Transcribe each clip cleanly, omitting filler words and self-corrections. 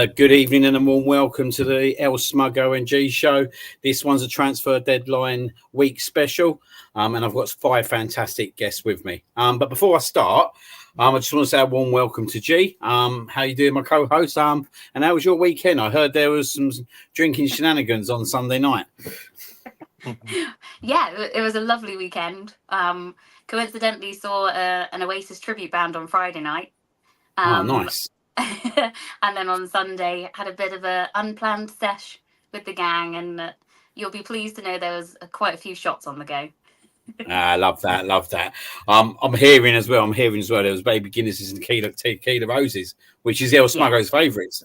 Good evening and a warm welcome to the El Smuggo and G show. This one's a transfer deadline week special, and I've got 5 fantastic guests with me. But before I start, I just want to say a warm welcome to G. How you doing, my co-host? And how was your weekend? I heard there was some drinking shenanigans on Sunday night. Yeah, it was a lovely weekend. Coincidentally saw an Oasis tribute band on Friday night. Oh, nice. And then on Sunday had a bit of a unplanned sesh with the gang, and you'll be pleased to know there was quite a few shots on the go. I love that. I'm hearing as well there was Baby Guinnesses and Tequila Roses, which is El Smuggo's favourites.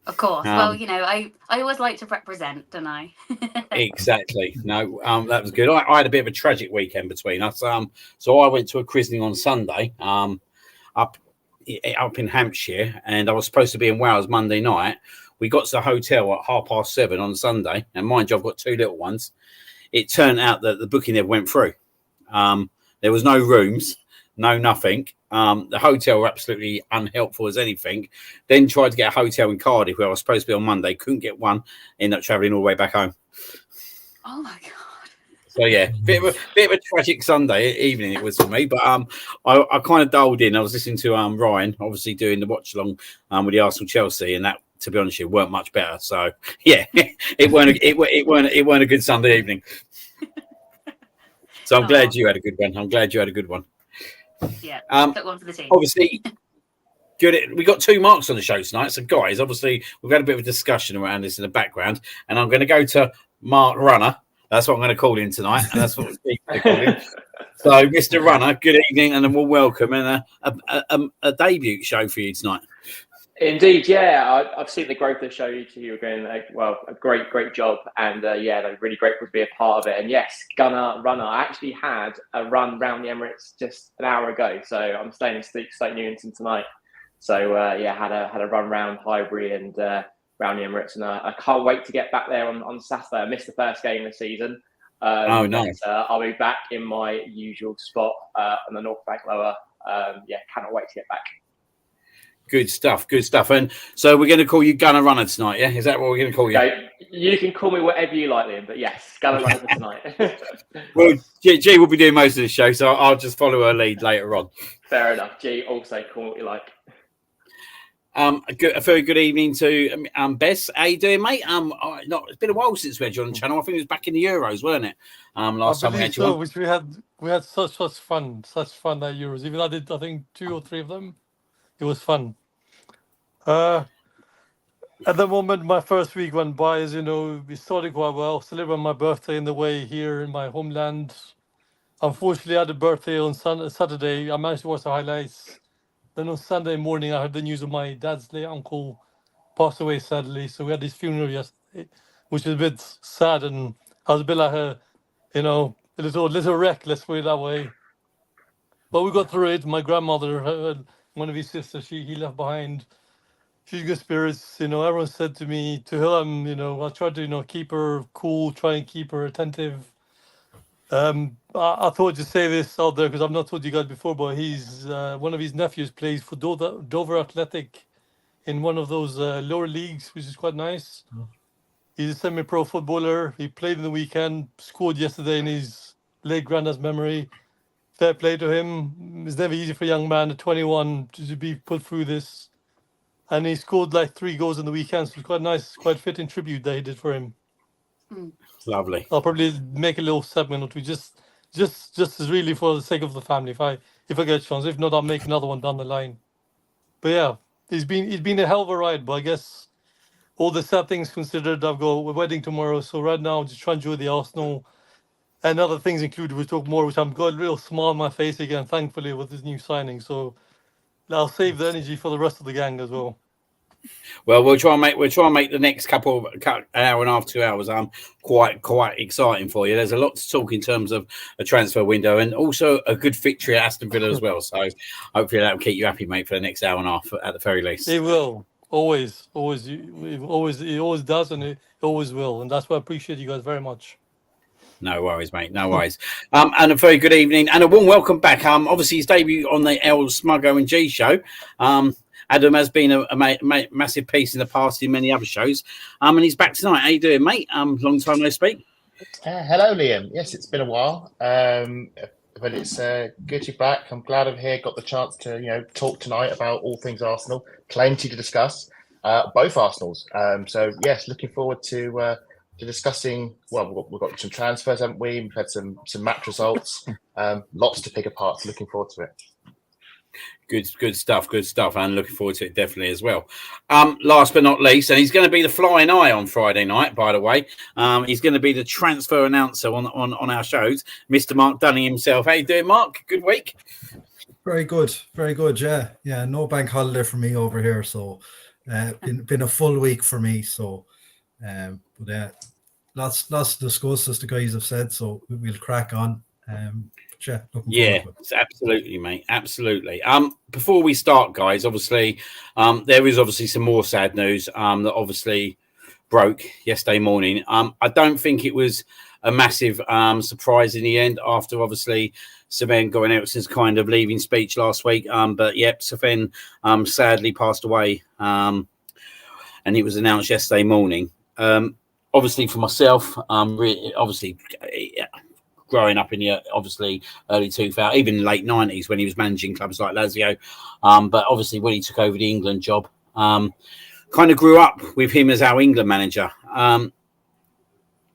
Of course. Well, you know, I always like to represent, don't I? Exactly. No, that was good. I had a bit of a tragic weekend between us. So I went to a christening on Sunday, up in Hampshire, and I was supposed to be in Wales Monday night. We got to the hotel at 7:30 on Sunday, and mind you, I've got 2 little ones. It turned out that the booking never went through. There was no rooms, no nothing. The hotel were absolutely unhelpful as anything. Then tried to get a hotel in Cardiff where I was supposed to be on Monday. Couldn't get one. Ended up travelling all the way back home. Oh my god. So yeah, bit of a tragic Sunday evening it was for me. But I kind of dialed in. I was listening to Ryan, obviously doing the watch along with the Arsenal Chelsea, and that, to be honest, it weren't much better. So yeah, it weren't a good Sunday evening. So I'm glad you had a good one. Yeah, took one for the team. Obviously, good. We got 2 marks on the show tonight. So guys, obviously we've had a bit of a discussion around this in the background, and I'm going to go to Mark Runner. That's what I'm going to call him tonight, and that's what we're going to call him. So, Mr. Runner, good evening, and a warm welcome, and a debut show for you tonight. Indeed, yeah. I've seen the growth of the show. You were doing a great job, and I'm really grateful to be a part of it. And yes, Runner. I actually had a run round the Emirates just an hour ago, so I'm staying in Stoke Newington tonight. So had a run round Highbury and round the Emirates, and I can't wait to get back there on Saturday. I missed the first game of the season. Oh, nice. I'll be back in my usual spot on the North Bank Lower. Cannot wait to get back. Good stuff. And so we're going to call you Gunner Runner tonight, yeah? Is that what we're going to call you? Okay. You can call me whatever you like, Liam, but yes, Gunner Runner for tonight. Well, G will be doing most of the show, so I'll just follow her lead later on. Fair enough. G, also call me what you like. A very good evening to Bess. How you doing, mate? It's been a while since we had you on the channel. I think it was back in the Euros, wasn't it? Last time we had you on. Which we had such fun that Euros. Even I did, I think 2 or 3 of them. It was fun. At the moment, my first week went by, as you know, we started quite well. Celebrating my birthday in the way here in my homeland. Unfortunately, I had a birthday on Saturday. I managed to watch the highlights. Then on Sunday morning, I heard the news of my dad's late uncle passed away, sadly. So we had his funeral yesterday, which was a bit sad. And I was a bit like a little wreck, let's put it that way. But we got through it. My grandmother, one of his sisters, he left behind. She's good spirits. Everyone said to me, to her, I tried to, keep her cool, try and keep her attentive. I thought to say this out there because I've not told you guys before, but he's one of his nephews plays for Dover Athletic in one of those lower leagues, which is quite nice. He's a semi-pro footballer. He played in the weekend, scored yesterday in his late granddad's memory. Fair play to him. It's never easy for a young man at 21 to be put through this. And he scored like 3 goals in the weekend, so it's quite nice, quite fitting tribute that he did for him. Lovely. I'll probably make a little segment or two, just as really for the sake of the family, if I get a chance. If not, I'll make another one down the line. But yeah, it's been a hell of a ride. But I guess all the sad things considered, I've got a wedding tomorrow, so right now I'm just trying to enjoy the Arsenal and other things included. We'll talk more, which I've got a real smile on my face again, thankfully, with this new signing. So I'll save the energy for the rest of the gang as well. Well, we'll try and make the next an hour and a half, 2 hours quite exciting for you. There's a lot to talk in terms of a transfer window and also a good victory at Aston Villa as well. So hopefully that will keep you happy, mate, for the next hour and a half at the very least. It will always does, and it always will, and that's why I appreciate you guys very much. No worries, mate. No worries. And a very good evening and a warm welcome back. Obviously his debut on the El Smuggo and G show. Adam has been a massive piece in the past in many other shows. And he's back tonight. How you doing, mate? Long time no speak. Hello, Liam. Yes, it's been a while, but it's good to be back. I'm glad I'm here. Got the chance to talk tonight about all things Arsenal. Plenty to discuss, both Arsenals. So yes, looking forward to discussing. Well, we've got some transfers, haven't we? We've had some match results. Lots to pick apart. So looking forward to it. Good stuff, and looking forward to it definitely as well. Last but not least, and he's going to be the flying eye on Friday night, by the way. He's going to be the transfer announcer on our shows, Mr. Mark Dunning himself. How you doing, Mark? Good week? Very good. Yeah. No bank holiday for me over here, so been a full week for me. So, lots to discuss, as the guys have said. So we'll crack on. Yeah, absolutely, mate. Absolutely. Before we start, guys, obviously, there is obviously some more sad news that obviously broke yesterday morning. I don't think it was a massive surprise in the end after obviously Sven Goran Eriksson's kind of leaving speech last week. But yep, Sven sadly passed away, and it was announced yesterday morning. Obviously, for myself, growing up in the obviously early 2000s, even late 90s when he was managing clubs like Lazio. But obviously when he took over the England job, kind of grew up with him as our England manager.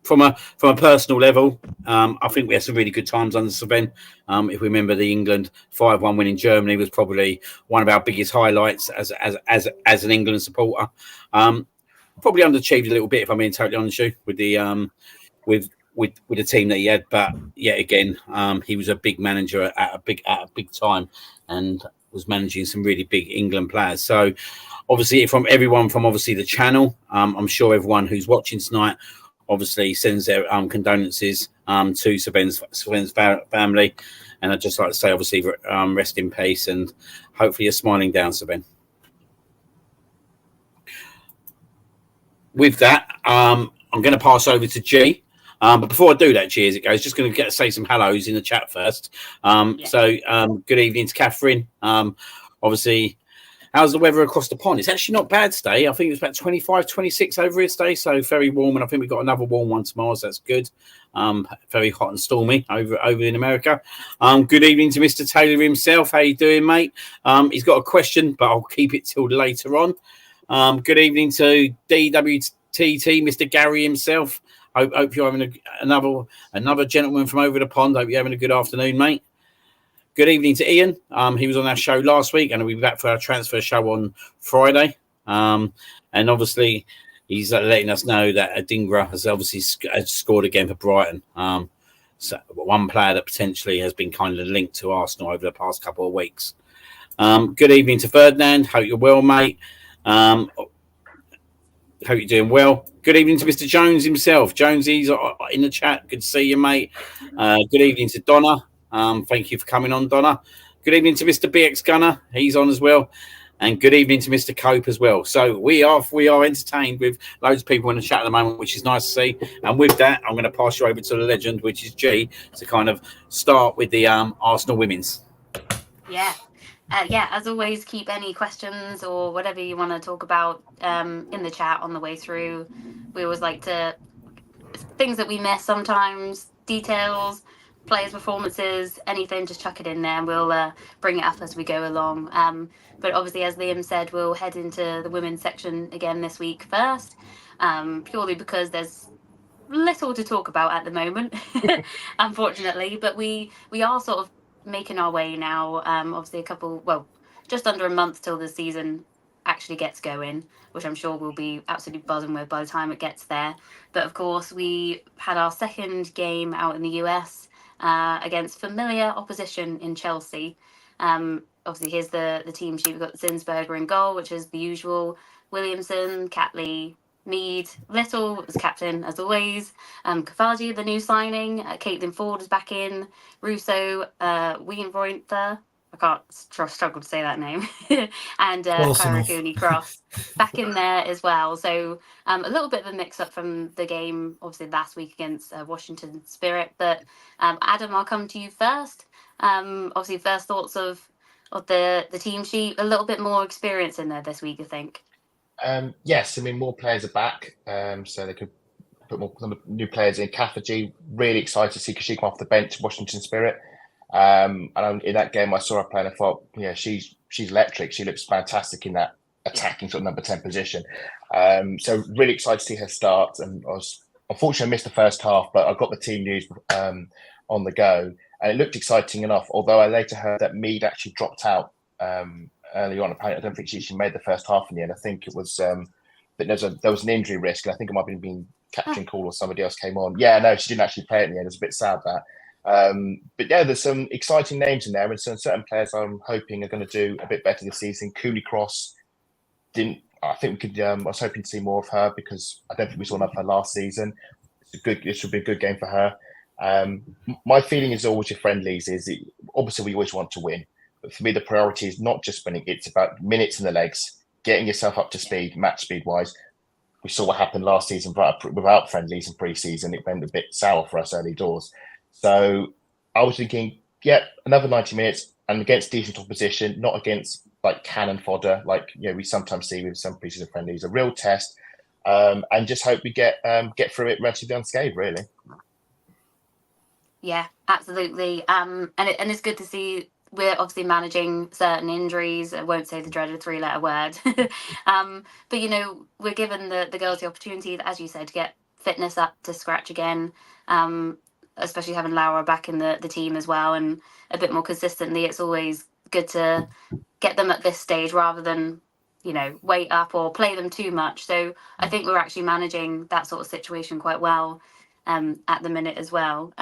From a personal level, I think we had some really good times under Sven. If we remember, the England 5-1 win in Germany was probably one of our biggest highlights as an England supporter. Probably underachieved a little bit, if I'm being totally honest with the with the team that he had, but yet again, he was a big manager at a big time, and was managing some really big England players. So, obviously, from everyone from obviously the channel, I'm sure everyone who's watching tonight, obviously sends their condolences to Sven's family, and I'd just like to say, obviously, rest in peace, and hopefully, you're smiling down, Sven. With that, I'm going to pass over to G. But before I do that, cheers, it goes. Just going to say some hellos in the chat first. So, good evening to Catherine. Obviously, how's the weather across the pond? It's actually not bad today. I think it was about 25, 26 over here today. So, very warm. And I think we've got another warm one tomorrow. So, that's good. Very hot and stormy over in America. Good evening to Mr. Taylor himself. How you doing, mate? He's got a question, but I'll keep it till later on. Good evening to DWTT, Mr. Gary himself. Hope you're having another gentleman from over the pond. Hope you're having a good afternoon, mate. Good evening to Ian. He was on our show last week, and we'll be back for our transfer show on Friday. And obviously, he's letting us know that Adingra has obviously scored again for Brighton. So one player that potentially has been kind of linked to Arsenal over the past couple of weeks. Good evening to Ferdinand. Hope you're well, mate. Hope you're doing well. Good evening to Mr. Jones himself. Jonesy's in the chat. Good to see you, mate. Good evening to Donna. Thank you for coming on, Donna. Good evening to Mr. BX Gunner. He's on as well. And good evening to Mr. Cope as well. So we are entertained with loads of people in the chat at the moment, which is nice to see. And with that, I'm going to pass you over to the legend, which is G, to kind of start with the Arsenal women's. Yeah. As always, keep any questions or whatever you want to talk about in the chat on the way through. We always like to, things that we miss sometimes, details, players' performances, anything, just chuck it in there and we'll bring it up as we go along. But obviously, as Liam said, we'll head into the women's section again this week first, purely because there's little to talk about at the moment, unfortunately. But we are sort of making our way now. Obviously just under a month till the season actually gets going, which I'm sure we'll be absolutely buzzing with by the time it gets there. But of course, we had our second game out in the US against familiar opposition in Chelsea. Obviously, here's the team sheet. We've got Zinsberger in goal, which is the usual. Williamson, Catley, Mead, Little was captain as always. Kafaji, the new signing. Caitlin Ford is back in. Russo, Wienroynther. I can't struggle to say that name. And Karakuni Cross back in there as well. So a little bit of a mix up from the game, obviously last week against Washington Spirit. But Adam, I'll come to you first. Obviously, first thoughts of of the team sheet. A little bit more experience in there this week, I think. Yes, I mean more players are back, so they could put more new players in. Katha G, really excited to see because she come off the bench, Washington Spirit. And in that game, I saw her playing. I thought, she's electric. She looks fantastic in that attacking sort of number 10 position. So really excited to see her start. And I was unfortunately I missed the first half, but I got the team news on the go, and it looked exciting enough. Although I later heard that Mead actually dropped out early on. Apparently, I don't think she made the first half in the end. I think it was that there was an injury risk, and I think it might have been captain call or somebody else came on. Yeah, no, she didn't actually play it in the end. It's a bit sad that. But yeah, there's some exciting names in there, and some certain players I'm hoping are going to do a bit better this season. Cooley Cross didn't. I think we could. I was hoping to see more of her because I don't think we saw enough of her last season. It should be a good game for her. My feeling is always your friendlies obviously we always want to win, but for me the priority is not just winning. It's about minutes in the legs, getting yourself up to speed, match speed wise. We saw what happened last season without friendlies and pre-season. It went a bit sour for us early doors. So I was thinking, another 90 minutes and against decent opposition, not against like cannon fodder, like we sometimes see with some pre-season friendlies. A real test, and just hope we get through it relatively unscathed, really. Yeah, absolutely. And it's good to see we're obviously managing certain injuries. I won't say the dreaded 3-letter word. But, we're given the girls the opportunity, as you said, to get fitness up to scratch again, especially having Laura back in the team as well and a bit more consistently. It's always good to get them at this stage rather than, wait up or play them too much. So I think we're actually managing that sort of situation quite well at the minute as well.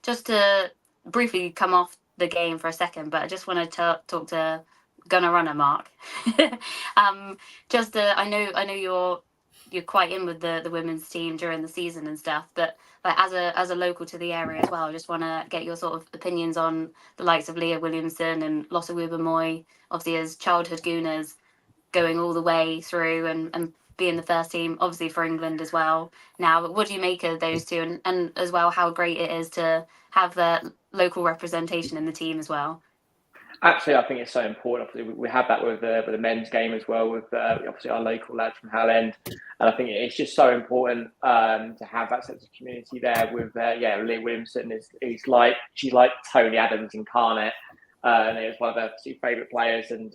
Just to briefly come off the game for a second, but I just want to talk to Gunner Runner Mark. I know you're quite in with the women's team during the season and stuff, but like as a local to the area as well, I just want to get your sort of opinions on the likes of Leah Williamson and Lotta Weber-Moy, obviously as childhood Gooners going all the way through and being the first team, obviously for England as well now. But what do you make of those two, and as well how great it is to have the local representation in the team as well? Absolutely, I think it's so important. Obviously, we have that with the men's game as well, with obviously our local lads from Hell End, and I think it's just so important to have that sense of community there. With Leah Williamson she's like Tony Adams incarnate, and it's one of her favourite players, and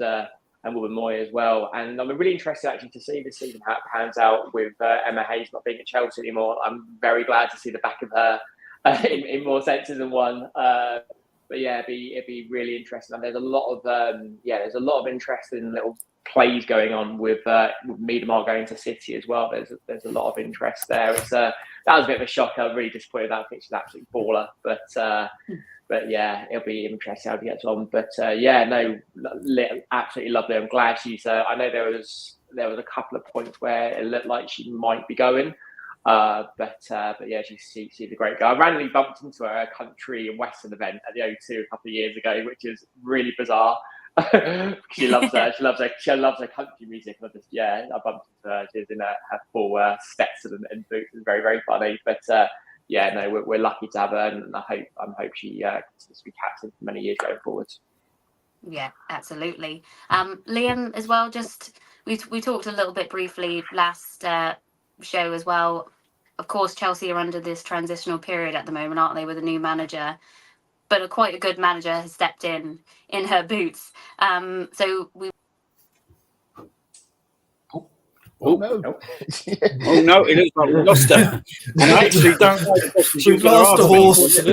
Wilbur Moy as well. And I'm really interested actually to see this season how it pans out with Emma Hayes not being at Chelsea anymore. I'm very glad to see the back of her in more senses than one. But yeah, it'd be really interesting. And there's a lot of interesting little plays going on with Miedemar going to City as well. There's a lot of interest there. That was a bit of a shocker. I'm really disappointed. I think she's an absolute baller. But yeah, it'll be interesting how he gets on. But absolutely lovely. I'm glad she's. I know there was a couple of points where it looked like she might be going. But yeah, she's a great guy. I randomly bumped into her at a country and western event at the O2 a couple of years ago, which is really bizarre. She loves her. She loves her country music. I bumped into her. She's in her full Stetson and boots. It's very, very funny. But we're lucky to have her, and I hope she continues to be captain for many years going forward. Yeah, absolutely. Liam as well. Just we talked a little bit briefly last show as well. Of course, Chelsea are under this transitional period at the moment, aren't they, with a new manager? But quite a good manager has stepped in her boots. So we. Oh no! Oh no! It looks like we lost her. And I actually don't know the question she was lost the host.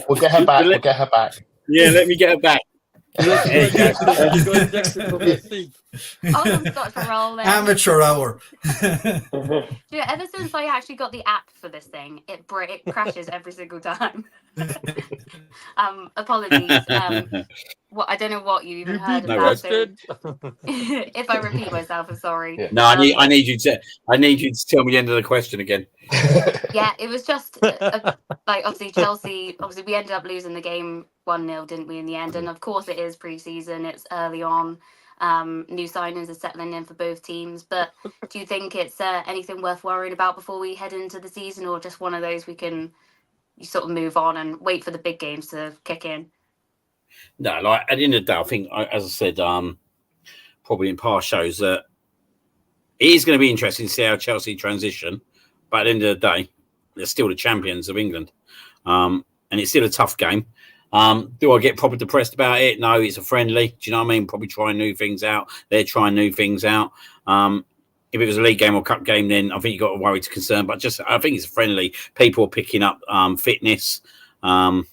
We'll get her back. We'll get her back. Yeah, let me get her back. Amateur hour. Yeah, ever since I actually got the app for this thing, it crashes every single time. Apologies. I don't know what you even heard of that. So if I repeat myself, I'm sorry. Yeah. No, I need you to tell me the end of the question again. Yeah, it was just obviously Chelsea. Obviously, we ended up losing the game 1-0, didn't we, in the end? And of course, it is pre-season. It's early on. New signings are settling in for both teams. But do you think it's anything worth worrying about before we head into the season, or just one of those you sort of move on and wait for the big games to kick in? No, like at the end of the day, I think, as I said, probably in past shows, that it is going to be interesting to see how Chelsea transition. But at the end of the day, they're still the champions of England, and it's still a tough game. Do I get proper depressed about it? No, it's a friendly. Do you know what I mean? Probably trying new things out. They're trying new things out. If it was a league game or cup game, then I think you got to worry to concern. But I think it's a friendly. People are picking up fitness, and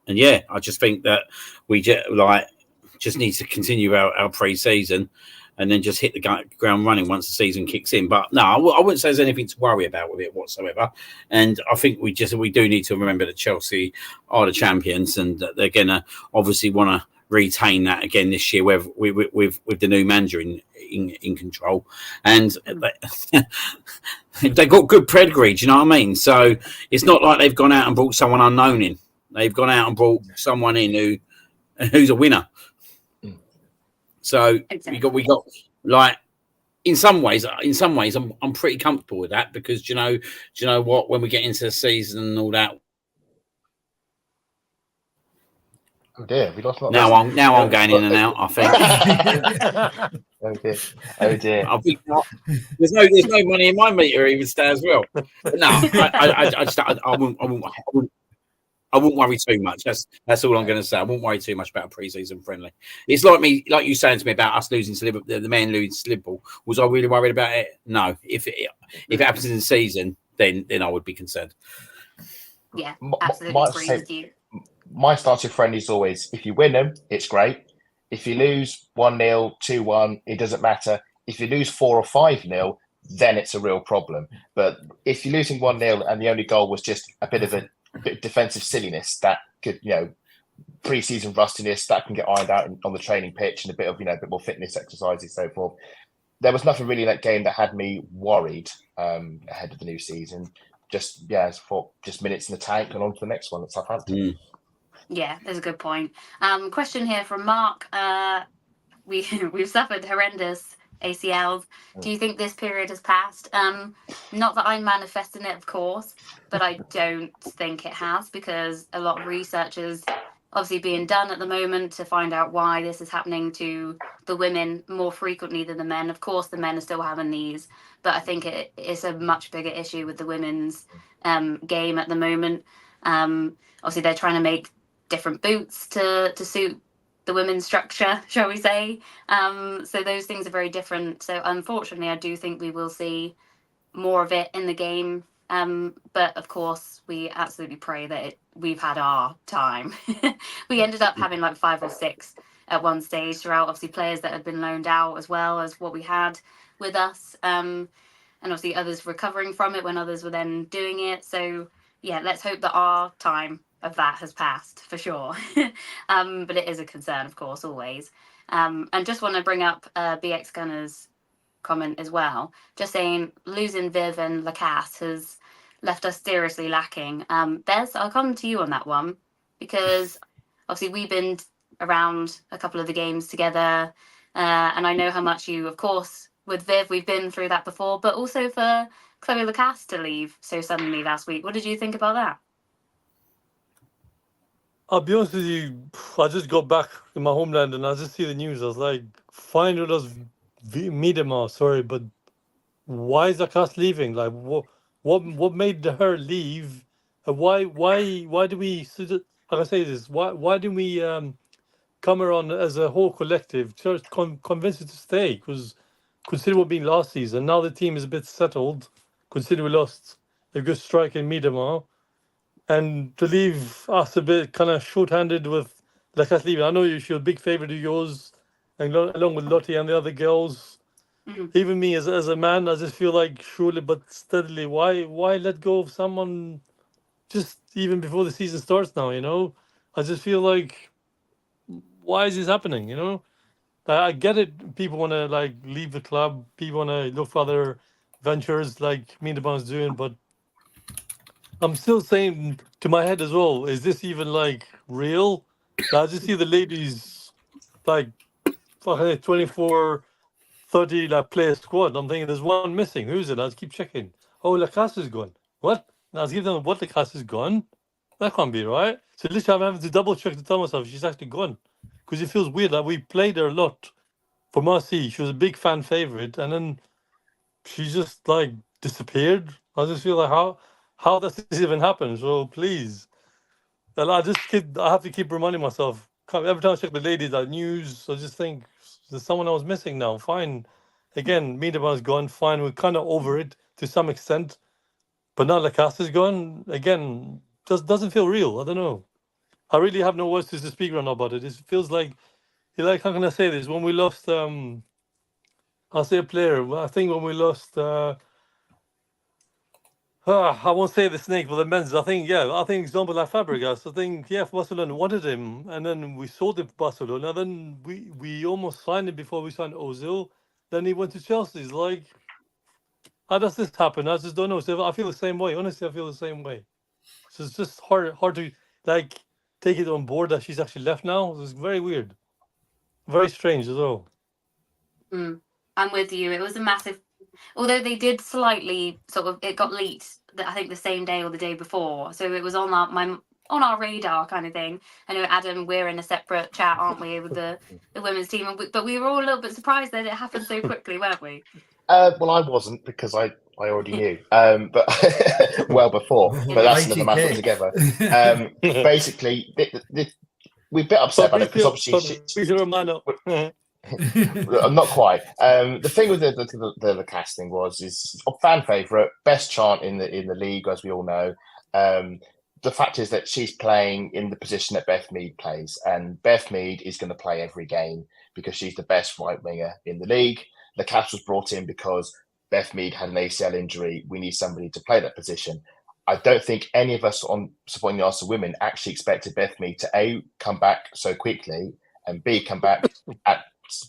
yeah, I just think that we just need to continue our pre-season and then just hit the ground running once the season kicks in. But no, I wouldn't say there's anything to worry about with it whatsoever. And I think we do need to remember that Chelsea are the champions and that they're going to obviously want to retain that again this year with the new manager in control. And they got good pedigree, do you know what I mean? So it's not like they've gone out and brought someone unknown in. They've gone out and brought someone in who's a winner. So exactly. we got like in some ways I'm pretty comfortable with that because do you know what, when we get into the season and all that. Oh dear, we lost. Now I'm going in and out. I think. Oh dear. I think there's no money in my meter even stay as well. But no, I wouldn't worry too much. That's all I'm going to say. I wouldn't worry too much about a pre-season friendly. It's like you saying to me about us losing to Liverpool, the man losing to Liverpool. Was I really worried about it? No. If it happens in the season, then I would be concerned. Yeah, absolutely agree with you. My starting friendly is always, if you win them, it's great. If you lose 1-0, 2-1, it doesn't matter. If you lose 4 or 5-0, then it's a real problem. But if you're losing 1-0 and the only goal was just a bit of defensive silliness that could, pre-season rustiness that can get ironed out on the training pitch and a bit of, a bit more fitness exercises, so forth. There was nothing really in that game that had me worried ahead of the new season. Just minutes in the tank and on to the next one at Southampton. Yeah, that's a good point. Question here from Mark. We've suffered horrendous ACLs. Do you think this period has passed? Not that I'm manifesting it, of course, but I don't think it has because a lot of research is obviously being done at the moment to find out why this is happening to the women more frequently than the men. Of course, the men are still having these, but I think it's a much bigger issue with the women's game at the moment. Obviously, they're trying to make different boots to suit the women's structure, shall we say. So those things are very different. So unfortunately, I do think we will see more of it in the game. But of course, we absolutely pray that we've had our time. We ended up having like 5 or 6 at one stage throughout, obviously players that had been loaned out as well as what we had with us. And obviously others recovering from it when others were then doing it. So yeah, let's hope that our time of that has passed for sure. But it is a concern, of course, always. And just want to bring up BX Gunner's comment as well, just saying losing Viv and Lacasse has left us seriously lacking. Bez, I'll come to you on that one because obviously we've been around a couple of the games together, and I know how much you, of course, with Viv, we've been through that before, but also for Chloe Lacasse to leave so suddenly last week. What did you think about that? I'll be honest with you, I just got back in my homeland and I just see the news. I was like, fine with us, Miedema, sorry, but why is Lacasse leaving? Like, what made her leave? Why do we, how can I say this? Why didn't we come her on as a whole collective, just convince her to stay? Because consider what being last season, now the team is a bit settled, consider we lost a good striker in Miedema. And to leave us a bit kind of short-handed with Lacasse leaving. I know you're a big favourite of yours, and along with Lottie and the other girls. Mm-hmm. Even me as a man, I just feel like surely but steadily, why let go of someone just even before the season starts now, I just feel like, why is this happening, I get it, people want to like leave the club, people want to look for other ventures like Miedema's doing, but I'm still saying to my head as well, is this even like real? I just see the ladies like 24, 30 like player squad. I'm thinking there's one missing. Who's it? I'll keep checking. Oh, Lacasse is gone. What? Now I was giving them what Lacasse is gone. That can't be right. So literally, I'm having to double check to tell myself she's actually gone, because it feels weird. Like we played her a lot for Marseille. She was a big fan favorite, and then she just like disappeared. I just feel like how does this even happen? So please, and I have to keep reminding myself every time I check the ladies that news. I just think there's someone I was missing now. Fine, again, Miedema's gone. Fine, we're kind of over it to some extent, but now Lacasse is gone again. Just doesn't feel real. I don't know. I really have no words to speak right now about it. It feels like how can I say this? When we lost, I'll say a player. I think when we lost. I won't say the snake, but the men's. I think example like Fabregas. I think Barcelona wanted him, and then we sold him to Barcelona. And then we almost signed him before we signed Ozil. Then he went to Chelsea. It's like, how does this happen? I just don't know. So I feel the same way. Honestly, I feel the same way. So it's just hard to like take it on board that she's actually left now. It's very weird, very strange as well. I'm with you. It was a massive. Although they did slightly it got leaked. I think the same day or the day before, so it was on our radar kind of thing. I know, Adam, we're in a separate chat, aren't we, with the women's team? But we were all a little bit surprised that it happened so quickly, weren't we? Well, I wasn't, because I already knew, but well before. But that's another matter altogether. Basically, we're a bit upset about it because obviously not quite. The thing with the casting is a fan favourite, best chant in the league, as we all know. The fact is that she's playing in the position that Beth Mead plays, and Beth Mead is going to play every game because she's the best right winger in the league. Lacasse was brought in because Beth Mead had an ACL injury. We need somebody to play that position. I don't think any of us on supporting the Arsenal women actually expected Beth Mead to A, come back so quickly, and B, come back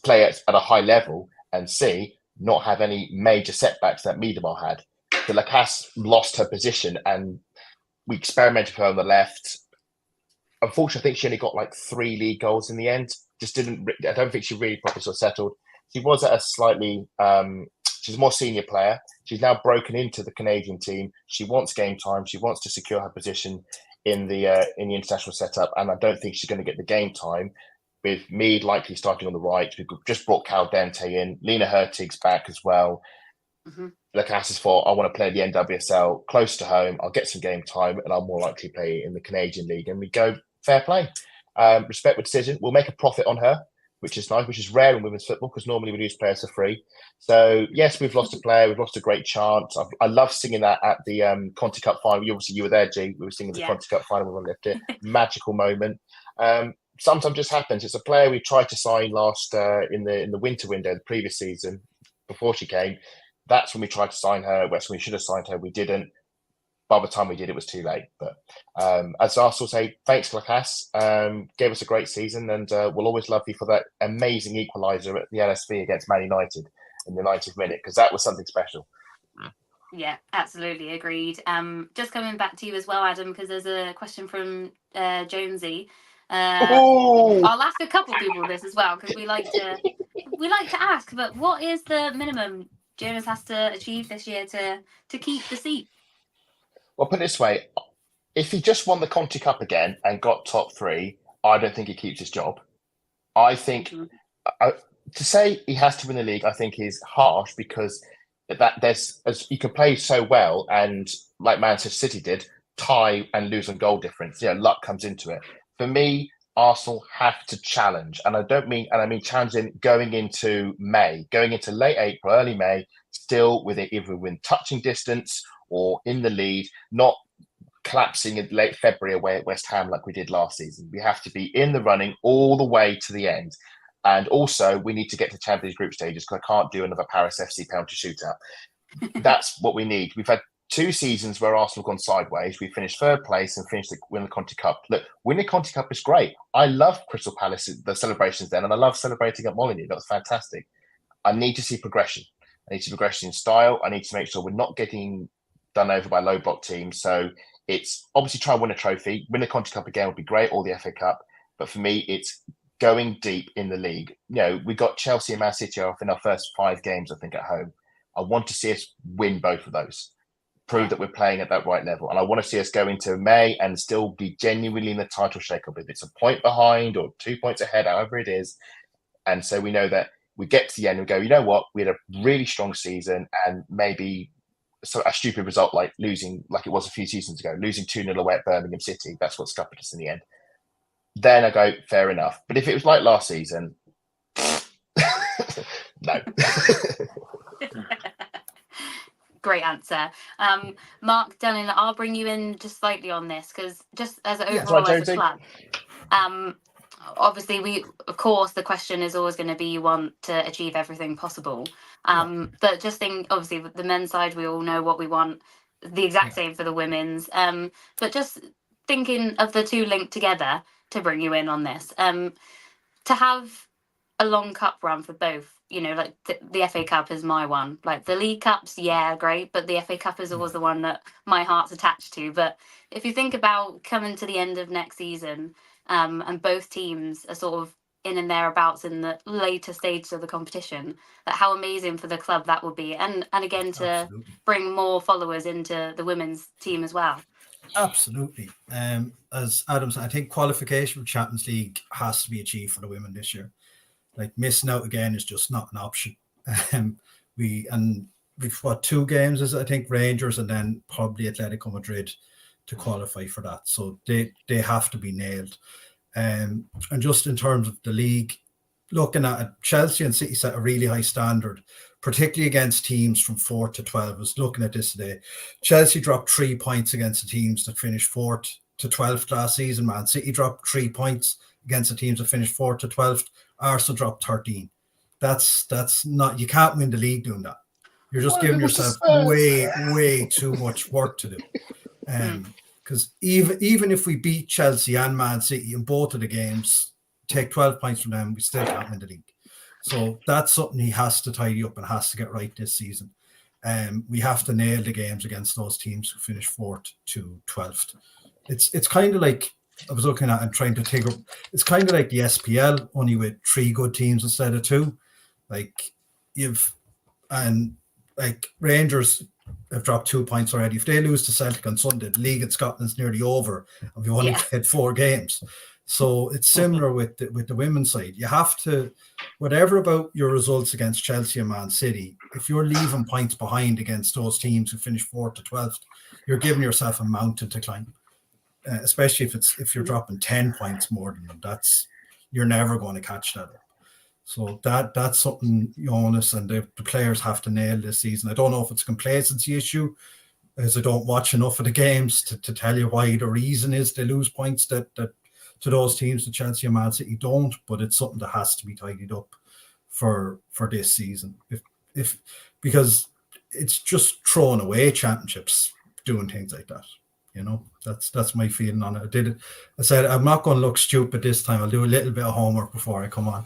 play at a high level, and C, not have any major setbacks that Miedema had. The Lacasse lost her position, and we experimented with her on the left. Unfortunately, I think she only got like 3 league goals in the end. I don't think she really properly sort of settled. She was at a slightly, she's a more senior player. She's now broken into the Canadian team. She wants game time. She wants to secure her position in the international setup, and I don't think she's going to get the game time. With Mead likely starting on the right, we've just brought Cal Dente in. Lena Hurtig's back as well. Lacasse is for, I want to play the NWSL close to home. I'll get some game time, and I'll more likely play in the Canadian League. And we go fair play. Respect the decision. We'll make a profit on her, which is nice, which is rare in women's football because normally we lose players for free. So yes, we've lost a player. We've lost a great chant. I love singing that at the Conti Cup final. You were there, G. We were singing the Conti Cup final when we left it. Magical moment. Sometimes just happens. It's a player we tried to sign last in the winter window, the previous season, before she came. That's when we tried to sign her. That's when we should have signed her. We didn't. By the time we did, it was too late. But as Arsenal say, thanks, Lacasse. Gave us a great season, and we'll always love you for that amazing equaliser at the LSV against Man United in the 90th minute, because that was something special. Yeah, absolutely agreed. Just coming back to you as well, Adam, because there's a question from Jonesy. I'll ask a couple people this as well, because we like to ask. But what is the minimum Jonas has to achieve this year to keep the seat? Well, put it this way: if he just won the Conti Cup again and got top 3, I don't think he keeps his job. I think to say he has to win the league, I think is harsh, because as you can play so well, and like Manchester City did, tie and lose on goal difference. Luck comes into it. For me, Arsenal have to challenge, and I mean challenging going into May, going into late April, early May, still with it either within touching distance or in the lead, not collapsing in late February away at West Ham like we did last season. We have to be in the running all the way to the end. And also, we need to get to Champions group stages, because I can't do another Paris FC penalty shootout. That's what we need. We've had 2 seasons where Arsenal have gone sideways. We finished 3rd place and win the Conti Cup. Look, winning Conti Cup is great. I love Crystal Palace, the celebrations then, and I love celebrating at Molineux. That was fantastic. I need to see progression. I need to see progression in style. I need to make sure we're not getting done over by low block teams. So it's obviously try and win a trophy. Win the Conti Cup again would be great, or the FA Cup. But for me, it's going deep in the league. We got Chelsea and Man City off in our first 5 games, I think, at home. I want to see us win both of those. prove that we're playing at that right level. And I want to see us go into May and still be genuinely in the title shake-up, if it's a point behind or 2 points ahead, however it is. And so we know that we get to the end and go, you know what, we had a really strong season, and maybe a stupid result like losing, like it was a few seasons ago, losing 2-0 away at Birmingham City, that's what scuppered us in the end. Then I go, fair enough. But if it was like last season, no. Great answer. Mark Dunning, I'll bring you in just slightly on this, because just as overall as a club, obviously of course the question is always going to be, you want to achieve everything possible, but just think, obviously with the men's side, we all know what we want, the exact same for the women's, but just thinking of the two linked together to bring you in on this, to have a long cup run for both, like the FA Cup is my one, like the League Cups, yeah, great, but the FA Cup is always the one that my heart's attached to. But if you think about coming to the end of next season, and both teams are sort of in and thereabouts in the later stages of the competition, that how amazing for the club that would be, and again to Absolutely. bring more followers into the women's team as well. Absolutely. As Adam said, I think qualification for Champions League has to be achieved for the women this year. Like, missing out again is just not an option. We've what, 2 games, is I think Rangers and then probably Atletico Madrid to qualify for that. So they have to be nailed. And just in terms of the league, looking at it, Chelsea and City set a really high standard, particularly against teams from 4th to 12. I was looking at this today. Chelsea dropped 3 points against the teams that finished 4th to 12th last season. Man City dropped 3 points against the teams that finished 4th to 12th. Arsenal dropped 13. That's not, you can't win the league doing that. You're just giving yourself way too much work to do. Because even if we beat Chelsea and Man City in both of the games, take 12 points from them, we still can't win the league. So that's something he has to tidy up and has to get right this season. We have to nail the games against those teams who finish 4th to 12th. It's kind of like, I was looking at and trying to take up, it's kind of like the SPL, only with 3 good teams instead of 2. Like, Rangers have dropped 2 points already. If they lose to Celtic on Sunday, the league in Scotland's nearly over, and we've only played 4 games. So it's similar with the women's side. You have to, whatever about your results against Chelsea and Man City, if you're leaving points behind against those teams who finish 4th to 12th, you're giving yourself a mountain to climb. Especially if you're dropping 10 points more than them, you're never going to catch that up. So that's something Jonas and the players have to nail this season. I don't know if it's a complacency issue, as I don't watch enough of the games to tell you why the reason is they lose points that to those teams that Chelsea and Man City don't, but it's something that has to be tidied up for this season. Because it's just throwing away championships doing things like that. That's my feeling on it. I said I'm not going to look stupid this time. I'll do a little bit of homework before I come on.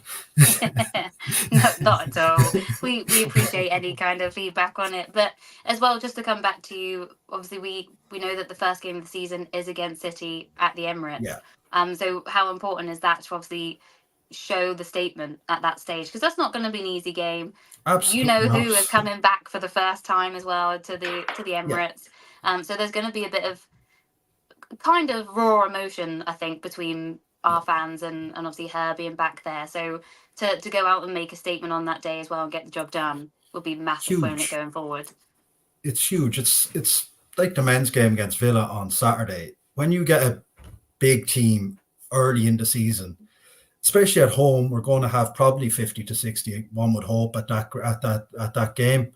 No, not at all. We appreciate any kind of feedback on it. But as well, just to come back to you, obviously we know that the first game of the season is against City at the Emirates. Yeah. So how important is that to obviously show the statement at that stage? Because that's not going to be an easy game. Absolutely you know not. who is coming back for the first time as well to the Emirates. Yeah. So there's going to be a bit of kind of raw emotion, I think, between our fans and obviously her being back there. So to go out and make a statement on that day as well and get the job done will be massive for it going forward. It's huge. It's like the men's game against Villa on Saturday. When you get a big team early in the season, especially at home, we're going to have probably 50 to 60, one would hope, at that game.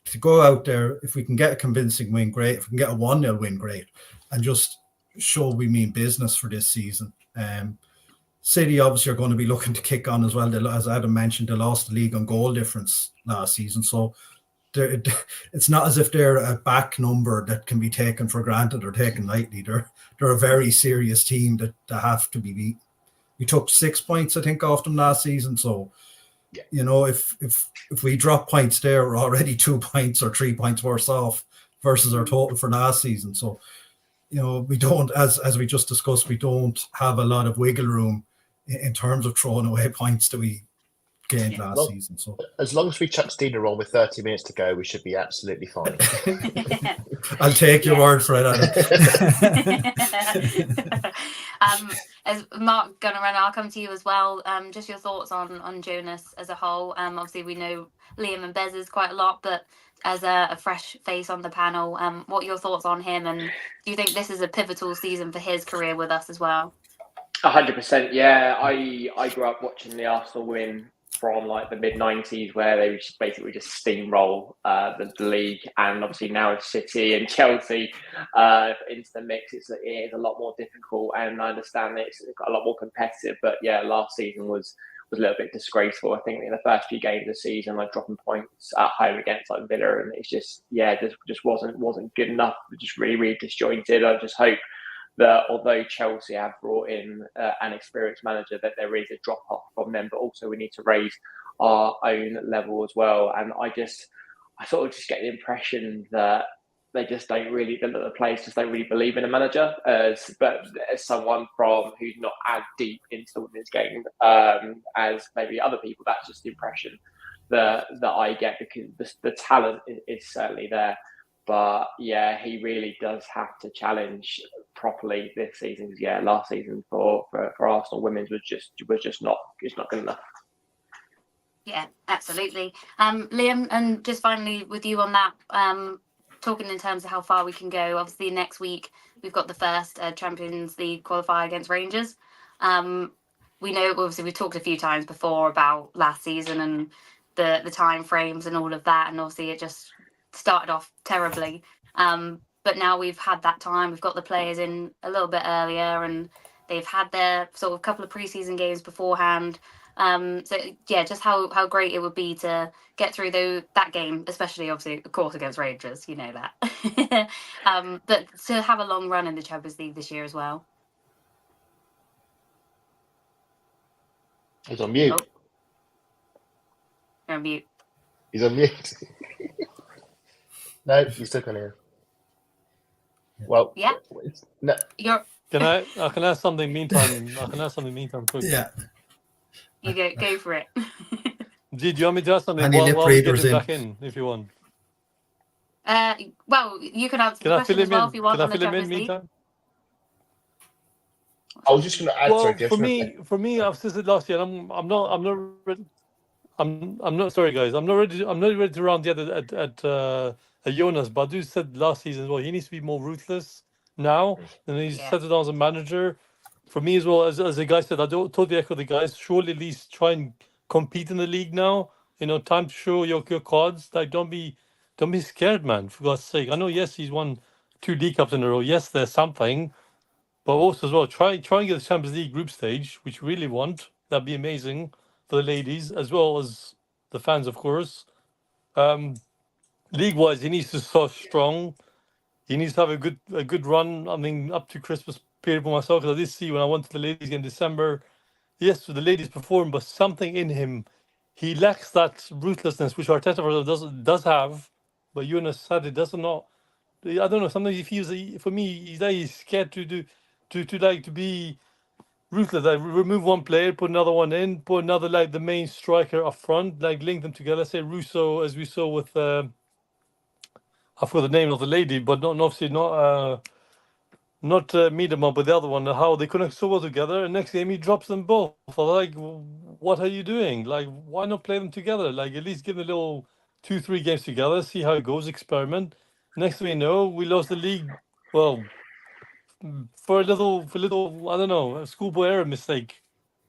To go out there, if we can get a convincing win, great. If we can get a 1-0 win, great. And just show we mean business for this season. City obviously are going to be looking to kick on as well. As Adam mentioned, they lost the league on goal difference last season. So it's not as if they're a back number that can be taken for granted or taken lightly. They're a very serious team that have to be beat. We took 6 points, I think, off them last season. So, if we drop points there, we're already 2 points or 3 points worse off versus our total for last season. So, we don't, as we just discussed, we don't have a lot of wiggle room in terms of throwing away points that we gained last Well, season. So as long as we chuck Steiner on with 30 minutes to go, we should be absolutely fine. I'll take your word for it, Adam. As Mark Gunnaran, I'll come to you as well. Just your thoughts on Jonas as a whole. Obviously, we know Liam and Bez's quite a lot, but as a fresh face on the panel, what are your thoughts on him? And do you think this is a pivotal season for his career with us as well? 100%. Yeah, I grew up watching the Arsenal win from like the mid-90s, where they just basically just steamroll the league, and obviously now with City and Chelsea into the mix, it is a lot more difficult, and I understand that it's got a lot more competitive. But yeah, last season was a little bit disgraceful. I think in the first few games of the season, like dropping points at home against like Villa, and it's just wasn't good enough. Just really disjointed. I just hope that although Chelsea have brought in an experienced manager, that there is a drop off from them, but also we need to raise our own level as well. And I sort of just get the impression that they just don't really, the players just don't really believe in a manager. But as someone who's not as deep into the women's game as maybe other people, that's just the impression that I get, because the talent is certainly there. But yeah, he really does have to challenge properly this season. Because yeah, last season for Arsenal women's was just not good enough. Yeah, absolutely. Liam, and just finally with you on that, talking in terms of how far we can go. Obviously, next week we've got the first Champions League qualifier against Rangers. We know, obviously, we've talked a few times before about last season and the time frames and all of that, and obviously it just started off terribly, but now we've had that time, we've got the players in a little bit earlier, and they've had their sort of couple of preseason games beforehand, so yeah, just how great it would be to get through that game, especially obviously of course against Rangers, you know that. But to have a long run in the Champions League this year as well. He's on mute. You're on mute. He's on mute. No, you still can't hear. Well, yeah. No. Can I ask something meantime? Quick. Yeah. You go for it. Did you want me to ask something while we get it back in, if you want? Well, you can answer the question as well if you want. Can I fill him in meantime? I was just going to add. Well, for me, I've said it last year. I'm not ready. I'm not sorry, guys. I'm not ready to round the other at Jonas, but I do said last season as well. He needs to be more ruthless now, and he's settled down as a manager. For me as well, as the guy said, I don't totally echo the guys. Surely at least try and compete in the league now. You know, time to show your cards. Like, don't be scared, man. For God's sake, I know. Yes, he's won 2 League Cups in a row. Yes, there's something, but also as well, try and get the Champions League group stage, which we really want. That'd be amazing for the ladies as well as the fans, of course. League-wise, he needs to start strong. He needs to have a good run. I mean, up to Christmas period for myself, because I did see when I went to the ladies in December. Yes, the ladies performed, but something in him, he lacks that ruthlessness, which Arteta does have. But Jonas said it does not. I don't know. Sometimes he feels, for me, he's scared to be ruthless. Like, remove one player, put another one in, put another, like the main striker up front, like link them together. Say Russo, as we saw with I forgot the name of the lady, but not Miedema, but the other one. How they connect so well together, and next game he drops them both. Like, what are you doing? Like, why not play them together? Like, at least give them a little 2-3 games together, see how it goes, experiment. Next thing you know, we lost the league. Well, for a little, I don't know, a schoolboy error mistake,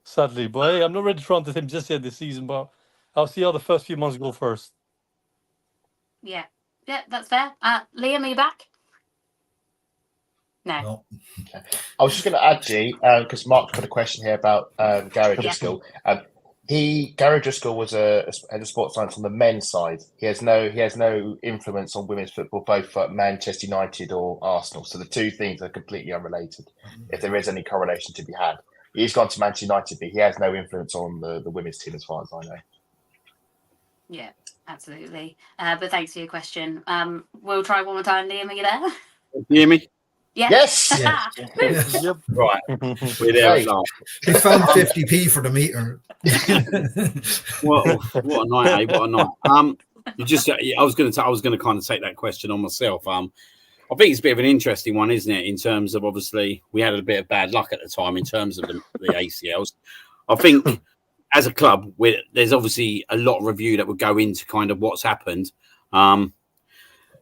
sadly. But hey, I'm not ready to run to him just yet this season, but I'll see how the first few months go first. Yeah, that's fair. Liam, are you back? No. Okay. I was just going to add, G, because Mark's got a question here about Gary Driscoll. Gary Driscoll was head of sports science on the men's side. He has no influence on women's football, both at Manchester United or Arsenal. So the two things are completely unrelated. If there is any correlation to be had, he's gone to Manchester United, but he has no influence on the women's team, as far as I know. Yeah, absolutely. But thanks for your question. We'll try one more time. Liam, are you there? Can you hear me? Yes. Yeah. Yep. Right, we're there Right. at last. He found 50p for the meter. What a night, eh? What a night. You just, I was going to kind of take that question on myself. I think it's a bit of an interesting one, isn't it? In terms of, obviously, we had a bit of bad luck at the time in terms of the ACLs. I think as a club, there's obviously a lot of review that would go into kind of what's happened.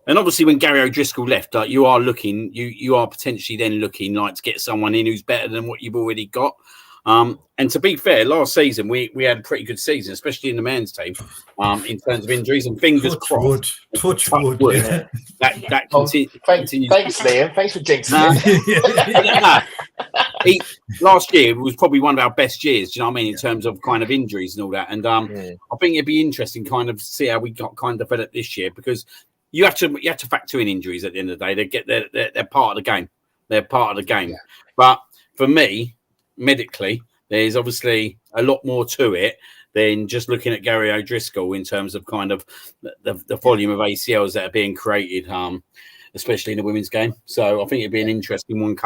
And obviously, when Gary O'Driscoll left, you are looking, you are potentially then looking like to get someone in who's better than what you've already got. And to be fair, last season we had a pretty good season, especially in the men's team, in terms of injuries. And fingers crossed, touch wood. Yeah. that continues. Thanks, Liam. Thanks for jinxing it. Last year was probably one of our best years. Do you know what I mean? In terms of kind of injuries and all that. And I think it'd be interesting, kind of see how we got kind of developed this year, because you have to factor in injuries at the end of the day. They're part of the game. They're part of the game. Yeah. But for me, medically, there's obviously a lot more to it than just looking at Gary O'Driscoll in terms of kind of the volume of ACLs that are being created, especially in the women's game. So I think it'd be an interesting one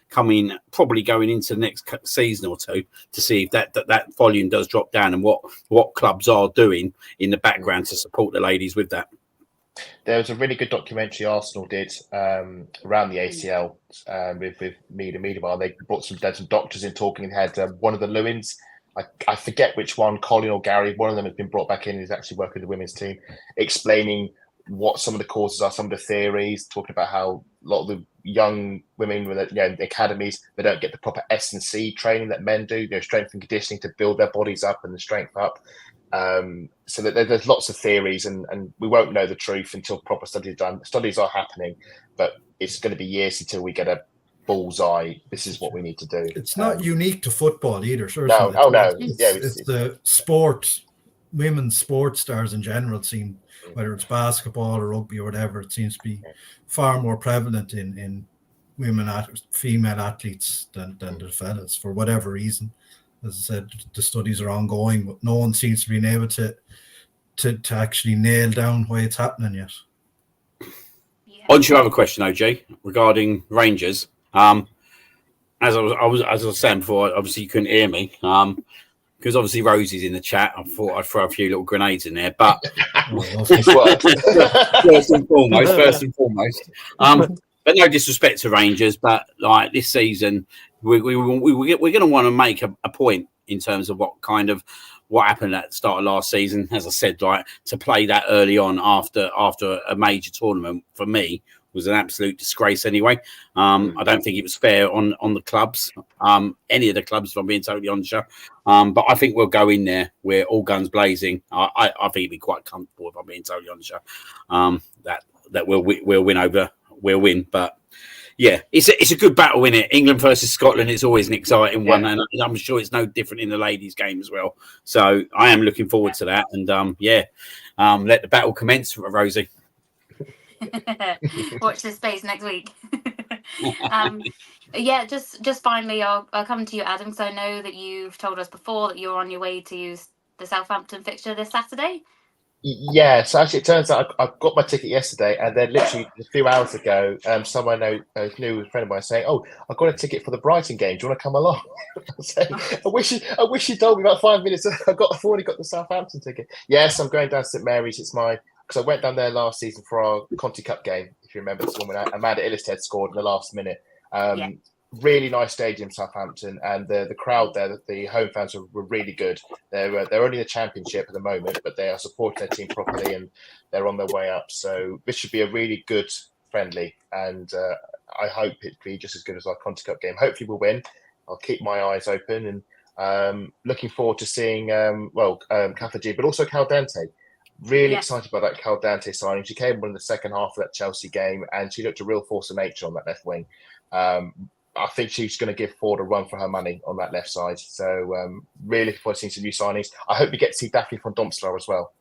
coming probably going into the next season or two to see if that volume does drop down and what clubs are doing in the background to support the ladies with that. There was a really good documentary Arsenal did around the ACL with Media. They brought some doctors in talking and had one of the Lewins. I forget which one, Colin or Gary. One of them has been brought back in. He's actually working with the women's team, explaining what some of the causes are, some of the theories, talking about how a lot of the young women with the academies, they don't get the proper S&C training that men do, strength and conditioning to build their bodies up and the strength up. So that there's lots of theories, and we won't know the truth until proper studies are done. Studies are happening, but it's going to be years until we get a bullseye. This is what we need to do. It's not unique to football either. Sure. No, no. It's the sport, women's sports stars in general seem, whether it's basketball or rugby or whatever, it seems to be far more prevalent in female athletes than the fellas for whatever reason. As I said, the studies are ongoing, but no one seems to be able to actually nail down why it's happening yet. Yeah. On to your other question, OJ, regarding Rangers. As I was saying before, obviously you couldn't hear me, because obviously Rosie's in the chat. I thought I'd throw a few little grenades in there, but first and foremost. But no disrespect to Rangers, but like this season, we're going to want to make a point in terms of what happened at the start of last season. As I said, like to play that early on after a major tournament for me was an absolute disgrace. Anyway, I don't think it was fair on the clubs, any of the clubs, if I'm being totally honest. But I think we'll go in there. We're all guns blazing. I think it'd be quite comfortable, if I'm being totally honest. That we'll win over. We'll win, but yeah, it's a good battle, isn't it? England versus Scotland. It's always an exciting one, and I'm sure it's no different in the ladies' game as well. So I am looking forward to that, and let the battle commence, Rosie. Watch this space next week. Just finally, I'll come to you, Adam, because I know that you've told us before that you're on your way to the Southampton fixture this Saturday. Yeah, so actually it turns out I got my ticket yesterday, and then literally a few hours ago, someone I knew, a friend of mine, saying, "Oh, I got a ticket for the Brighton game. Do you want to come along?" I wish you told me about 5 minutes. I've already got the Southampton ticket. Yes, I'm going down to St Mary's. Because I went down there last season for our Conti Cup game. If you remember, this one when Amanda Illistead scored in the last minute. Really nice stadium, Southampton, and the crowd there, the home fans were really good. They're only the Championship at the moment, but they are supporting their team properly, and they're on their way up. So this should be a really good friendly, and I hope it be just as good as our Conti Cup game. Hopefully we'll win. I'll keep my eyes open, and looking forward to seeing Caffergy, but also Caldente. Really excited about that Caldente signing. She came in the second half of that Chelsea game, and she looked a real force of nature on that left wing. I think she's going to give Ford a run for her money on that left side. So really looking forward to seeing some new signings. I hope we get to see Daphne von Domslar as well.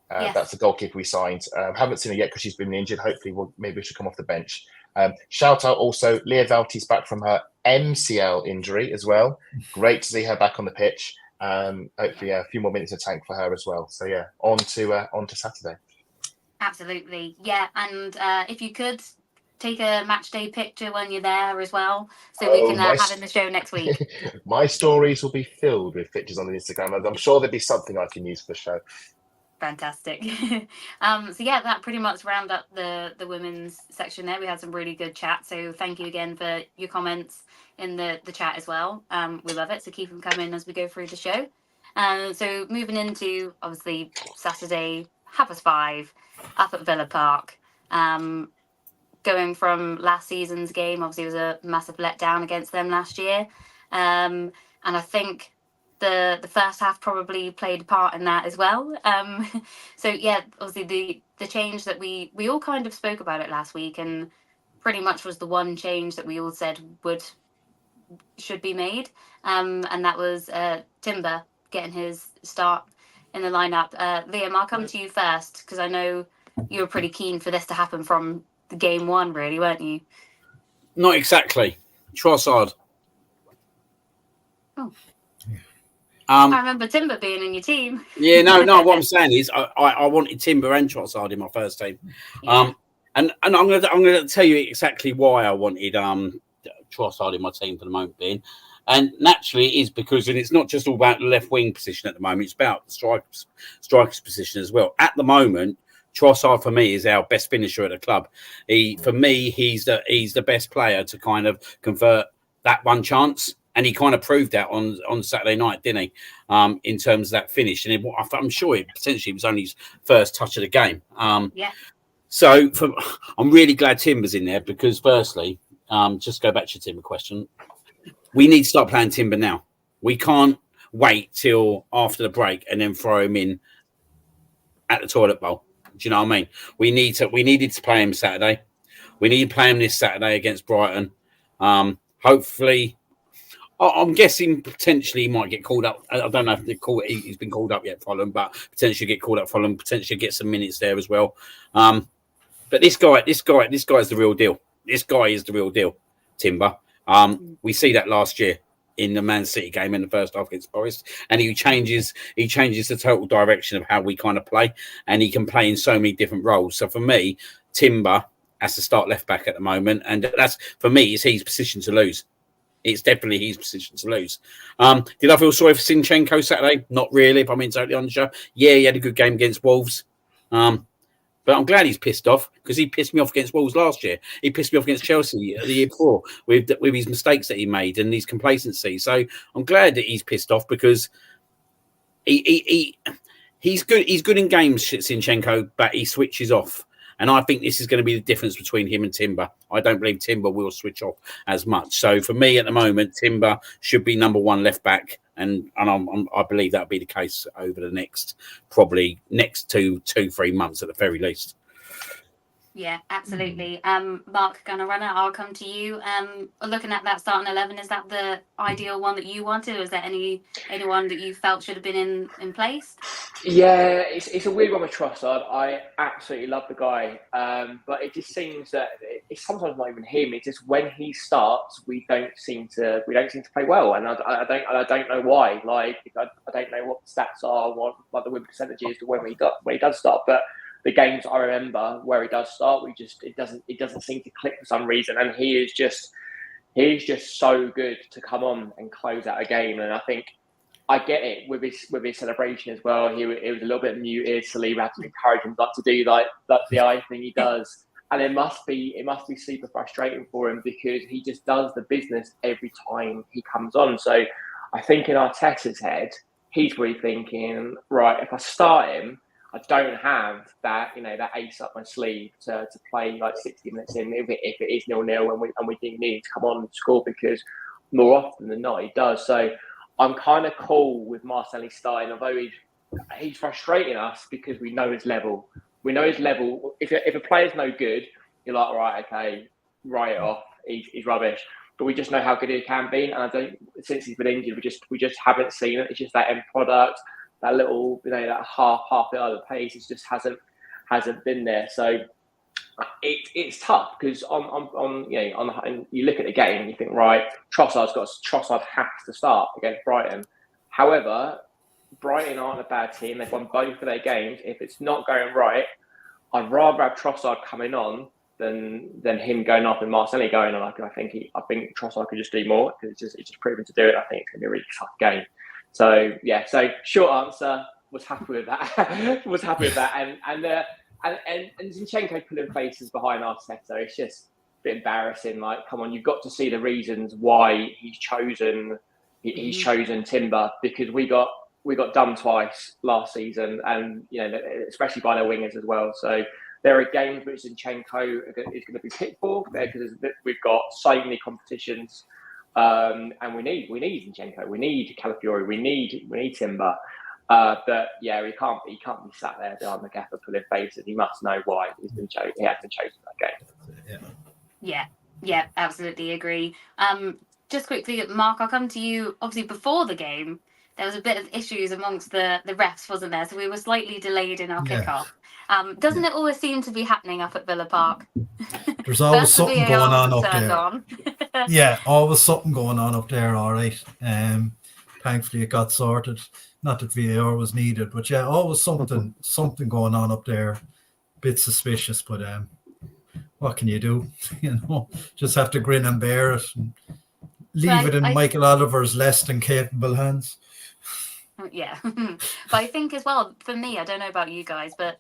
That's the goalkeeper we signed. Haven't seen her yet because she's been injured. Hopefully, maybe she'll come off the bench. Shout out also, Leah Valti's back from her MCL injury as well. Great to see her back on the pitch. Hopefully, a few more minutes in the tank for her as well. So yeah, on to Saturday. Absolutely, yeah. And if you could take a match day picture when you're there as well, so we can have in the show next week. My stories will be filled with pictures on Instagram, and I'm sure there'll be something I can use for the show. Fantastic. So yeah, that pretty much round up the women's section there. We had some really good chat. So thank you again for your comments in the chat as well. We love it. So keep them coming as we go through the show. So moving into obviously Saturday, 5:30 up at Villa Park. Going from last season's game, obviously it was a massive letdown against them last year. And I think the first half probably played a part in that as well. So yeah, obviously the change that we all kind of spoke about it last week, and pretty much was the one change that we all said should be made. And that was Timber getting his start in the lineup. Liam, I'll come to you first, because I know you were pretty keen for this to happen from the game one, really, weren't you? Not exactly. Trossard. Oh. I remember Timber being in your team. Yeah, no. What I'm saying is, I wanted Timber and Trossard in my first team, Yeah. and I'm gonna tell you exactly why I wanted Trossard in my team for the moment being, and naturally it is because, and it's not just all about the left wing position at the moment; it's about the strikers position as well. At the moment, Trossard for me is our best finisher at the club. For me, he's the best player to kind of convert that one chance. And he kind of proved that on Saturday night, didn't he? In terms of that finish, and I'm sure it potentially was only his first touch of the game. Yeah. So I'm really glad Timber's in there, because firstly, just go back to your Timber question. We need to start playing Timber now. We can't wait till after the break and then throw him in at the toilet bowl. Do you know what I mean? We needed to play him Saturday. We need to play him this Saturday against Brighton. Hopefully. I'm guessing potentially he might get called up. I don't know if he's been called up yet for Fulham, but potentially get called up for Fulham, potentially get some minutes there as well. But this guy is the real deal. This guy is the real deal, Timber. We see that last year in the Man City game in the first half against Forest, and he changes the total direction of how we kind of play, and he can play in so many different roles. So for me, Timber has to start left back at the moment, and that's, for me, it's his position to lose. It's definitely his position to lose. Did I feel sorry for Zinchenko Saturday? Not really, if I'm being totally honest. Yeah, he had a good game against Wolves. But I'm glad he's pissed off, because he pissed me off against Wolves last year. He pissed me off against Chelsea the year before with his mistakes that he made and his complacency. So I'm glad that he's pissed off, because he's good. He's good in games, Zinchenko, but he switches off. And I think this is going to be the difference between him and Timber. I don't believe Timber will switch off as much. So for me at the moment, Timber should be number one left back. And I believe that'll be the case over the next 2-3 months at the very least. Yeah, absolutely. Mark, gonna run it. I'll come to you. Looking at that starting 11, is that the ideal one that you wanted, or is there anyone that you felt should have been in place? Yeah, it's a weird one with Trossard. I absolutely love the guy, but it just seems that it's sometimes not even him. It's just when he starts, we don't seem to play well, and I don't know why. Like, I don't know what the stats are, what the win percentage is, to when he does start, but the games I remember where he does start, it doesn't seem to click for some reason, and he is just so good to come on and close out a game. And I think I get it with his celebration as well. It was a little bit muted. Saliba had to encourage him not to do like the eye thing he does, and it must be super frustrating for him, because he just does the business every time he comes on. So I think in Arteta's head, he's really thinking, right, if I start him, I don't have that ace up my sleeve to play like 60 minutes in if it is 0-0 and we think need to come on and score, because more often than not he does. So I'm kind of cool with Marcelli starting, although he's frustrating us because we know his level. We know his level. If a player's no good, you're like, all right, okay, write it off. He's rubbish. But we just know how good he can be, and since he's been injured, we just haven't seen it. It's just that end product. That little, that half the other pace, it just hasn't been there. So it's tough, because you look at the game and you think, right, Trossard has to start against Brighton. However, Brighton aren't a bad team. They've won both of their games. If it's not going right, I'd rather have Trossard coming on than him going off and Marcelli going on. I think Trossard could just do more because it's just proven to do it. I think it's going to be a really tough game. So yeah, so short answer, was happy with that. Was happy with that, and Zinchenko pulling faces behind Arteta. It's just a bit embarrassing. Like, come on, you've got to see the reasons why he's chosen Timber, because we got done twice last season, and especially by their wingers as well. So there are games which Zinchenko is going to be picked for because we've got so many competitions, and we need Zinchenko, we need Calafiori, we need Timber. But yeah, he can't be sat there behind the gaffer pulling faces. He must know why he has been chosen that game. Yeah, absolutely agree. Just quickly, Mark, I'll come to you. Obviously, before the game, there was a bit of issues amongst the refs, wasn't there? So we were slightly delayed in our kickoff. Doesn't it always seem to be happening up at Villa Park? There's always something going on up there. On. Yeah, always something going on up there. All right. Thankfully, it got sorted. Not that VAR was needed, but yeah, always something going on up there. Bit suspicious, but what can you do? Just have to grin and bear it. And leave it in Michael Oliver's less than capable hands. Yeah, but I think as well, for me, I don't know about you guys, but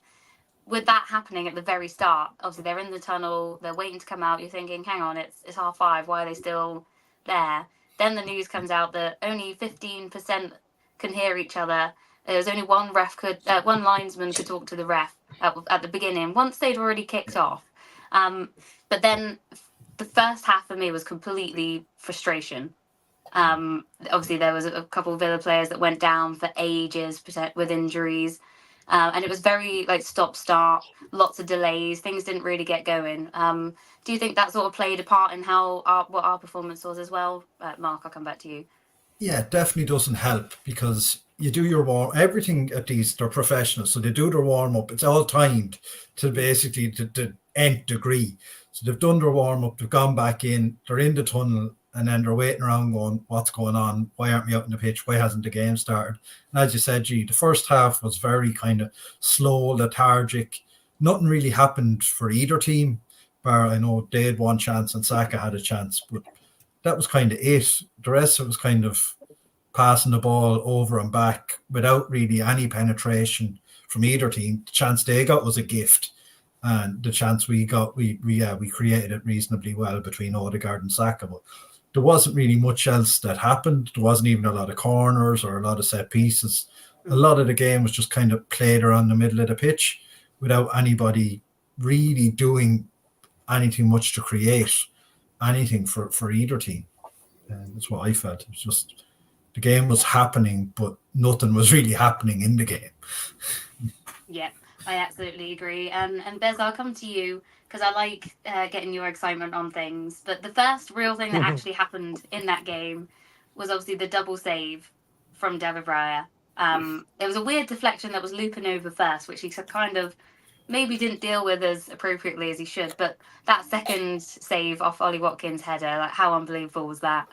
with that happening at the very start, obviously they're in the tunnel, they're waiting to come out. You're thinking, hang on, it's 5:30. Why are they still there? Then the news comes out that only 15% can hear each other. There was only one linesman could talk to the ref at the beginning, once they'd already kicked off. But then the first half for me was completely frustration. Obviously there was a couple of Villa players that went down for ages with injuries. And it was very stop-start, lots of delays, things didn't really get going. Do you think that sort of played a part in what our performance was as well? Mark, I'll come back to you. Yeah, it definitely doesn't help because you do your everything at these, they're professionals, so they do their warm-up. It's all timed to basically the nth degree. So they've done their warm-up, they've gone back in, they're in the tunnel, and then they're waiting around going, what's going on? Why aren't we out in the pitch? Why hasn't the game started? And as you said, the first half was very kind of slow, lethargic. Nothing really happened for either team, bar I know they had one chance and Saka had a chance, but that was kind of it. The rest of it was kind of passing the ball over and back without really any penetration from either team. The chance they got was a gift. And the chance we got, we created it reasonably well between Odegaard and Saka. But there wasn't really much else that happened. There wasn't even a lot of corners or a lot of set pieces. A lot of the game was just kind of played around the middle of the pitch without anybody really doing anything much to create anything for either team. And that's what I felt. It was just the game was happening, but nothing was really happening in the game. Yeah, I absolutely agree. And Bez, I'll come to you because I like getting your excitement on things. But the first real thing that actually happened in that game was obviously the double save from David Raya. There was a weird deflection that was looping over first, which he kind of maybe didn't deal with as appropriately as he should. But that second save off Ollie Watkins' header, how unbelievable was that?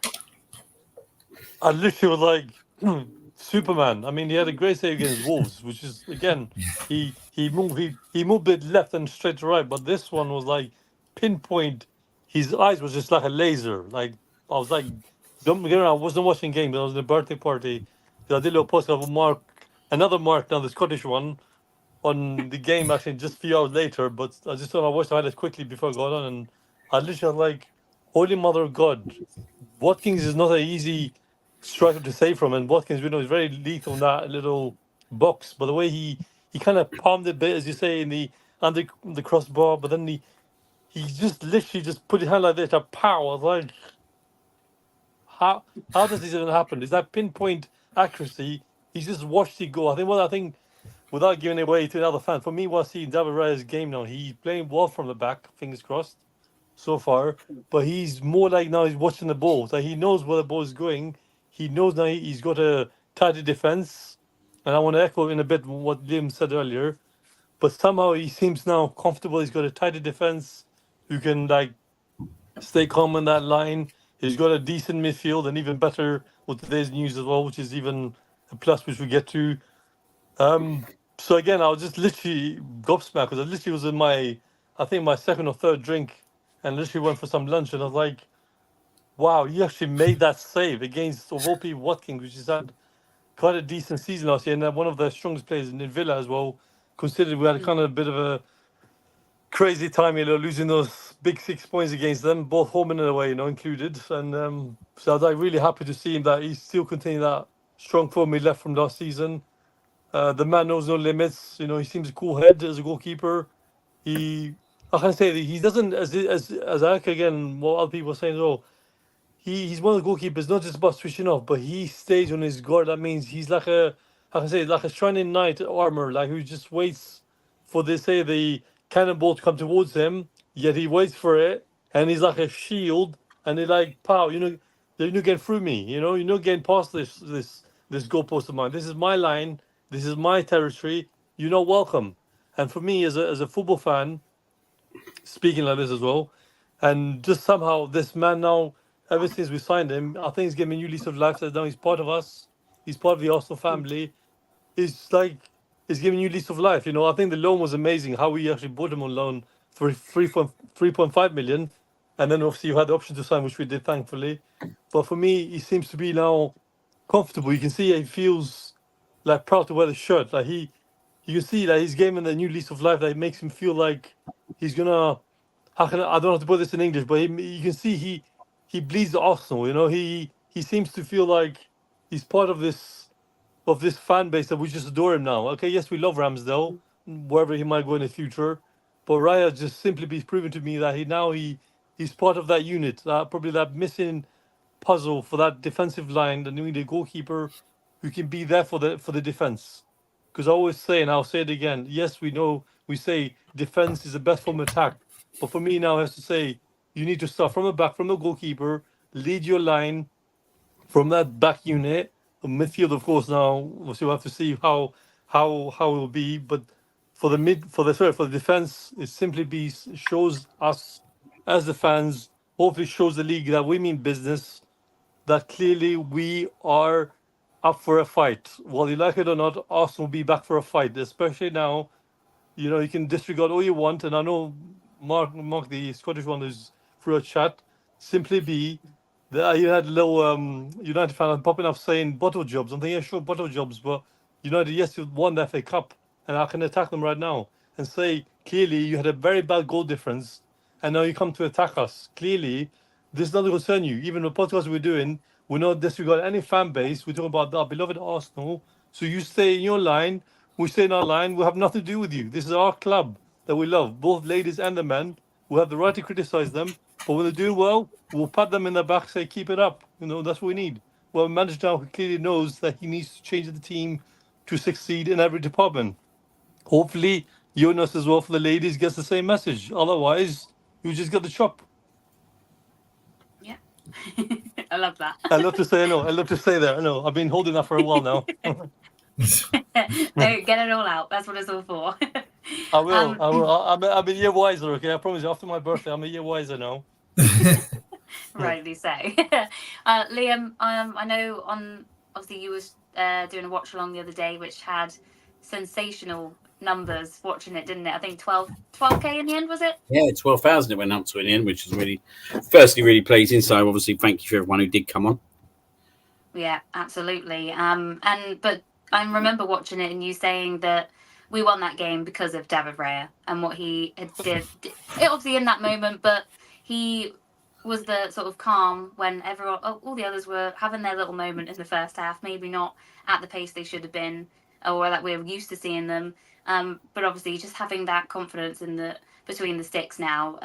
I literally was like Superman. I mean, he had a great save against Wolves, which is again he moved it left and straight to right, but this one was like pinpoint. His eyes was just like a laser. Like I was like, don't get around. I wasn't watching games. I was in a birthday party. I did a little post of another mark now, the Scottish one, on the game actually just a few hours later. But I just thought I watched the highlights quickly before going on, and I literally was like, Holy Mother of God, Watkins is not an easy striker to save from, and Watkins, is very lethal in that little box. But the way he kind of palmed it a bit, as you say, in the crossbar, but then he just literally just put his hand like this, a pow. I was like, how does this even happen? Is that pinpoint accuracy? He's just watched it go. I think without giving it away to another fan, for me, what I see in David Raya's game now, he's playing well from the back, fingers crossed, so far. But he's more like now he's watching the ball. So he knows where the ball is going. He knows now he's got a tighter defense. And I want to echo in a bit what Liam said earlier. But somehow he seems now comfortable. He's got a tighter defense who can stay calm on that line. He's got a decent midfield, and even better with today's news as well, which is even a plus, which we get to. So again, I was just literally gobsmacked because I literally was in my I think, my second or third drink, and literally went for some lunch, and I was like, wow, you actually made that save against, of all people, Watkins, which has had quite a decent season last year, and one of the strongest players in Villa as well, considering we had a kind of a bit of a crazy time, losing those big 6 points against them, both home and away, included. And so I was like really happy to see him that he's still continuing that strong form he left from last season. The man knows no limits. He seems a cool head as a goalkeeper. I can say that he doesn't, as I again, what other people are saying, he's one of the goalkeepers, not just about switching off, but he stays on his guard. That means he's like like a shining knight armor, like who just waits for the cannonball to come towards him, yet he waits for it, and he's like a shield, and they're like, pow, you're not getting through me, you're not getting past this goalpost of mine. This is my line, this is my territory, you're not welcome. And for me, as a football fan, speaking like this as well, and just somehow this man now, ever since we signed him, I think he's given a new lease of life. So now he's part of us. He's part of the Arsenal family. It's like he's giving a new lease of life. I think the loan was amazing. How we actually bought him on loan for 3.5 million, and then obviously you had the option to sign, which we did, thankfully. But for me, he seems to be now comfortable. You can see he feels like proud to wear the shirt. Like you can see that he's given a new lease of life that makes him feel like he's gonna. I don't know how to put this in English, but you can see he bleeds Arsenal. He seems to feel like he's part of this fan base that we just adore him now. Okay, yes, we love Ramsdale, wherever he might go in the future, but Raya just simply be proven to me that he's part of that unit, probably that missing puzzle for that defensive line, that need a goalkeeper who can be there for the defense. Because I always say, and I'll say it again, yes, we say defense is the best form of attack, but for me now I have to say, you need to start from the back, from the goalkeeper, lead your line from that back unit. Midfield, of course, now we'll have to see how it will be. But for the defense, it simply shows us as the fans, hopefully shows the league that we mean business, that clearly we are up for a fight. Whether you like it or not, Arsenal will be back for a fight, especially now. You can disregard all you want, and I know Mark, the Scottish one, is through a chat. Simply be that you had a little United fan popping up saying bottle jobs. I'm thinking, yeah, sure, bottle jobs, but United, yes, you won the FA Cup, and I can attack them right now and say clearly you had a very bad goal difference, and now you come to attack us. Clearly, this doesn't concern you. Even the podcast we're doing, we're not disregarding any fan base. We're talking about our beloved Arsenal. So you stay in your line. We stay in our line. We have nothing to do with you. This is our club that we love, both ladies and the men. We have the right to criticize them, but when they do well, we'll pat them in the back, say, keep it up. That's what we need. Well, a manager now clearly knows that he needs to change the team to succeed in every department. Hopefully, Jonas as well for the ladies gets the same message. Otherwise, you just get the chop. Yeah. I love that. I love to say, I know. I love to say that. I know. I've been holding that for a while now. No, get it all out. That's what it's all for. I will. I'm a year wiser, okay? I promise you, after my birthday, I'm a year wiser now. Rightly so. Liam, I know obviously you was doing a watch along the other day, which had sensational numbers watching it, didn't it? I think 12K in the end, was it? Yeah, 12,000 it went up to in the end, which is firstly really pleasing. So obviously, thank you for everyone who did come on. Yeah, absolutely. But I remember watching it and you saying that we won that game because of David Raya and what he did. Obviously in that moment, but he was the sort of calm when all the others were having their little moment in the first half, maybe not at the pace they should have been or that we're used to seeing them. But obviously just having that confidence between the sticks now,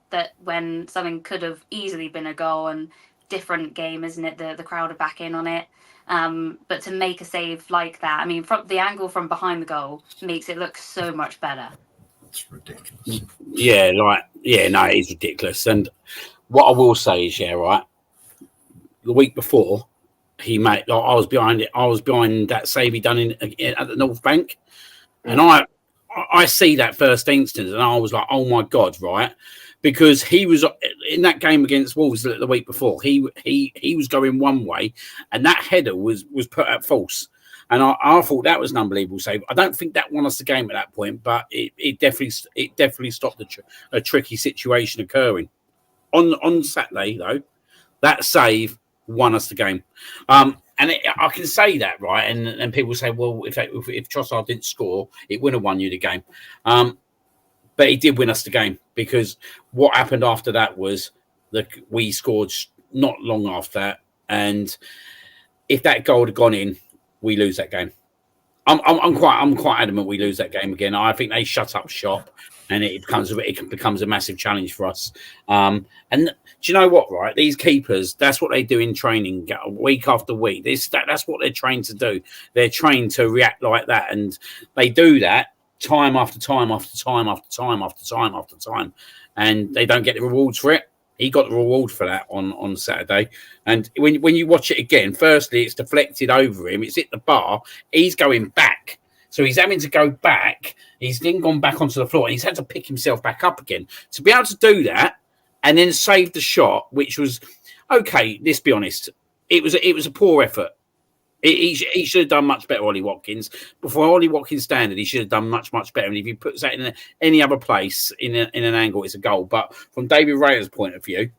that when something could have easily been a goal and different game, isn't it? The crowd are back in on it. But to make a save like that, I mean, from the angle from behind the goal makes it look so much better. It's ridiculous. Yeah, no, it is ridiculous. And what I will say is, right, the week before, I was behind that save he done at the North Bank, and I see that first instance, and I was like, oh my god, right. Because he was in that game against Wolves the week before. He was going one way, and that header was put at false. And I thought that was an unbelievable save. I don't think that won us the game at that point, but it definitely stopped a tricky situation occurring. On Saturday, though, that save won us the game. I can say that, right? And people say, well, if Trossard didn't score, it wouldn't have won you the game. But he did win us the game, because what happened after that was that we scored not long after that. And if that goal had gone in, we lose that game. I'm quite adamant we lose that game again. I think they shut up shop, and it becomes a massive challenge for us. And do you know what? Right, these keepers, that's what they do in training, week after week. That's what they're trained to do. They're trained to react like that, and they do that time after time after time after time after time after time, and they don't get the rewards for it. He got the reward for that on Saturday. And when you watch it again, firstly, it's deflected over him. It's hit the bar. He's going back. So he's having to go back. He's then gone back onto the floor, and he's had to pick himself back up again. To be able to do that and then save the shot, which was, okay, let's be honest, it was a poor effort. He should have done much better, Ollie Watkins. Before Ollie Watkins' standard, he should have done much, much better. And if he puts that in any other place in an angle, it's a goal. But from David Raya's point of view,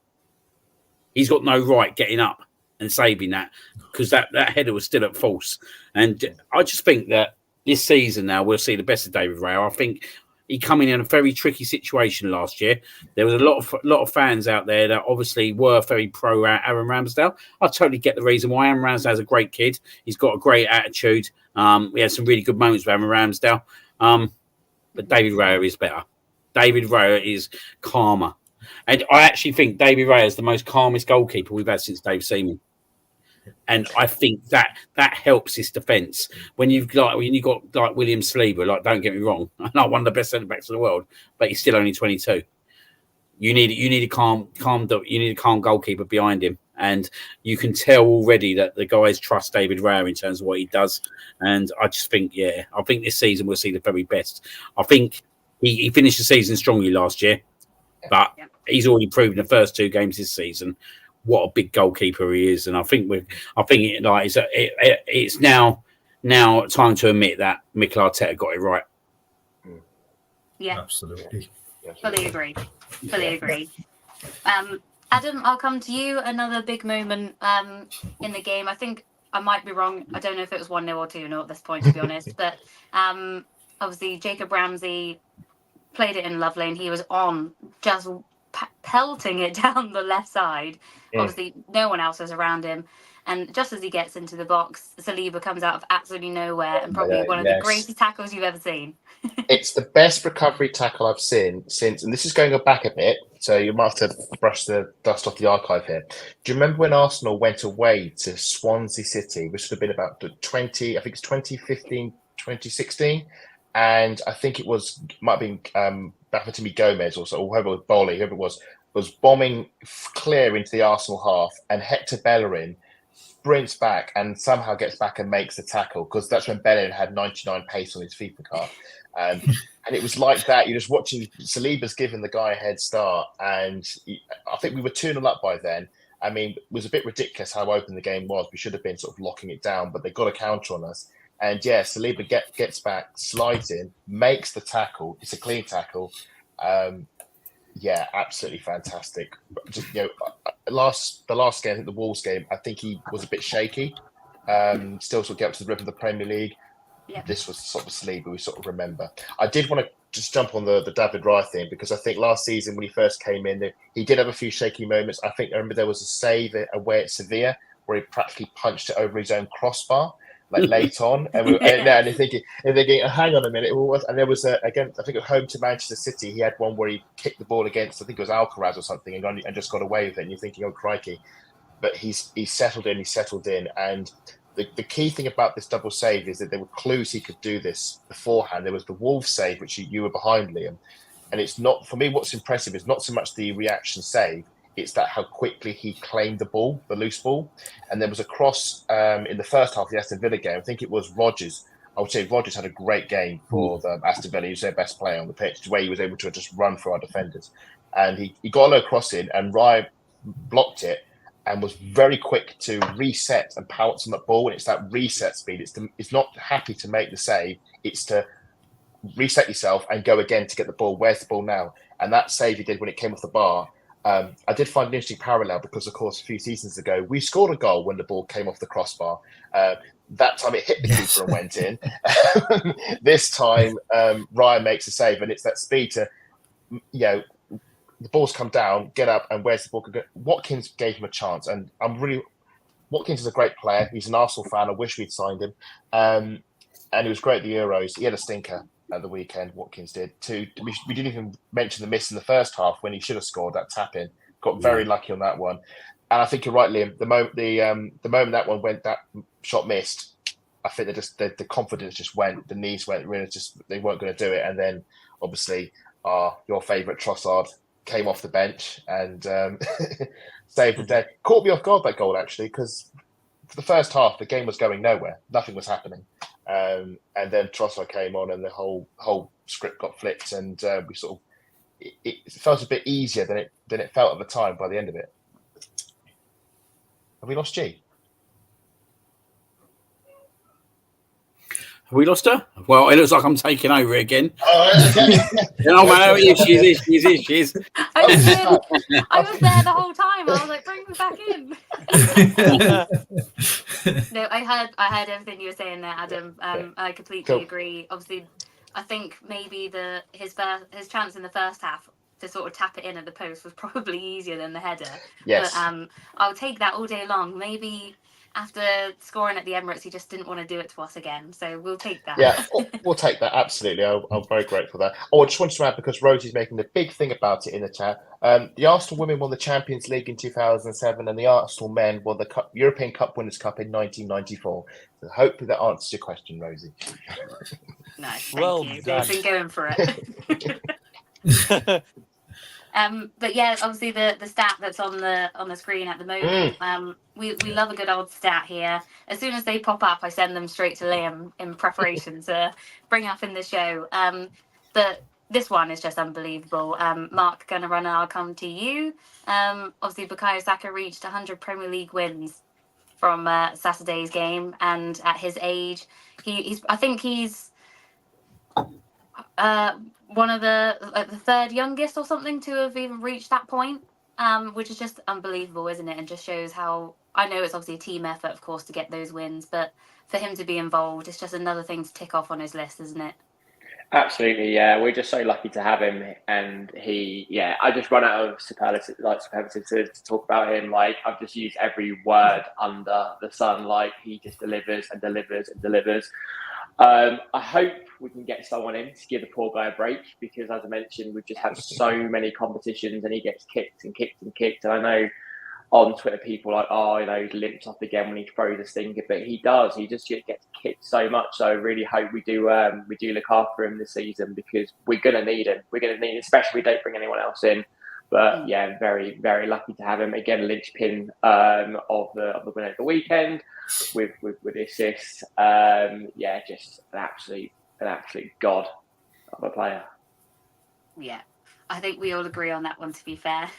he's got no right getting up and saving that, because that header was still at false. And I just think that this season now we'll see the best of David Raya. I think he came in a very tricky situation last year. There was a lot of fans out there that obviously were very pro Aaron Ramsdale. I totally get the reason why. Aaron Ramsdale's a great kid. He's got a great attitude. We had some really good moments with Aaron Ramsdale. But David Raya is better. David Raya is calmer. And I actually think David Raya is the most calmest goalkeeper we've had since Dave Seaman. And I think that helps his defence. When you've got like William Saliba, like, don't get me wrong, not one of the best centre backs in the world, but he's still only 22. You need a calm goalkeeper behind him, and you can tell already that the guys trust David Raya in terms of what he does. And I just think, I think this season we'll see the very best. I think he finished the season strongly last year, but he's already proven the first two games this season what a big goalkeeper he is. And I think it's now time to admit that Mikel Arteta got it right. Yeah, Absolutely. fully agree. Adam, I'll come to you. Another big moment in the game. I think I might be wrong. I don't know if it was 1-0 or 2-0 at this point, to be honest. But obviously Jacob Ramsey played it in lovely, and he was on just pelting it down the left side. Obviously no one else was around him, and just as he gets into the box, Saliba comes out of absolutely nowhere, and probably one of the greatest tackles you've ever seen. It's the best recovery tackle I've seen since, and this is going back a bit, so you might have to brush the dust off the archive here. Do you remember when Arsenal went away to Swansea City, which would have been about 2015, 2016? And I think it might have been Bafétimbi Gomez or whoever it was, Bowley, whoever it was bombing clear into the Arsenal half, and Hector Bellerin sprints back and somehow gets back and makes the tackle, because that's when Bellerin had 99 pace on his FIFA card. And it was like that. You're just watching Saliba's giving the guy a head start, and I think we were 2-0 up by then. I mean, it was a bit ridiculous how open the game was. We should have been sort of locking it down, but they got a counter on us. And Saliba gets back, slides in, makes the tackle. It's a clean tackle. Absolutely fantastic. Just, the last game, I think the Wolves game, I think he was a bit shaky. Still sort of get up to the rhythm of the Premier League. Yeah. This was sort of Saliba we sort of remember. I did want to just jump on the David Raya thing, because I think last season when he first came in, he did have a few shaky moments. I remember there was a save away at Sevilla where he practically punched it over his own crossbar, like late on, and you're thinking, hang on a minute. And there was again, I think at home to Manchester City, he had one where he kicked the ball against, I think it was Alcaraz or something, and just got away with it. And you're thinking, oh crikey! But he's settled in, and the key thing about this double save is that there were clues he could do this beforehand. There was the Wolves save, which you were behind, Liam, and it's not, for me, what's impressive is not so much the reaction save. It's that how quickly he claimed the loose ball. And there was a cross in the first half of the Aston Villa game. I think it was Rodgers. I would say Rodgers had a great game for Aston Villa. He was their best player on the pitch, where he was able to just run through our defenders. And he got a low cross in, and Raya blocked it. and was very quick to reset and pounce on that ball. And it's that reset speed. It's not happy to make the save. It's to reset yourself and go again to get the ball. Where's the ball now? And that save he did when it came off the bar. I did find an interesting parallel because, of course, a few seasons ago, we scored a goal when the ball came off the crossbar. That time it hit the keeper and went in. This time, Ryan makes a save, and it's that speed to, the ball's come down, get up, and where's the ball? Watkins gave him a chance, and Watkins is a great player. He's an Arsenal fan. I wish we'd signed him. And he was great at the Euros. He had a stinker at the weekend, Watkins did. We didn't even mention the miss in the first half when he should have scored that tap in. Got very lucky on that one. And I think you're right, Liam. The moment that one went, that shot missed, I think the confidence just went, the knees went, really just they weren't going to do it. And then obviously your favourite Trossard came off the bench and saved the day. Caught me off guard, that goal, actually, because for the first half the game was going nowhere. Nothing was happening. And then Trossard came on and the whole script got flipped, and we sort of it felt a bit easier than it felt at the time by the end of it. Have we lost G? Have we lost her? Well, it looks like I'm taking over again. Oh, okay. Man, she is. I was there the whole time. I was like, bring me back in. No, I heard everything you were saying there, Adam. I completely agree. Obviously, I think maybe his chance in the first half to sort of tap it in at the post was probably easier than the header. Yes. But I'll take that all day long. Maybe after scoring at the Emirates, he just didn't want to do it to us again. So we'll take that. Yeah, we'll take that. Absolutely. I'm very grateful for that. Oh, I just wanted to add, because Rosie's making a big thing about it in the chat. The Arsenal women won the Champions League in 2007, and the Arsenal men won the European Cup Winners' Cup in 1994. So hopefully that answers your question, Rosie. Nice. Well Thank you. done. They've been going for it. But yeah, obviously the stat that's on the screen at the moment, we love a good old stat here. As soon as they pop up, I send them straight to Liam in preparation to bring up in the show. But this one is just unbelievable. Mark, gonna run, I'll come to you. Obviously, Bukayo Saka reached 100 Premier League wins from Saturday's game, and at his age, I think he's one of the third youngest or something to have even reached that point, which is just unbelievable, isn't it? And just shows how, I know it's obviously a team effort, of course, to get those wins, but for him to be involved, it's just another thing to tick off on his list, isn't it? Absolutely, yeah. We're just so lucky to have him, and I just run out of superlative to talk about him. Like, I've just used every word under the sun. Like, he just delivers and delivers and delivers. I hope we can get someone in to give the poor guy a break, because, as I mentioned, we've just had so many competitions and he gets kicked and kicked and kicked. And I know on Twitter people are like, he limps up again when he throws a stinker, but he does. He just gets kicked so much. So I really hope we do look after him this season, because we're going to need him. We're going to need him, especially if we don't bring anyone else in. But yeah, very, very lucky to have him. Again, linchpin of the win over the weekend with the assists. Just an absolute god of a player. Yeah, I think we all agree on that one, to be fair.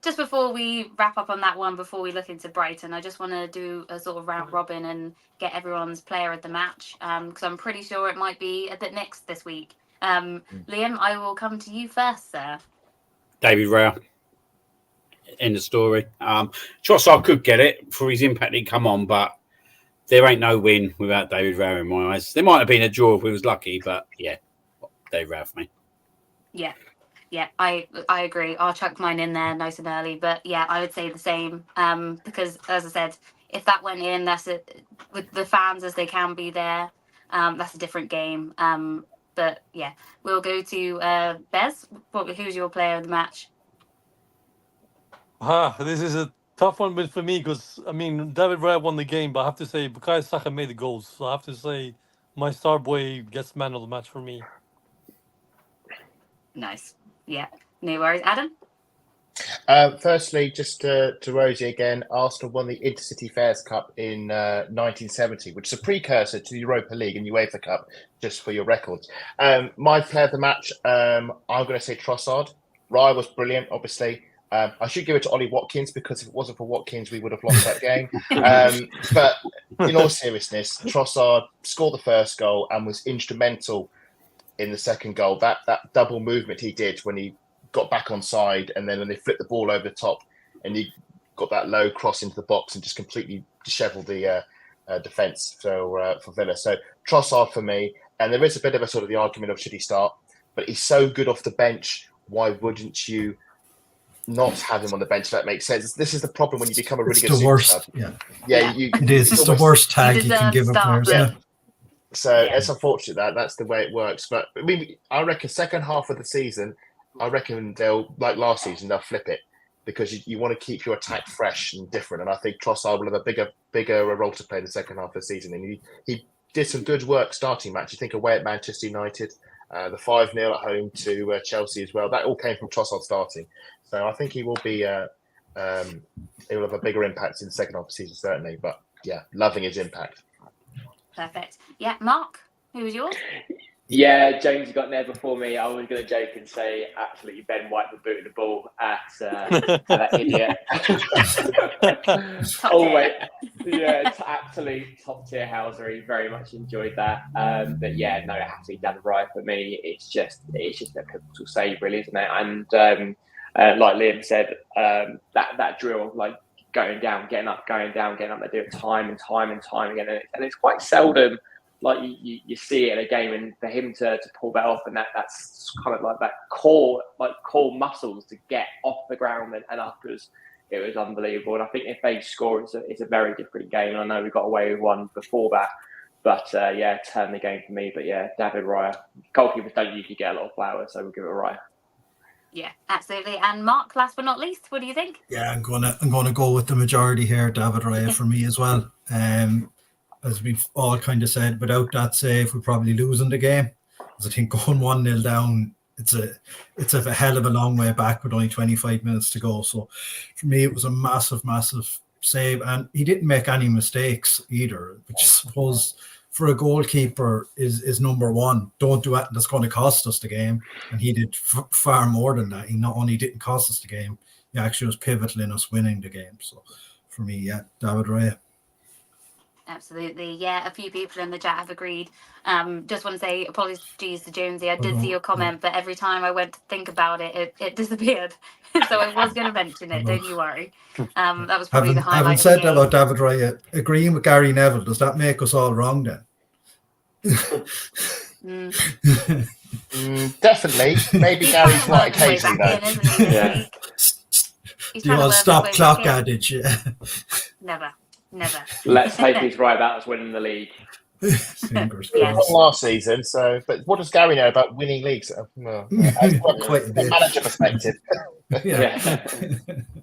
Just before we wrap up on that one, before we look into Brighton, I just want to do a sort of round robin and get everyone's player of the match, because I'm pretty sure it might be a bit mixed this week. Liam, I will come to you first, sir. David Raya. End of story. Trossard could get it for his impact he'd come on, but there ain't no win without David Raya in my eyes. There might have been a draw if we was lucky, but yeah, David Raya for me. Yeah, I agree. I'll chuck mine in there nice and early, but yeah, I would say the same, because, as I said, if that went in, that's it, with the fans as they can be there, that's a different game. But yeah, we'll go to Bez. Who's your player of the match? This is a tough one for me, because, I mean, David Raya won the game, but I have to say Bukayo Saka made the goals. So I have to say my star boy gets man of the match for me. Nice. Yeah, no worries. Adam? Firstly, just to Rosie again, Arsenal won the Intercity Fairs Cup in 1970, which is a precursor to the Europa League and UEFA Cup, just for your records. My player of the match, I'm going to say Trossard. Raya was brilliant, obviously. I should give it to Ollie Watkins, because if it wasn't for Watkins, we would have lost that game. But in all seriousness, Trossard scored the first goal and was instrumental in the second goal. That double movement he did when he got back on side, and then when they flipped the ball over the top, and he got that low cross into the box and just completely dishevelled the defence for Villa. So Trossard for me, and there is a bit of a sort of the argument of should he start, but he's so good off the bench. Why wouldn't you not have him on the bench? If that makes sense. This is the problem when you become a really good super sub. Yeah, it is. It's the worst tag you can give a player. Yeah. So it's unfortunate that's the way it works. But I mean, I reckon second half of the season, I reckon they'll, like last season, they'll flip it, because you want to keep your attack fresh and different. And I think Trossard will have a bigger role to play in the second half of the season. And he did some good work starting match. You think away at Manchester United, the 5-0 at home to Chelsea as well. That all came from Trossard starting. So I think he will be. He will have a bigger impact in the second half of the season, certainly. But yeah, loving his impact. Perfect. Yeah, Mark, who was yours? Yeah, James, you got there before me. I was going to joke and say, absolutely, Ben White for booting the ball at that idiot. Always, it's absolute top tier Houser. He very much enjoyed that. But yeah, no, it has to be David Raya for me. It's just a pivotal save, really, isn't it? And like Liam said, that drill, like going down, getting up, they do it time and time again, and it's quite seldom. Like you see it in a game, and for him to pull that off, and that's kind of like that core muscles to get off the ground and up, it was unbelievable. And I think if they score, it's a very different game. And I know we got away with one before that, but turn the game for me. But yeah, David Raya. Goalkeepers don't usually get a lot of flowers, so we'll give it a Raya. Yeah, absolutely. And Mark, last but not least, what do you think? Yeah, I'm gonna go with the majority here, David Raya for me as well. As we've all kind of said, without that save, we're probably losing the game. Because I think going 1-0 down, it's a hell of a long way back with only 25 minutes to go. So for me, it was a massive, massive save, and he didn't make any mistakes either, which I suppose for a goalkeeper is number one. Don't do it. That's going to cost us the game, and he did far more than that. He not only didn't cost us the game, he actually was pivotal in us winning the game. So for me, yeah, David Raya. Absolutely. Yeah, a few people in the chat have agreed. Just want to say apologies to Jonesy. I did see your comment, but every time I went to think about it, it disappeared. So I was going to mention it. Don't you worry. That was probably the highlight. Having said that about David Raya, agreeing with Gary Neville, does that make us all wrong then? Definitely. Maybe Gary's right occasionally, though. Yeah. The old stop clock adage. Yeah. Never. Let's hope he's right about us winning the league. Fingers Yes. crossed. Last season, but what does Gary know about winning leagues? Quite a bit. Manager perspective. Yeah.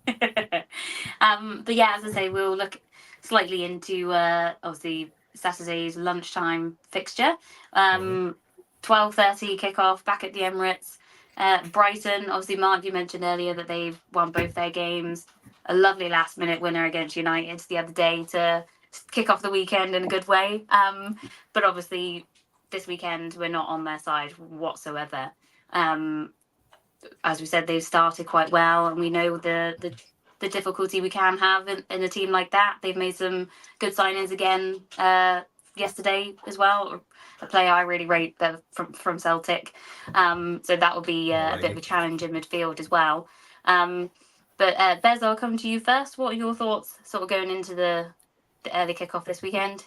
But yeah, as I say, we'll look slightly into obviously Saturday's lunchtime fixture. 12:30 kickoff back at the Emirates. Brighton, obviously, Mark, you mentioned earlier that they've won both their games. A lovely last-minute winner against United the other day to kick off the weekend in a good way. But obviously, this weekend, we're not on their side whatsoever. As we said, they've started quite well, and we know the difficulty we can have in a team like that. They've made some good signings again yesterday as well. A player I really rate from Celtic. So that will be a bit of a challenge in midfield as well. But Bez, I'll come to you first. What are your thoughts sort of going into the early kickoff this weekend?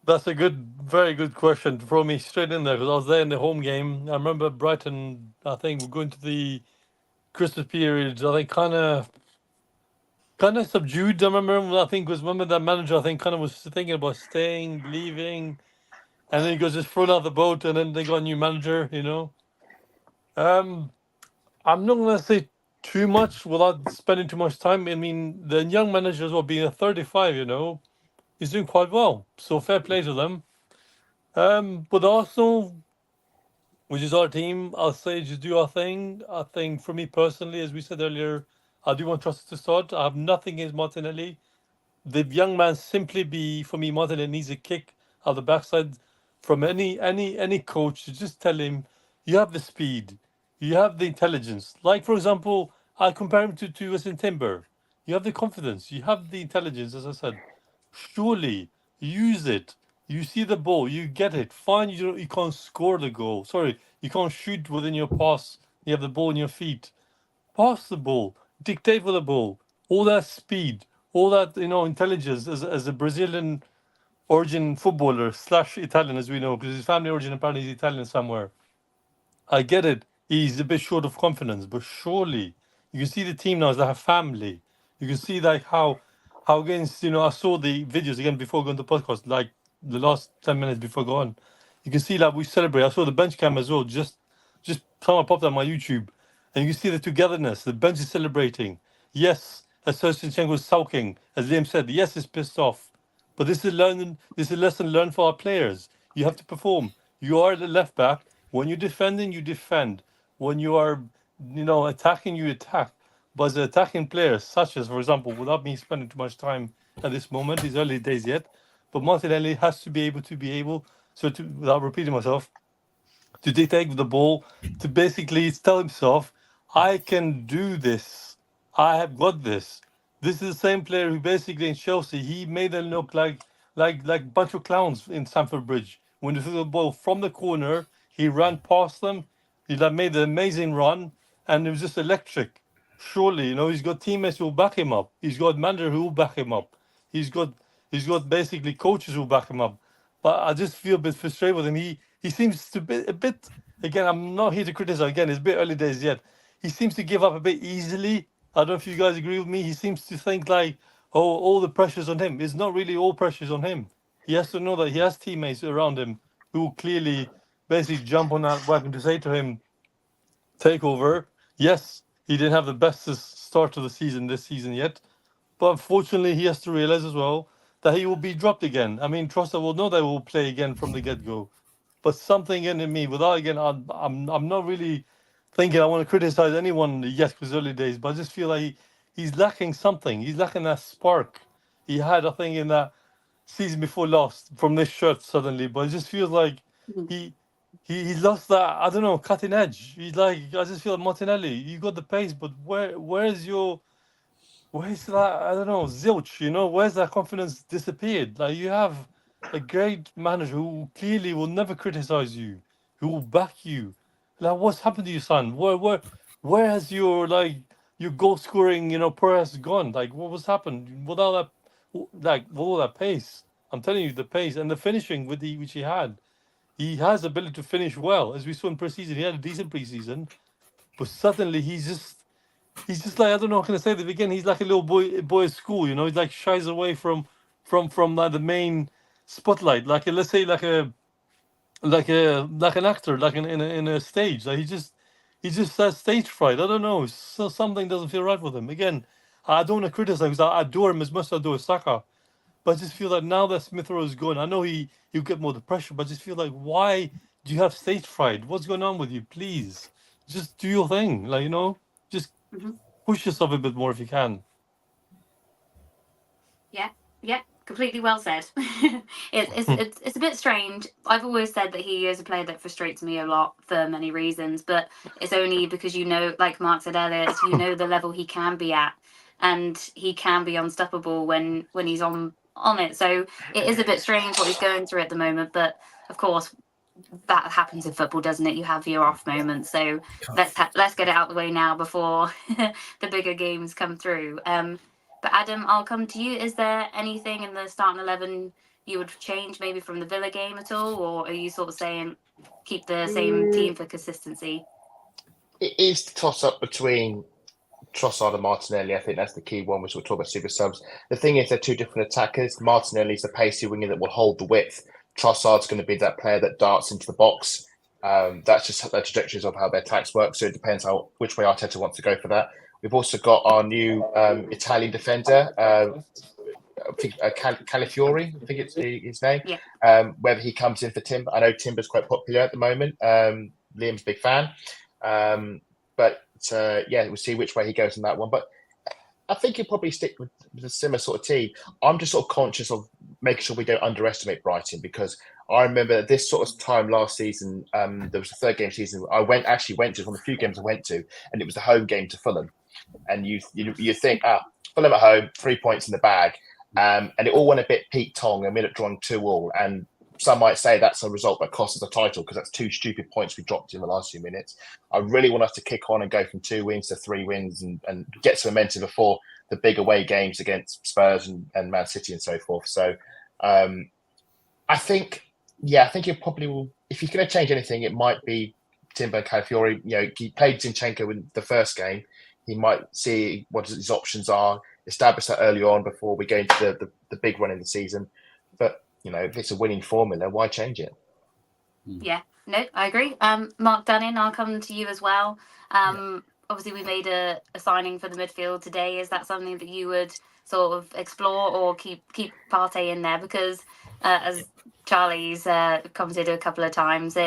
That's a very good question. Throw me straight in there, because I was there in the home game. I remember Brighton, I think, were going to the Christmas period, I think, kind of subdued. I remember that manager, I think, kind of was thinking about staying, leaving, and then he goes just thrown out the boat, and then they got a new manager, you know. I'm not going to say too much without spending too much time. I mean, the young manager as well, being a 35, you know, he's doing quite well. So fair play to them. But Arsenal, which is our team, I'll say just do our thing. I think for me personally, as we said earlier, I do want Trossard to start. I have nothing against Martinelli. The young man for me, Martinelli needs a kick out the backside from any coach to just tell him, you have the speed, you have the intelligence. Like, for example, I compare him to Weston Timber. You have the confidence, you have the intelligence, as I said. Surely use it. You see the ball, you get it. Fine, you can't score the goal. Sorry, you can't shoot within your pass. You have the ball in your feet. Pass the ball, dictate for the ball. All that speed, all that intelligence as a Brazilian origin footballer / Italian, as we know, because his family origin apparently is Italian somewhere. I get it. He's a bit short of confidence, but surely you can see the team now as they have family. You can see like how against I saw the videos again before going to the podcast, like the last 10 minutes before going. You can see like we celebrate. I saw the bench cam as well. Just someone popped on my YouTube, and you can see the togetherness. The bench is celebrating. Yes, as Zinchenko was sulking, as Liam said. Yes, he's pissed off, but this is learning. This is a lesson learned for our players. You have to perform. You are the left back. When you're defending, you defend. When you are, attacking, you attack. But as an attacking player, such as, for example, without me spending too much time at this moment, it's early days yet, but Martinelli has to be able, without repeating myself, to take the ball, to basically tell himself, I can do this. I have got this. This is the same player who basically in Chelsea, he made them look like a bunch of clowns in Stamford Bridge. When he took the ball from the corner, he ran past them. He made an amazing run, and it was just electric. Surely, he's got teammates who will back him up. He's got manager who will back him up. He's got basically coaches who will back him up. But I just feel a bit frustrated with him. He seems to be a bit. Again, I'm not here to criticize. Again, it's a bit early days yet. He seems to give up a bit easily. I don't know if you guys agree with me. He seems to think like, oh, all the pressure's on him. It's not really all pressure's on him. He has to know that he has teammates around him who will clearly basically jump on that wagon to say to him, take over. Yes, he didn't have the best start to the season this season yet, but unfortunately he has to realize as well that he will be dropped again. I mean, Trossard will know they will play again from the get-go, but something in me, without again, I'm not really thinking I want to criticize anyone yet because early days, but I just feel like he's lacking something. He's lacking that spark he had, I think, in that season before last from this shirt suddenly, but it just feels like he's lost that, I don't know, cutting edge. He's like, I just feel like Martinelli, you got the pace, but where's that, I don't know, zilch, where's that confidence disappeared? Like, you have a great manager who clearly will never criticize you, who will back you. Like, what's happened to you, son? Where has your goal scoring, prowess gone? Like, what's happened without that, with all that pace? I'm telling you, the pace and the finishing which he had. He has the ability to finish well, as we saw in preseason. He had a decent preseason, but suddenly he's just like, I don't know how can I say at the beginning. He's like a little boy at school, He's like shies away from the main spotlight, let's say like an actor, like in a stage. Like he just has stage fright. I don't know. So something doesn't feel right with him. Again, I don't want to criticize because I adore him as much as I adore Saka. But I just feel that now that Smith Rowe is gone, I know he'll get more of the pressure, but I just feel like, why do you have stage fright? What's going on with you? Please, just do your thing. Just push yourself a bit more if you can. Yeah, completely well said. It's a bit strange. I've always said that he is a player that frustrates me a lot for many reasons, but it's only because like Mark said earlier, the level he can be at, and he can be unstoppable when he's on it. So it is a bit strange what he's going through at the moment, but of course that happens in football, doesn't it? You have your off moments, so let's get it out of the way now before the bigger games come through. But Adam, I'll come to you. Is there anything in the starting 11 you would change maybe from the Villa game at all, or are you sort of saying keep the same team for consistency? It is the toss-up between Trossard and Martinelli. I think that's the key one, which we'll talk about super subs. The thing is, they're two different attackers. Martinelli's a pacey winger that will hold the width. Trossard's going to be that player that darts into the box. That's just the trajectories of how their attacks work. So it depends which way Arteta wants to go for that. We've also got our new Italian defender, Calafiori, I think it's his name. Yeah. Whether he comes in for Timber. I know Timber's quite popular at the moment. Liam's a big fan. But we'll see which way he goes in that one. But I think he'll probably stick with a similar sort of team. I'm just sort of conscious of making sure we don't underestimate Brighton, because I remember this sort of time last season, there was a third game season. I went to one of the few games I went to, and it was the home game to Fulham. and you think, Fulham at home, 3 points in the bag, and it all went a bit Pete Tong, a minute drawing 2-2, and some might say that's a result that cost us the title because that's 2 stupid points we dropped in the last few minutes. I really want us to kick on and go from 2 wins to 3 wins and get some momentum before the big away games against Spurs and Man City and so forth. So I think you probably will. If you're going to change anything, it might be Timber Calafiori. He played Zinchenko in the first game. He might see what his options are, establish that early on before we go into the big run in the season. But if it's a winning formula, why change it? Yeah, no, I agree. Mark Dunning, I'll come to you as well. Obviously, we made a signing for the midfield today. Is that something that you would sort of explore or keep Partey in there? Because as Charlie's commented a couple of times,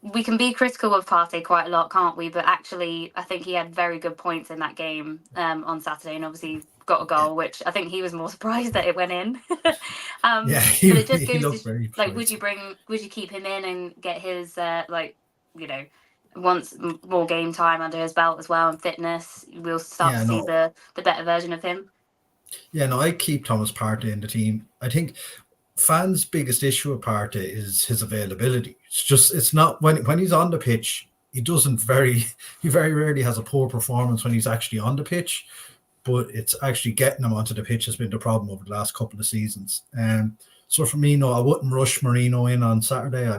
we can be critical of Partey quite a lot, can't we? But actually, I think he had very good points in that game on Saturday, and obviously got a goal, which I think he was more surprised that it went in. Yeah, but it just he goes looked to very like, pleased. would you keep him in and get his once more game time under his belt as well and fitness? We'll start to see the better version of him. Yeah, no, I keep Thomas Partey in the team. I think fans' biggest issue with Partey is his availability. It's not when he's on the pitch, he very rarely has a poor performance when he's actually on the pitch, but it's actually getting him onto the pitch has been the problem over the last couple of seasons. So for me, no, I wouldn't rush Marino in on Saturday.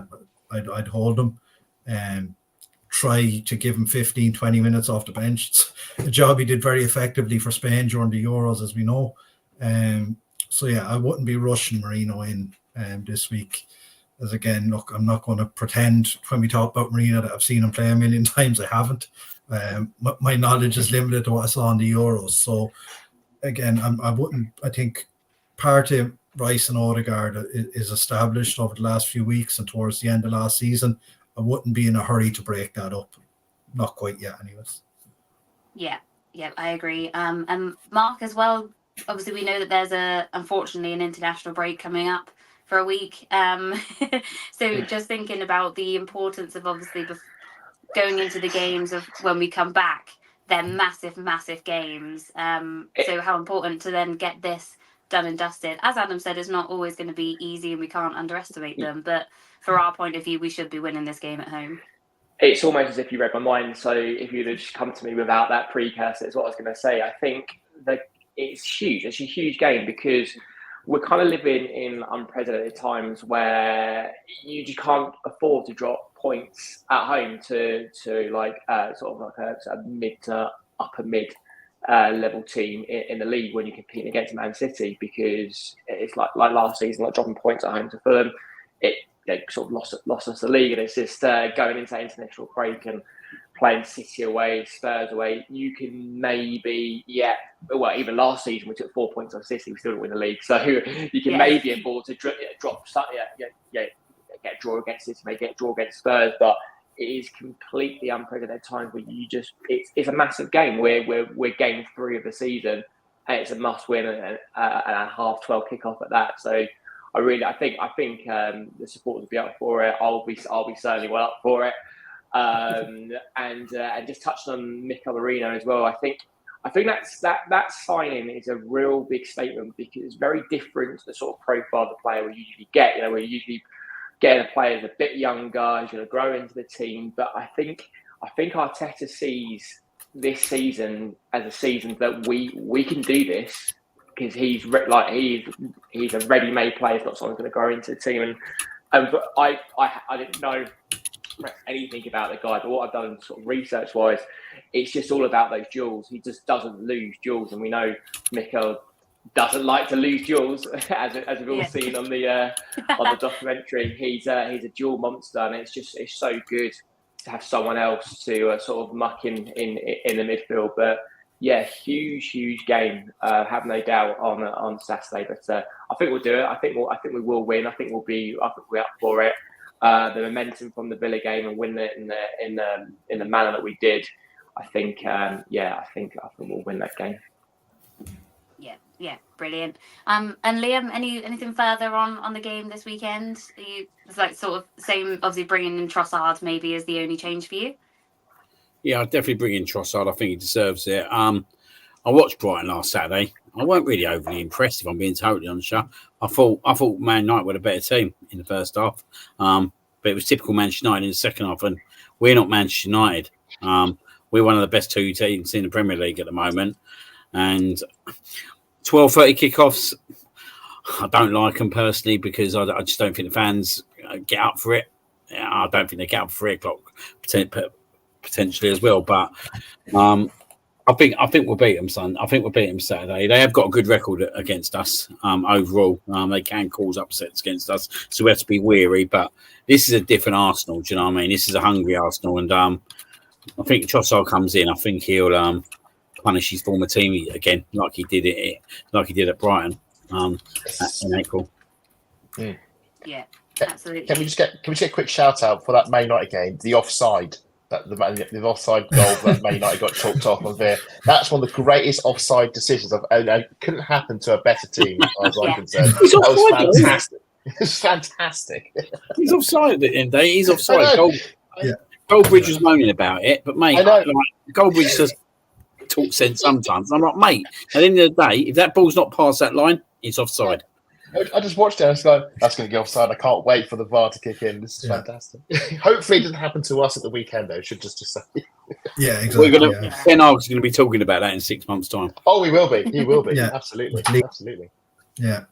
I'd hold him and try to give him 15, 20 minutes off the bench. It's a job he did very effectively for Spain during the Euros, as we know. So yeah, I wouldn't be rushing Marino in this week. As again, look, I'm not going to pretend when we talk about Marino that I've seen him play a million times. I haven't. My knowledge is limited to what I saw in the Euros. So again, I wouldn't. I think Partey, Rice, and Odegaard is established over the last few weeks and towards the end of last season. I wouldn't be in a hurry to break that up. Not quite yet, anyways. Yeah, I agree. And Mark as well. Obviously, we know that there's unfortunately an international break coming up for a week. So just thinking about the importance of obviously going into the games of when we come back, they're massive, massive games. So how important to then get this done and dusted. As Adam said, it's not always going to be easy and we can't underestimate them. But for our point of view, we should be winning this game at home. It's almost as if you read my mind. So if you'd have just come to me without that precursor, it's what I was going to say. I think that it's huge. It's a huge game because we're kind of living in unprecedented times where you just can't afford to drop points at home to like sort of like a mid to upper mid level team in the league when you're competing against Man City, because it's like last season, like dropping points at home to Fulham. They sort of lost us the league, and it's just going into international break and playing City away, Spurs away. You can maybe, even last season we took 4 points off City, we still didn't win the league. So you can maybe afford to drop, get a draw against City, maybe get a draw against Spurs, but it is completely unprecedented times where it's a massive game. We're game 3 of the season, and it's a must win and a 12:30 kickoff at that. So I think the supporters will be up for it. I'll be certainly well up for it. And just touching on Mikel Merino as well. I think that signing is a real big statement because it's very different to the sort of profile of the player we usually get. We're usually getting a player that's a bit younger, who's going to grow into the team. But I think Arteta sees this season as a season that we can do this. Because he's a ready-made player. He's not someone who's going to grow into the team, but I didn't know anything about the guy. But what I've done sort of research-wise, it's just all about those duels. He just doesn't lose duels, and we know Mikel doesn't like to lose duels, as we've all seen on the documentary. He's a duel monster, and it's so good to have someone else to sort of muck in the midfield, but. Yeah, huge game. Have no doubt on Saturday, but I think we'll do it. I think we will win. I think we'll be up for it. The momentum from the Villa game and win it in the manner that we did. I think we'll win that game. Yeah, brilliant. And Liam, anything further on the game this weekend? It's like sort of same. Obviously, bringing in Trossard maybe is the only change for you. Yeah, I'd definitely bring in Trossard. I think he deserves it. I watched Brighton last Saturday. I weren't really overly impressed, if I'm being totally honest. I thought Man United were a better team in the first half. But it was typical Manchester United in the second half, and we're not Manchester United. We're one of the best two teams in the Premier League at the moment. And 12:30 kickoffs, I don't like them personally because I just don't think the fans get up for it. I don't think they get up for 3 o'clock potentially as well. But I think we'll beat them, son. I think we'll beat them Saturday. They have got a good record against us overall. They can cause upsets against us, so we have to be wary. But this is a different Arsenal. Do you know what I mean? This is a hungry Arsenal, and I think Trossard comes in. I think he'll punish his former team again, like he did at Brighton in April. Yeah, absolutely. Can we just get a quick shout out for that Man United game? The offside. The offside goal that Man United got chalked off of there. That's one of the greatest offside decisions couldn't happen to a better team, as far as I'm concerned. That was fantastic. It's fantastic. He's offside at the end of the day. He's offside. Goldbridge was moaning about it, but mate, Goldbridge does talk sense sometimes. I'm like, mate, at the end of the day, if that ball's not past that line, it's offside. I just watched it and I was like, that's going to go offside. I can't wait for the VAR to kick in. This is fantastic. Hopefully it doesn't happen to us at the weekend, though. Should just say. Yeah, exactly. Ben Arg's going to be talking about that in 6 months' time. Oh, he will be. He will be. Yeah. Absolutely. Absolutely. Yeah.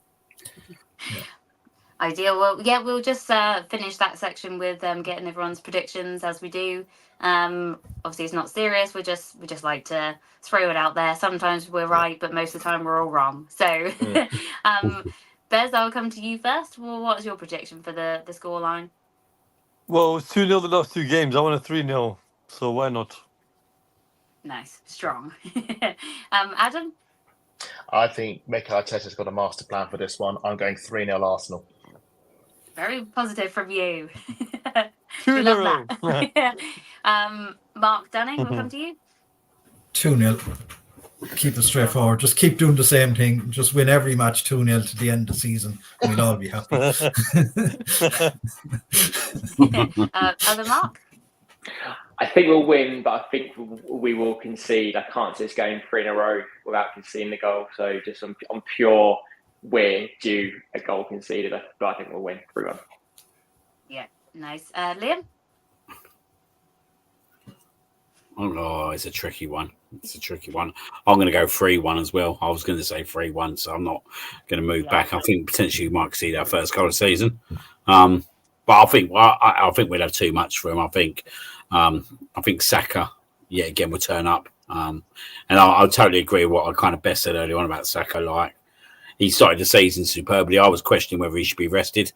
Ideal. Well, yeah, we'll just finish that section with getting everyone's predictions as we do. Obviously, it's not serious. We just like to throw it out there. Sometimes we're right, but most of the time we're all wrong. So, Bez, I'll come to you first. Well, what's your prediction for the scoreline? Well, it's 2-0 the last 2 games. I want a 3-0, so why not? Nice, strong. Adam? I think Mikel Arteta's got a master plan for this one. I'm going 3-0 Arsenal. Very positive from you. 2-0. Love that. Mark Dunning, we'll come to you. 2-0. Keep it straightforward. Just keep doing the same thing. Just win every match 2-0 to the end of the season. We'll all be happy. Other Mark? I think we'll win, but I think we will concede. I can't see us going 3 in a row without conceding the goal. So just on pure, we're due a goal conceded, but I think we'll win 3-1. Yeah, nice. Liam? Oh, it's a tricky one. I'm going to go 3-1 as well. I was going to say 3-1, so I'm not going to move back. I think potentially we might see our first goal of the season. But I think we'll have too much for him. I think Saka, again, will turn up. And I totally agree with what I kind of best said earlier on about Saka. Like, he started the season superbly. I was questioning whether he should be rested.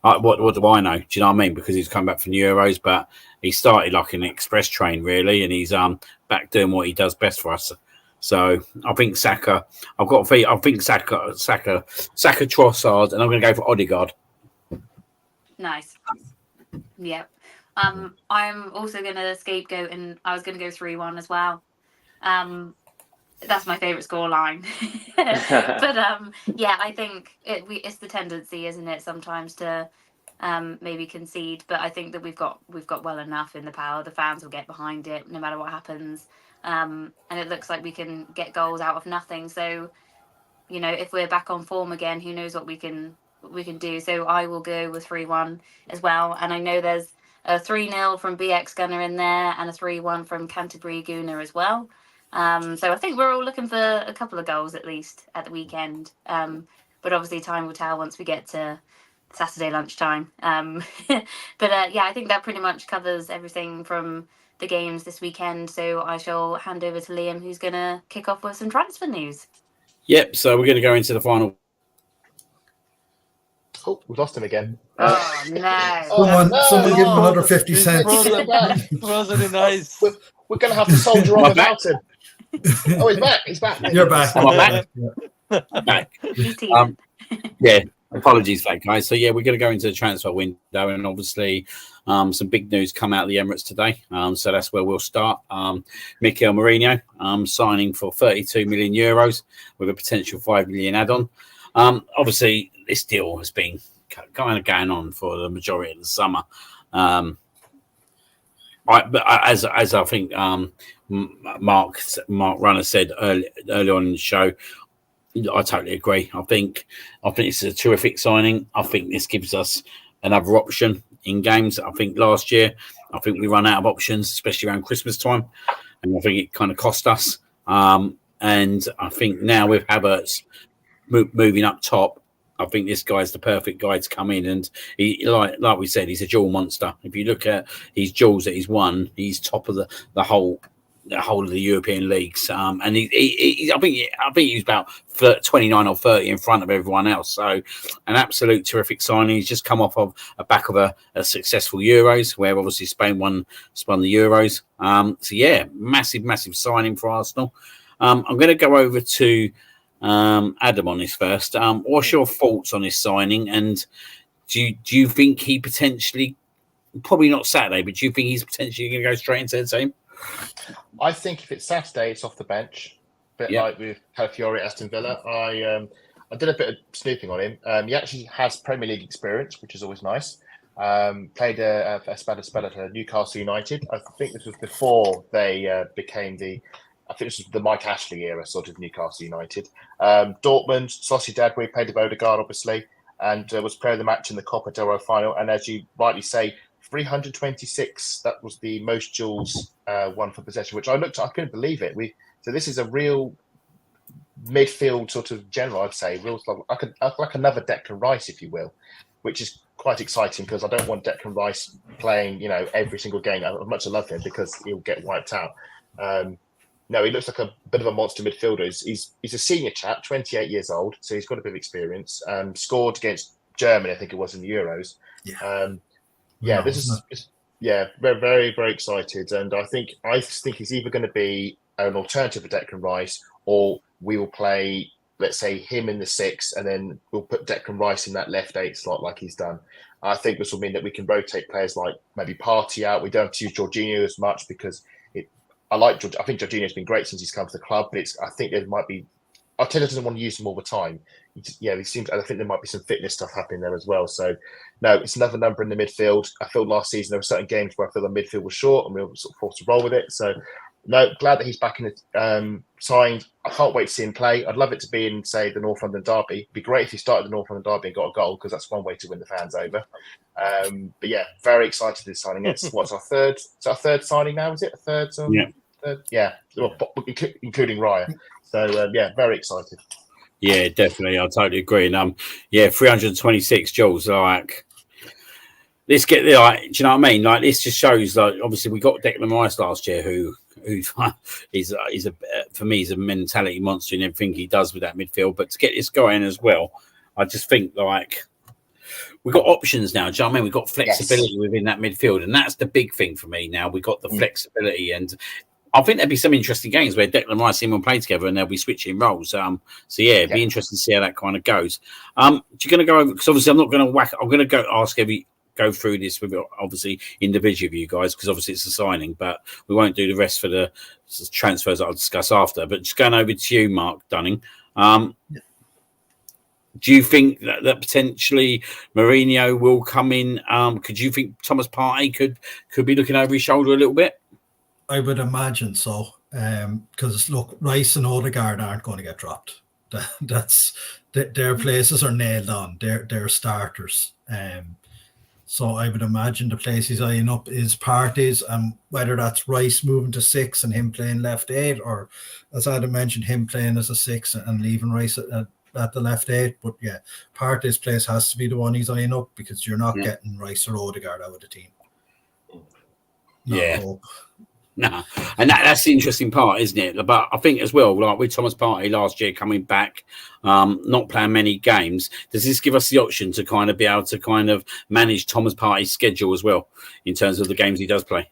What do I know? Do you know what I mean? Because he's come back from the Euros, but he started like an express train, really, and he's back doing what he does best for us. So I think Saka. I think Saka, Trossard, and I'm going to go for Odegaard. Nice. Yep. I'm also going to scapegoat, and I was going to go 3-1 as well. That's my favourite score line. But I think it's the tendency, isn't it, sometimes to maybe concede. But I think that we've got well enough in the power. The fans will get behind it no matter what happens. And it looks like we can get goals out of nothing. So, if we're back on form again, who knows what we can do. So I will go with 3-1 as well. And I know there's a 3-0 from BX Gunner in there and a 3-1 from Canterbury Gooner as well. So I think we're all looking for a couple of goals at least at the weekend. But obviously time will tell once we get to Saturday lunchtime. But I think that pretty much covers everything from the games this weekend. So I shall hand over to Liam, who's going to kick off with some transfer news. Yep. So we're going to go into the final. Oh, we've lost him again. Oh, no. Someone give him another 50 cents. Wasn't it nice? We're going to have to soldier on without him. Oh, he's back. He's back. You're back. I'm back. Apologies for that, guys. So, we're going to go into the transfer window, and obviously some big news come out of the Emirates today. So that's where we'll start. Mikel Mourinho signing for 32 million euros with a potential 5 million add-on. Obviously, this deal has been kind of going on for the majority of the summer. As I think Mark Runner said early on in the show, I totally agree. I think it's a terrific signing. I think this gives us another option in games. I think last year, we run out of options, especially around Christmas time, and I think it kind of cost us. And I think now with Havertz moving up top, I think this guy's the perfect guy to come in. And he, like we said, he's a dual monster. If you look at his duels that he's won, he's top of the whole of the European leagues. And I think he's about 29 or 30 in front of everyone else. So an absolute terrific signing. He's just come off of a back of a successful Euros, where obviously Spain spun the Euros. So yeah, massive signing for Arsenal. I'm going to go over to Adam on this first. What's your thoughts on this signing? And do you think he potentially, probably not Saturday, but do you think he's potentially going to go straight into the team? I think if it's Saturday, it's off the bench. A bit like with Calafiori at Aston Villa. I did a bit of snooping on him. He actually has Premier League experience, which is always nice. Played a spell at Newcastle United. I think this was before they became I think this was the Mike Ashley era, sort of Newcastle United. Dortmund, Sociedad, where he played with Odegaard, obviously, and was player of the match in the Copa del Rey final. And as you rightly say, 326. That was the most duels won for possession, which I couldn't believe it. So this is a real midfield sort of general, I'd say, real like another Declan Rice, if you will, which is quite exciting because I don't want Declan Rice playing, every single game. As much as I love him, because he'll get wiped out. No, he looks like a bit of a monster midfielder. He's a senior chap, 28 years old, so he's got a bit of experience. Scored against Germany, I think it was, in the Euros. We're very, very excited, and I think he's either going to be an alternative to Declan Rice, or we will play, let's say, him in the 6, and then we'll put Declan Rice in that left 8 slot like he's done. I think this will mean that we can rotate players like maybe Partey out. We don't have to use Jorginho as much because I think Jorginho's been great since he's come to the club, but I think there might be. Arteta doesn't want to use him all the time. I think there might be some fitness stuff happening there as well. So, no, it's another number in the midfield. I feel last season there were certain games where I feel the midfield was short and we were sort of forced to roll with it. So, no, glad that he's back in the signed. I can't wait to see him play. I'd love it to be in, say, the North London derby. It'd be great if he started the North London derby and got a goal, because that's one way to win the fans over. But yeah, very excited this signing. It's our third signing now, is it? A third? Including Raya. So very excited. Yeah, definitely. I totally agree. And 326 joules. Like, let's get there. Like, do you know what I mean? Like, this just shows. Like, obviously, we got Declan Rice last year, who is for me, he's a mentality monster in everything he does with that midfield. But to get this guy in as well, I just think like we've got options now. Do you know what I mean? We've got flexibility within that midfield, and that's the big thing for me now. We've got the flexibility, and I think there'd be some interesting games where Declan Rice and him will play together and they'll be switching roles. It'd be interesting to see how that kind of goes. You're going to go over, because obviously I'm not going to I'm going to go through this with obviously individually with you guys, because obviously it's a signing, but we won't do the rest for the transfers that I'll discuss after. But just going over to you, Mark Dunning. Do you think that potentially Mourinho will come in? Could you think Thomas Partey could be looking over his shoulder a little bit? I would imagine so, because look, Rice and Odegaard aren't going to get dropped. Their places are nailed on. They're starters. So I would imagine the place he's eyeing up is Partey's, whether that's Rice moving to 6 and him playing left 8, or as Adam mentioned, him playing as a 6 and leaving Rice at the left 8. But yeah, Partey's place has to be the one he's eyeing up, because you're not getting Rice or Odegaard out of the team. No, and that's the interesting part, isn't it? But I think as well, like with Thomas Partey last year coming back, not playing many games, does this give us the option to kind of be able to kind of manage Thomas Partey's schedule as well in terms of the games he does play?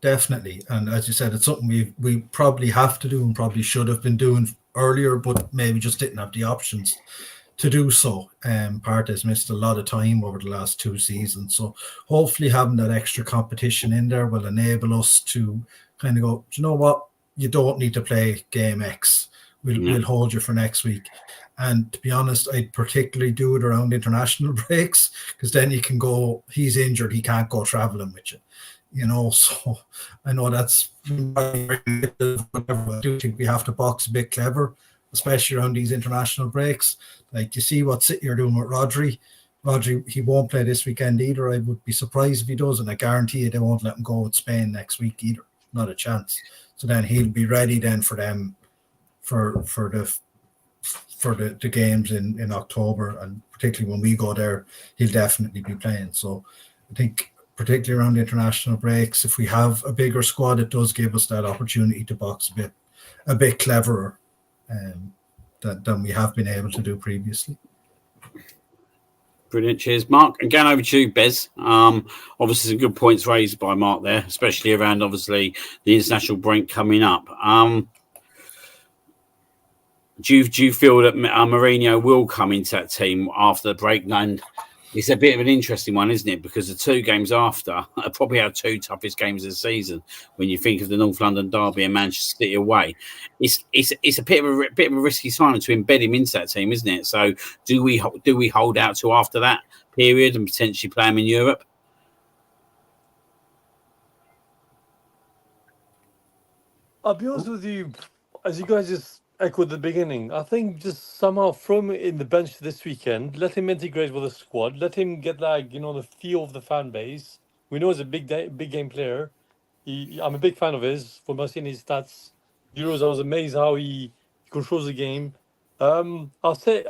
Definitely, and as you said, it's something we probably have to do and probably should have been doing earlier, but maybe just didn't have the options to do so. Partey's missed a lot of time over the last 2 seasons, so hopefully having that extra competition in there will enable us to kind of go, do you know what, you don't need to play game X, we'll hold you for next week. And to be honest, I'd particularly do it around international breaks, because then you can go, he's injured, he can't go traveling with you. So I know that's whatever. I do think we have to box a bit clever, especially around these international breaks. Like, you see what City are doing with Rodri. Rodri, he won't play this weekend either. I would be surprised if he does, and I guarantee you they won't let him go with Spain next week either. Not a chance. So then he'll be ready then for them for the games in October, and particularly when we go there, he'll definitely be playing. So I think particularly around the international breaks, if we have a bigger squad, it does give us that opportunity to box a bit cleverer than we have been able to do previously. Brilliant. Cheers, Mark. And going over to you, Bez. Obviously, some good points raised by Mark there, especially around, obviously, the international break coming up. Do you feel that Mourinho will come into that team after the break? And it's a bit of an interesting one, isn't it? Because the 2 games after are probably our 2 toughest games of the season. When you think of the North London derby and Manchester City away, it's a bit of a risky sign to embed him into that team, isn't it? So do we hold out to after that period and potentially play him in Europe? I'll be honest with you, as you guys just echoed at the beginning, I think just somehow throw him in the bench this weekend, let him integrate with the squad, let him get the feel of the fan base. We know he's a big game player. I'm a big fan of his. From us seeing his stats, Euros, I was amazed how he controls the game. I'll say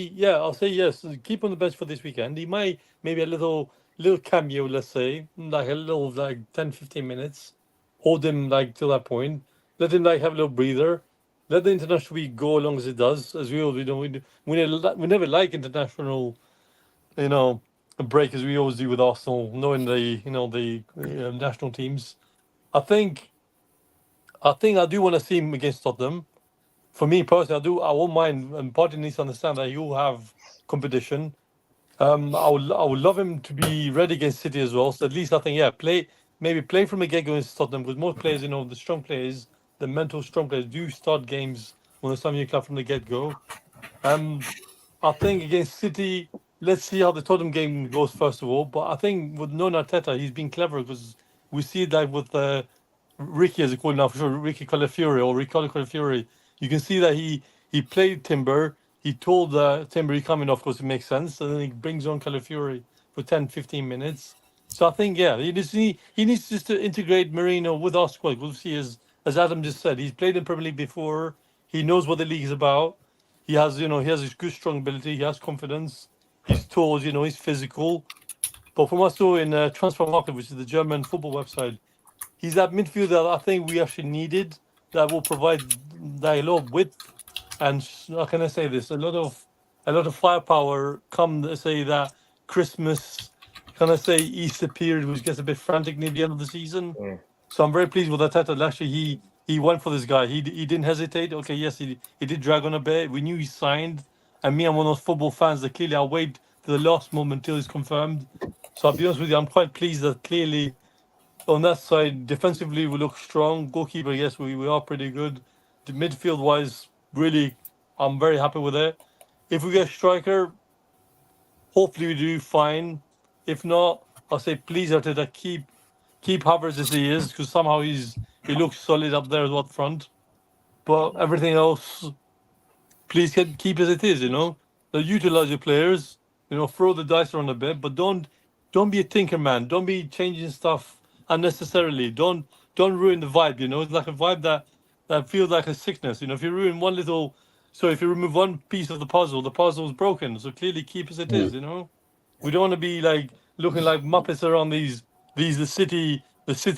yes. Keep on the bench for this weekend. He might maybe a little cameo, let's say, like a little 10-15 minutes. Hold him till that point. Let him have a little breather. Let the international week go along as it does. As we all we never like international, break as we always do with Arsenal, knowing the national teams. I think I do want to see him against Tottenham. For me personally, I won't mind, and Partey needs to understand that he'll have competition. I would love him to be ready against City as well. So at least I think, play from the get-go against Tottenham, because most players, the strong players, the mental strong players do start games when it's time you club from the get-go. I think against City, let's see how the Tottenham game goes first of all. But I think with Arteta, he's been clever, because we see that with Ricky, as he called now for sure, Ricky Calafiori or Ricardo Calafiori. You can see that he played Timber. He told Timber he's coming off, of course, it makes sense. And then he brings on Calafiori for 10-15 minutes. So I think, he needs just to integrate Mourinho with our squad. We'll see, as Adam just said, he's played in Premier League before. He knows what the league is about. He has his good, strong ability. He has confidence. He's tall, he's physical. But from us, so in Transfer Market, which is the German football website, he's that midfielder I think we actually needed, that will provide a lot of width and, how can I say this, a lot of firepower come, let's say, that Christmas, Easter period, which gets a bit frantic near the end of the season. Yeah. So I'm very pleased with Arteta. Actually, he went for this guy. He didn't hesitate. Okay, yes, he did drag on a bit. We knew he signed. And me, I'm one of those football fans that clearly I'll wait to the last moment until he's confirmed. So I'll be honest with you, I'm quite pleased that clearly on that side, defensively, we look strong. Goalkeeper, yes, we are pretty good. The midfield-wise, really, I'm very happy with it. If we get a striker, hopefully we do fine. If not, I'll say please, Arteta, keep Havertz as he is, because somehow he looks solid up there up front. But everything else, please keep as it is, utilize your players, throw the dice around a bit, but don't be a tinker man. Don't be changing stuff unnecessarily. Don't ruin the vibe, It's like a vibe that feels like a sickness. If you ruin if you remove one piece of the puzzle's broken. So clearly keep as it is, We don't want to be looking like Muppets around the city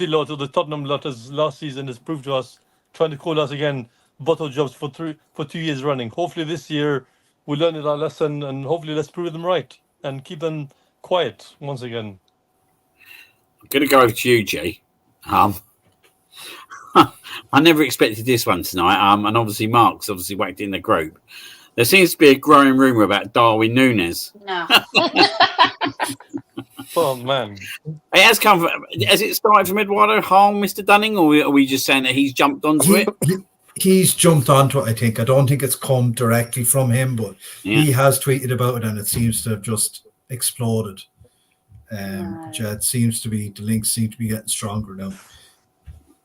lot or the Tottenham lot, as last season has proved to us, trying to call us again bottle jobs for 2 years running. Hopefully this year we learn our lesson, and hopefully let's prove them right and keep them quiet once again. I'm going to go over to you, G. I never expected this one tonight. And obviously Mark's whacked in the group. There seems to be a growing rumour about Darwin Núñez. No. Oh man, it has come. Has it started from Eduardo Hall, Mr. Dunning, or are we just saying that he's jumped onto it? He's jumped onto it, I think. I don't think it's come directly from him, but he has tweeted about it, and it seems to have just exploded. Jed seems to be, the links seem to be getting stronger now.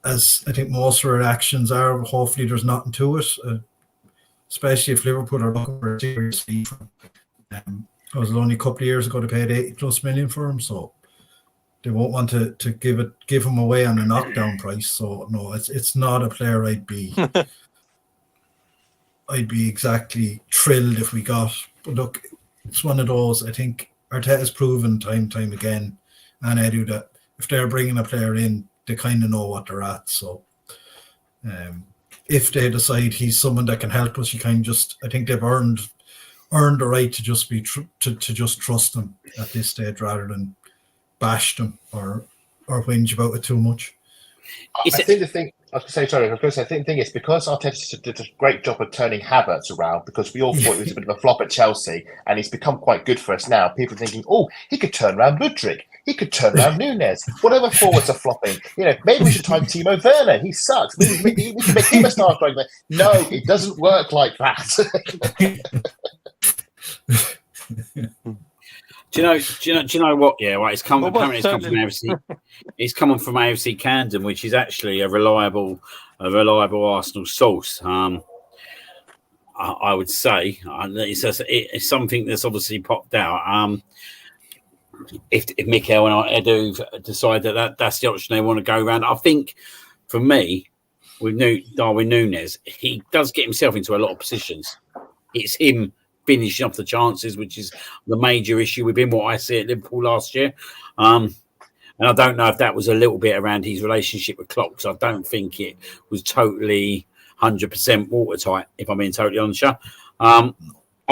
As I think most of our actions are, hopefully there's nothing to it, especially if Liverpool are looking for a serious fee for him. It was only a couple of years ago they paid 80+ million for him, so they won't want to give him away on a knockdown price. So no, it's not a player I'd be exactly thrilled if we got. But look, it's one of those. I think Arteta's proven time and time again, and Edu, that if they're bringing a player in, they kind of know what they're at. So if they decide he's someone that can help us, you kind of just, I think they've earned the right to just be to just trust them at this stage rather than bash them or whinge about it too much. I think the thing, I was going to say, sorry, I think the thing is because Arteta did a great job of turning Havertz around, because we all thought he was a bit of a flop at Chelsea, and he's become quite good for us now. People are thinking, oh, he could turn around Mudryk, he could turn around Nunes, whatever forwards are flopping. Maybe we should try Timo Werner. He sucks. Maybe we can make him a star striker. No, it doesn't work like that. Do you know what? Yeah, right. It's coming from AFC. It's coming from AFC Camden, which is actually a reliable Arsenal source. I would say it's something that's obviously popped out. If Mikel and Edu decide that's the option they want to go around, I think for me, with Darwin Núñez, he does get himself into a lot of positions. It's him finishing off the chances, which is the major issue with him, what I see at Liverpool last year. And I don't know if that was a little bit around his relationship with Klopp, because I don't think it was totally 100% watertight, if I'm being totally honest. I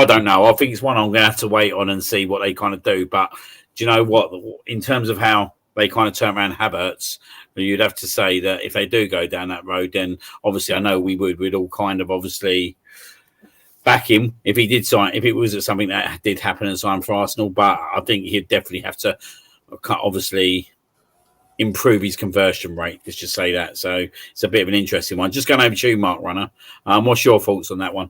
don't know. I think it's one I'm going to have to wait on and see what they kind of do. But do you know what? In terms of how they kind of turn around Havertz, you'd have to say that if they do go down that road, then obviously I know we'd all kind of obviously back him if he did sign, if it was something that did happen and sign for Arsenal. But I think he'd definitely have to obviously improve his conversion rate. Let's just say that. So it's a bit of an interesting one. Just going over to you, Mark Runner. What's your thoughts on that one?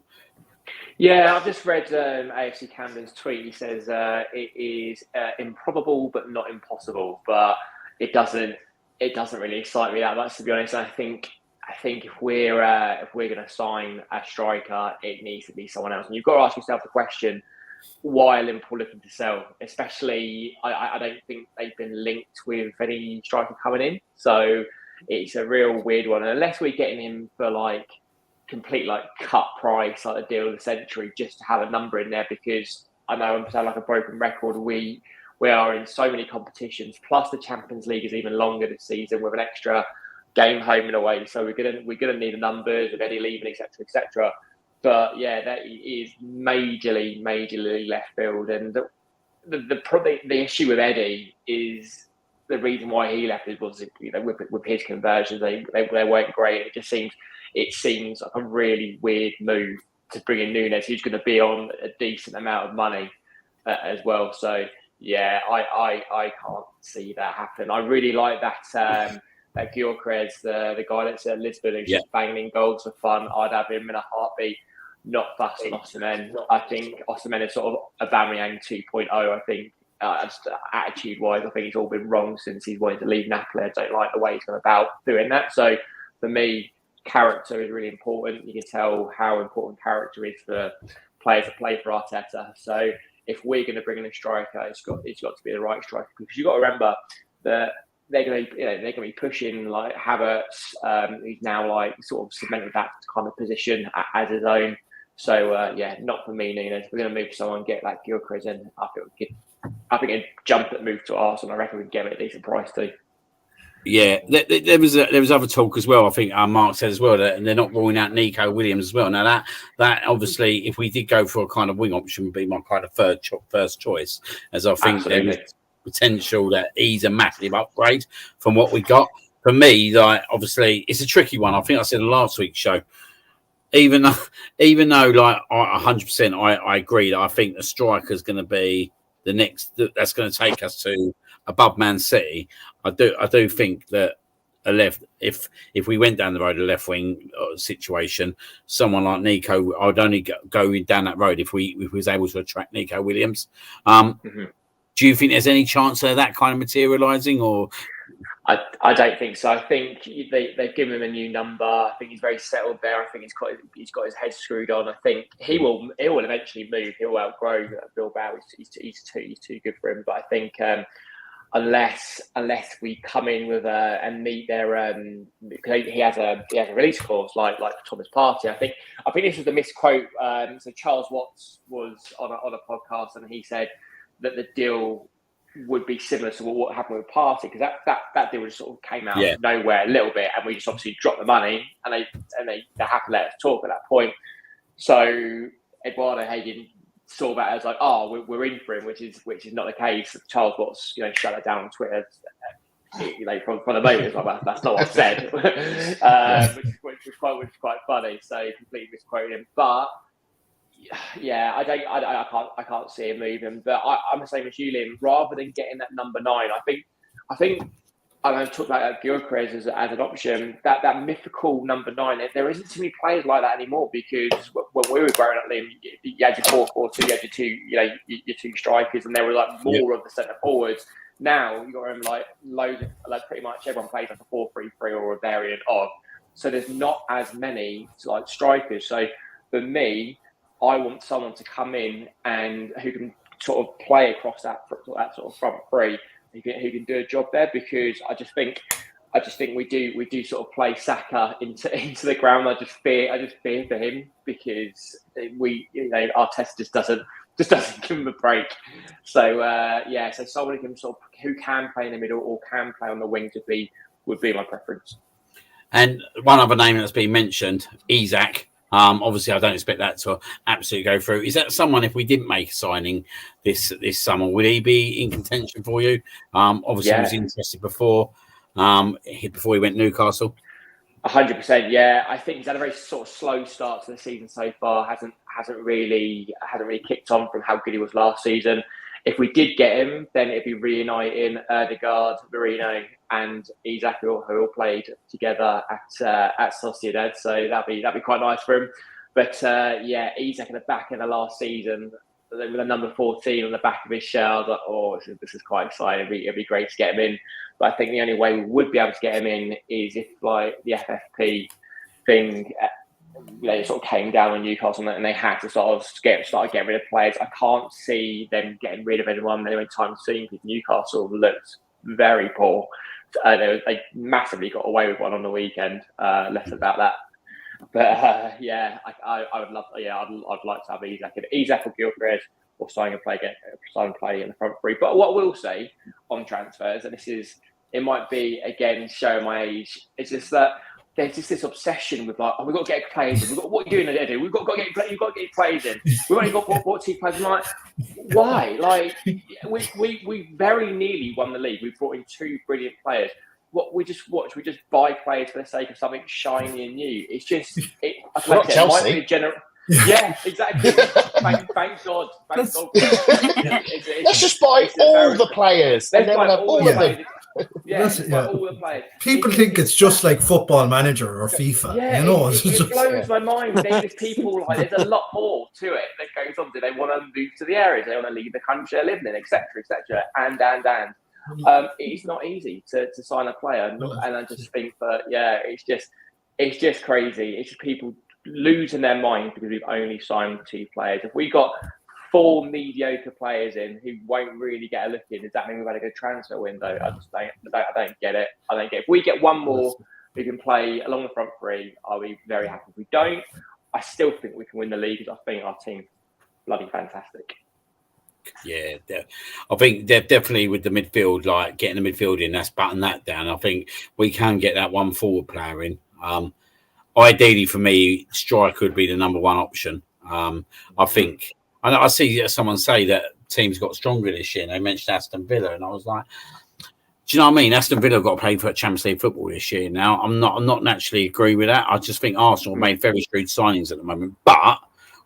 Yeah, I've just read AFC Camden's tweet. He says it is improbable but not impossible, but it doesn't really excite me that much, to be honest. I think if we're going to sign a striker, it needs to be someone else. And you've got to ask yourself the question: why are Liverpool looking to sell? Especially, I don't think they've been linked with any striker coming in, so it's a real weird one. And unless we're getting him for like complete like cut price, like the deal of the century, just to have a number in there, because I know I'm sound like a broken record. We are in so many competitions, plus the Champions League is even longer this season with an extra game home and away, so we're gonna need the numbers of Eddie leaving, etc. But yeah, that is majorly left field, and the issue with Eddie is the reason why he left was with his conversions, they weren't great. It seems like a really weird move to bring in Núñez, who's going to be on a decent amount of money as well. So yeah, I can't see that happen. I really like that. That Gyökeres, the guy that's at Lisbon, who's just banging in goals for fun. I'd have him in a heartbeat. Not fast on Osimhen. I think Osimhen is sort of Aubameyang 2.0. I think just attitude-wise, I think he's all been wrong since he's wanted to leave Napoli. I don't like the way he's gone about doing that. So for me, character is really important. You can tell how important character is for players that play for Arteta. So if we're going to bring in a striker, it's got to be the right striker, because you've got to remember that they're going to be pushing like Havertz, who's now like sort of cemented that kind of position as his own. So yeah, not for me, Núñez. We're going to move someone, get like Gyökeres in. I think it'd jump that move to Arsenal. I reckon we'd get it at a decent price too. Yeah, there was other talk as well. I think Mark said as well that they're not ruling out Nico Williams as well. Now that obviously, if we did go for a kind of wing option, would be my kind of first choice, as I think there's potential that he's a massive upgrade from what we got. For me, like obviously, it's a tricky one. I think I said in last week's show. Even though, like 100%, I agree that I think the striker is going to be the next. That's going to take us to above Man City. I do think that a left, if we went down the road, a left wing situation, someone like Nico, I'd only go down that road if we was able to attract Nico Williams. Do you think there's any chance of that kind of materialising, or? I don't think so. I think they've given him a new number. I think he's very settled there. I think he's got his head screwed on. I think he will eventually move. He'll outgrow Bilbao. He's too good for him. But I think unless we come in with and meet their he has a release clause like Thomas Partey. I think this was the misquote. So Charles Watts was on a podcast and he said that the deal would be similar to what happened with Partey, because that deal just sort of came out of nowhere a little bit, and we just obviously dropped the money, and they had to let us talk at that point. So Eduardo Hagen saw that as like, oh, we're in for him, which is not the case. Charles Watts, shut it down on Twitter. From the moment, it's like, that's not what I said, which is quite funny. So completely misquoted him, but. Yeah, I can't see him moving, but I'm the same as you, Liam. Rather than getting that number 9, I think I'm going to talk about Gyökeres as an option. That mythical number 9. There isn't too many players like that anymore, because when we were growing up, Liam, you had your 4-4-2, you had your two, your two strikers, and there were like more of the centre forwards. Now you got like loads of, like pretty much everyone plays like a 4-3-3 or a variant of. So there's not as many like strikers. So for me, I want someone to come in and who can sort of play across that sort of front three, who can do a job there, because I just think we do sort of play Saka into the ground. I just fear for him, because Arteta just doesn't give him a break. So so someone who can play in the middle or can play on the wing would be my preference. And one other name that's been mentioned, Isak. Obviously, I don't expect that to absolutely go through. Is that someone, if we didn't make a signing this summer, would he be in contention for you? Obviously, he was interested before he went to Newcastle. 100%. Yeah, I think he's had a very sort of slow start to the season so far. Hasn't really kicked on from how good he was last season. If we did get him, then it'd be reuniting Ødegaard, Merino, and Isak, who all played together at Sociedad. So that'd be quite nice for him. But Isak at the back of the last season, with a number 14 on the back of his shirt, I was like, this is quite exciting. It'd be great to get him in. But I think the only way we would be able to get him in is if like the FFP thing. Sort of came down on Newcastle and they had to start getting rid of players. I can't see them getting rid of anyone anytime soon, because Newcastle looked very poor. They massively got away with one on the weekend. Less about that. But I would love. I'd like to have Isak or Gyökeres, or sign and play in the front three. But what I will say on transfers, and it might be again showing my age, it's just that. There's just this obsession with like, we've got to get players in. What are you doing, Eddie? You've got to get players in. We've only got 14 players. I'm like, why? Like, we very nearly won the league. We brought in 2 brilliant players. What we just buy players for the sake of something shiny and new. It's just Chelsea. Might be a general. Yeah, exactly. Thank God. Let's just buy all the players. And then we'll have all of them. All the players. People think it's just like Football Manager or FIFA. It blows my mind. There's people there's a lot more to it that goes on. Do they want to move to the areas? They want to leave the country they're living in, etc., and. It's not easy to sign a player, and I just think that it's just crazy. It's just people losing their mind because we've only signed 2 players. If we got 4 mediocre players in who won't really get a look in, does that mean we've had a good transfer window? I just don't get it. I don't get it. If we get one more who can play along the front three, I'll be very happy. If we don't, I still think we can win the league, because I think our team's bloody fantastic. Yeah, I think they're definitely with the midfield, like getting the midfield in, that's button that down. I think we can get that one forward player in. Ideally for me, striker would be the number 1 option. I think. I see someone say that teams got stronger this year, and they mentioned Aston Villa, and I was like, do you know what I mean? Aston Villa got to play for Champions League football this year. Now, I'm not naturally agree with that. I just think Arsenal made very shrewd signings at the moment, but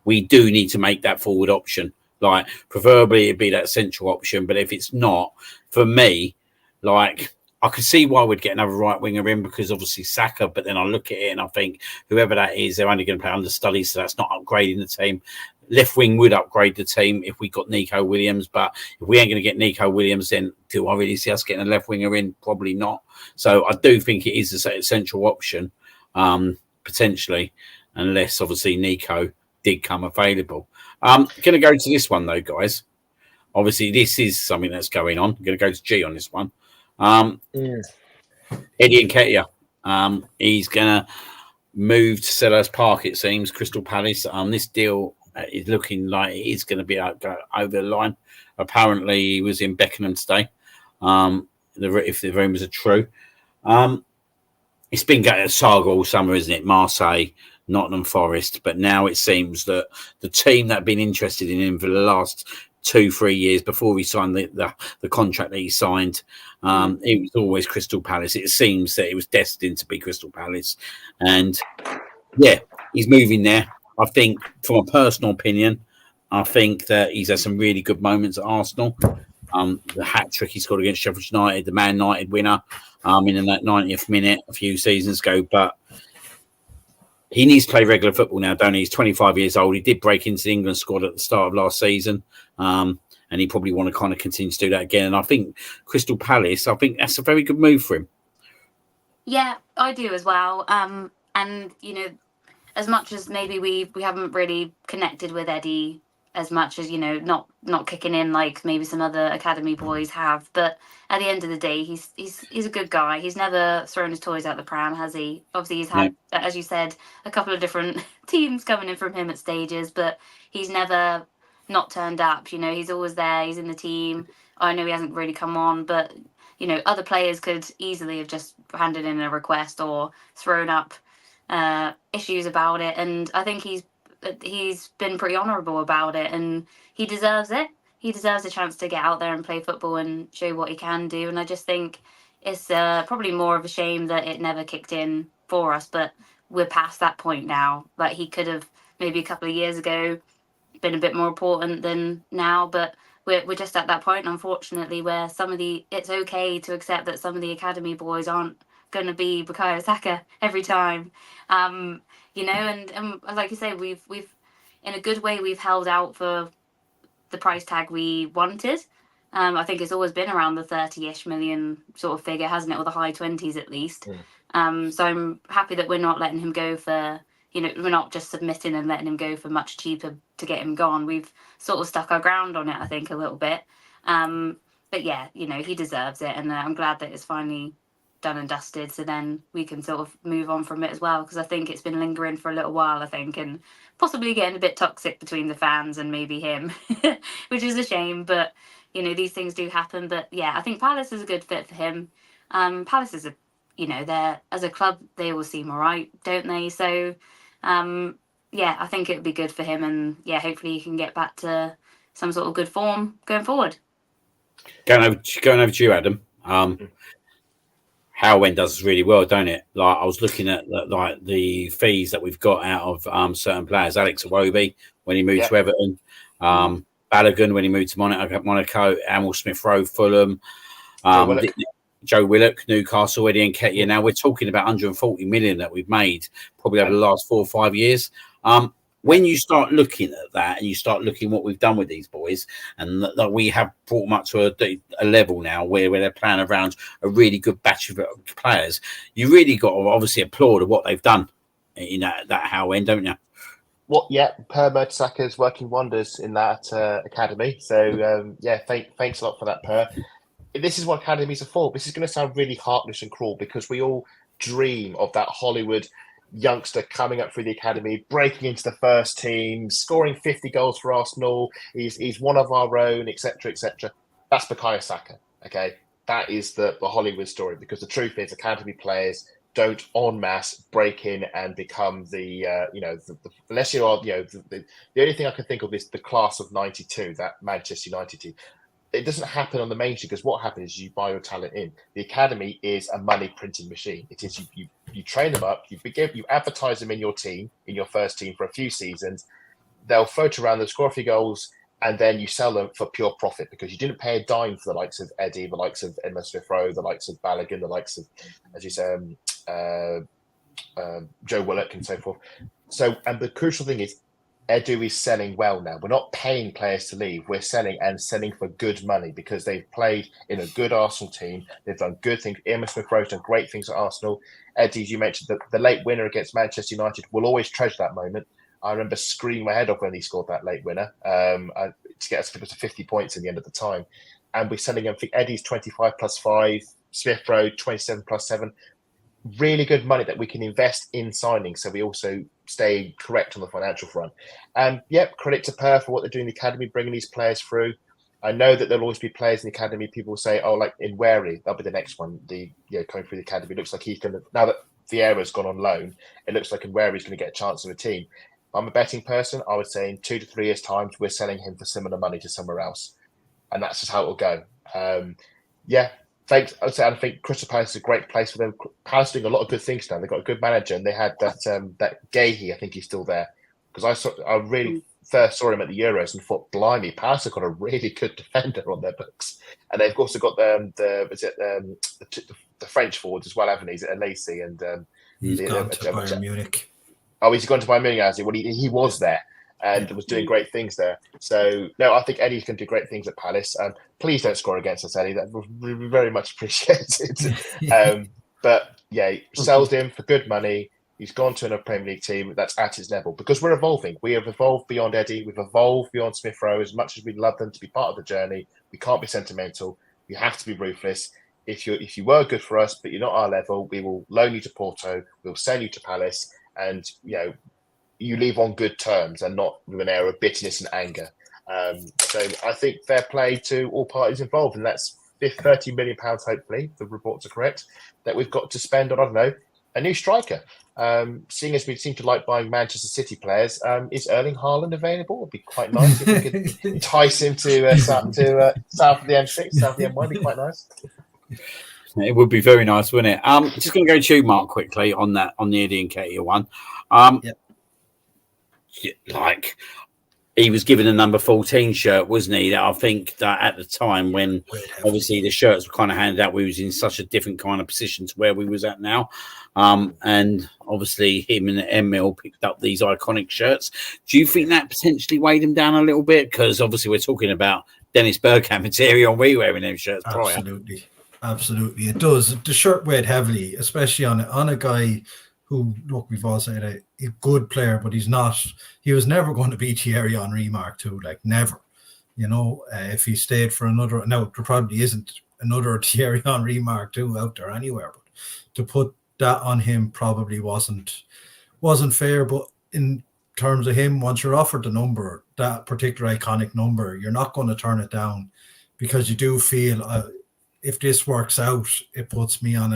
we do need to make that forward option. Like, preferably it'd be that central option, but if it's not, for me, like, I could see why we'd get another right winger in, because obviously Saka, but then I look at it and I think whoever that is, they're only going to play understudy, so that's not upgrading the team. left wing would upgrade the team if we got Nico Williams, but if we ain't going to get Nico Williams, then do I really see us getting a left winger in? Probably not. So I do think it is a central option, potentially, unless obviously Nico did come available. Going to go to this one though, guys. Obviously, this is something that's going on. I'm going to go to G on this one. Eddie Nketiah. He's going to move to Selhurst Park, it seems, Crystal Palace. This deal is looking like it is going to be go over the line. Apparently, he was in Beckenham today, if the rumours are true. It's been a saga all summer, isn't it? Marseille, Nottingham Forest. But now it seems that the team that have been interested in him for the last 2-3 years before he signed the contract that he signed, it was always Crystal Palace. It seems that it was destined to be Crystal Palace, and yeah, he's moving there. I think, from a personal opinion, I think that he's had some really good moments at Arsenal. The hat trick he scored against Sheffield United, the Man United winner, in that 90th minute a few seasons ago, but he needs to play regular football now, don't he? He's 25 years old. He did break into the England squad at the start of last season, and he probably want to kind of continue to do that again. And I think Crystal Palace, I think that's a very good move for him. Yeah, I do as well. And as much as maybe we haven't really connected with Eddie as much as, not kicking in like maybe some other academy boys have, but at the end of the day, he's a good guy. He's never thrown his toys out the pram, has he? Obviously, he's had, as you said, a couple of different teams coming in from him at stages, but he's never not turned up. He's always there. He's in the team. I know he hasn't really come on, but other players could easily have just handed in a request or thrown up issues about it, and I think he's been pretty honourable about it, and he deserves it. He deserves a chance to get out there and play football and show what he can do. And I just think it's probably more of a shame that it never kicked in for us, but we're past that point now. Like, he could have maybe a couple of years ago been a bit more important than now, but we're just at that point, unfortunately, where it's okay to accept that some of the academy boys aren't going to be Bukayo Saka every time. And like you say, we've in a good way, we've held out for the price tag we wanted. I think it's always been around the 30-ish million sort of figure, hasn't it, or the high 20s at least. So I'm happy that we're not letting him go for, we're not just submitting and letting him go for much cheaper to get him gone. We've sort of stuck our ground on it, I think, a little bit. But yeah, he deserves it, and I'm glad that it's finally done and dusted, so then we can sort of move on from it as well, because I think it's been lingering for a little while, I think, and possibly getting a bit toxic between the fans and maybe him, which is a shame, but these things do happen. But yeah, I think Palace is a good fit for him. Palace is they're, as a club, they always seem all right, don't they? So yeah, I think it would be good for him, and yeah, hopefully he can get back to some sort of good form going forward. Going over to you, Adam. Howend does really well, don't it? Like, I was looking at the fees that we've got out of certain players. Alex Iwobi when he moved to Everton, Balogun when he moved to Monaco, Amel Smith-Rowe, Fulham, Joe Willock, Newcastle, Eddie Nketiah. Now we're talking about 140 million that we've made probably over the last 4 or 5 years. When you start looking at that and you start looking what we've done with these boys, and that we have brought them up to a level now where they're playing around a really good batch of players, you really got to obviously applaud what they've done in that Howend, don't you? Per Mertesacker is working wonders in that academy. So thanks a lot for that, Per. This is what academies are for. This is going to sound really heartless and cruel, because we all dream of that Hollywood youngster coming up through the academy, breaking into the first team, scoring 50 goals for Arsenal. He's one of our own, etc., etc. That's Bukayo Saka. Okay, that is the Hollywood story, because the truth is, academy players don't en masse break in and become the unless you are the only thing I can think of is the class of '92, that Manchester United team. It doesn't happen on the main street, because what happens is you buy your talent in. The academy is a money printing machine. It is you train them up, you advertise them in your team, in your first team for a few seasons. They'll float around, they'll score a few goals, and then you sell them for pure profit, because you didn't pay a dime for the likes of Eddie, the likes of Emma Smith-Rowe, the likes of Balogun, the likes of, as you say, Joe Willock and so forth. So, and the crucial thing is, Edu is selling well now. We're not paying players to leave. We're selling for good money because they've played in a good Arsenal team. They've done good things. Emma Smith-Rowe's done great things at Arsenal. Eddie, as you mentioned, the late winner against Manchester United, will always treasure that moment. I remember screaming my head off when he scored that late winner to get us to 50 points in the end of the time. And we're selling him for Eddie's 25 plus 5, Smith-Rowe 27 plus 7. Really good money that we can invest in signing, so we also stay correct on the financial front. And credit to Per for what they're doing in the academy, bringing these players through. I know that there'll always be players in the academy. People say, "Oh, like in Wary, that'll be the next one." Coming through the academy, looks like he's going to, now that Vieira's gone on loan, it looks like in Wary he's going to get a chance in the team. I'm a betting person. I would say in 2 to 3 years' time, we're selling him for similar money to somewhere else, and that's just how it'll go. Thanks. I think Crystal Palace is a great place for them. Palace doing a lot of good things now. They've got a good manager, and they had that Gahey. I think he's still there because I really first saw him at the Euros and thought, blimey, Palace have got a really good defender on their books, and they've also got the French forwards as well, haven't they? Lacey and he's gone to Bayern Munich. Oh, he's gone to Bayern Munich, has he? Well, he was there and was doing great things there. So, no, I think Eddie's going to do great things at Palace. Please don't score against us, Eddie. That would be very much appreciated. But, sells him for good money. He's gone to a Premier League team that's at his level because we're evolving. We have evolved beyond Eddie. We've evolved beyond Smith-Rowe. As much as we'd love them to be part of the journey, we can't be sentimental. We have to be ruthless. If you were good for us, but you're not our level, we will loan you to Porto. We'll sell you to Palace. And, you leave on good terms and not with an air of bitterness and anger. So I think fair play to all parties involved. And that's £30 million, hopefully, the reports are correct, that we've got to spend on, I don't know, a new striker. Seeing as we seem to like buying Manchester City players, is Erling Haaland available? It would be quite nice if we could entice him to south of the M6, south of the M1. It'd be quite nice. It would be very nice, wouldn't it? Just going to go to you, Mark, quickly on the Eddie and Katie one. Like he was given a number 14 shirt, wasn't he? That I think that at the time when obviously the shirts were kind of handed out, we was in such a different kind of position to where we was at now. And obviously him and Emil picked up these iconic shirts. Do you think that potentially weighed him down a little bit? Because obviously we're talking about Dennis Bergkamp and Thierry Henry wearing them shirts prior. Absolutely, it does. The shirt weighed heavily, especially on a guy who, look, we've all said a good player, but he was never going to be Thierry Henry Mark II, like never. If he stayed for another, now there probably isn't another Thierry Henry Mark II out there anywhere, but to put that on him probably wasn't fair. But in terms of him, once you're offered the number, that particular iconic number, you're not going to turn it down because you do feel if this works out, it puts me on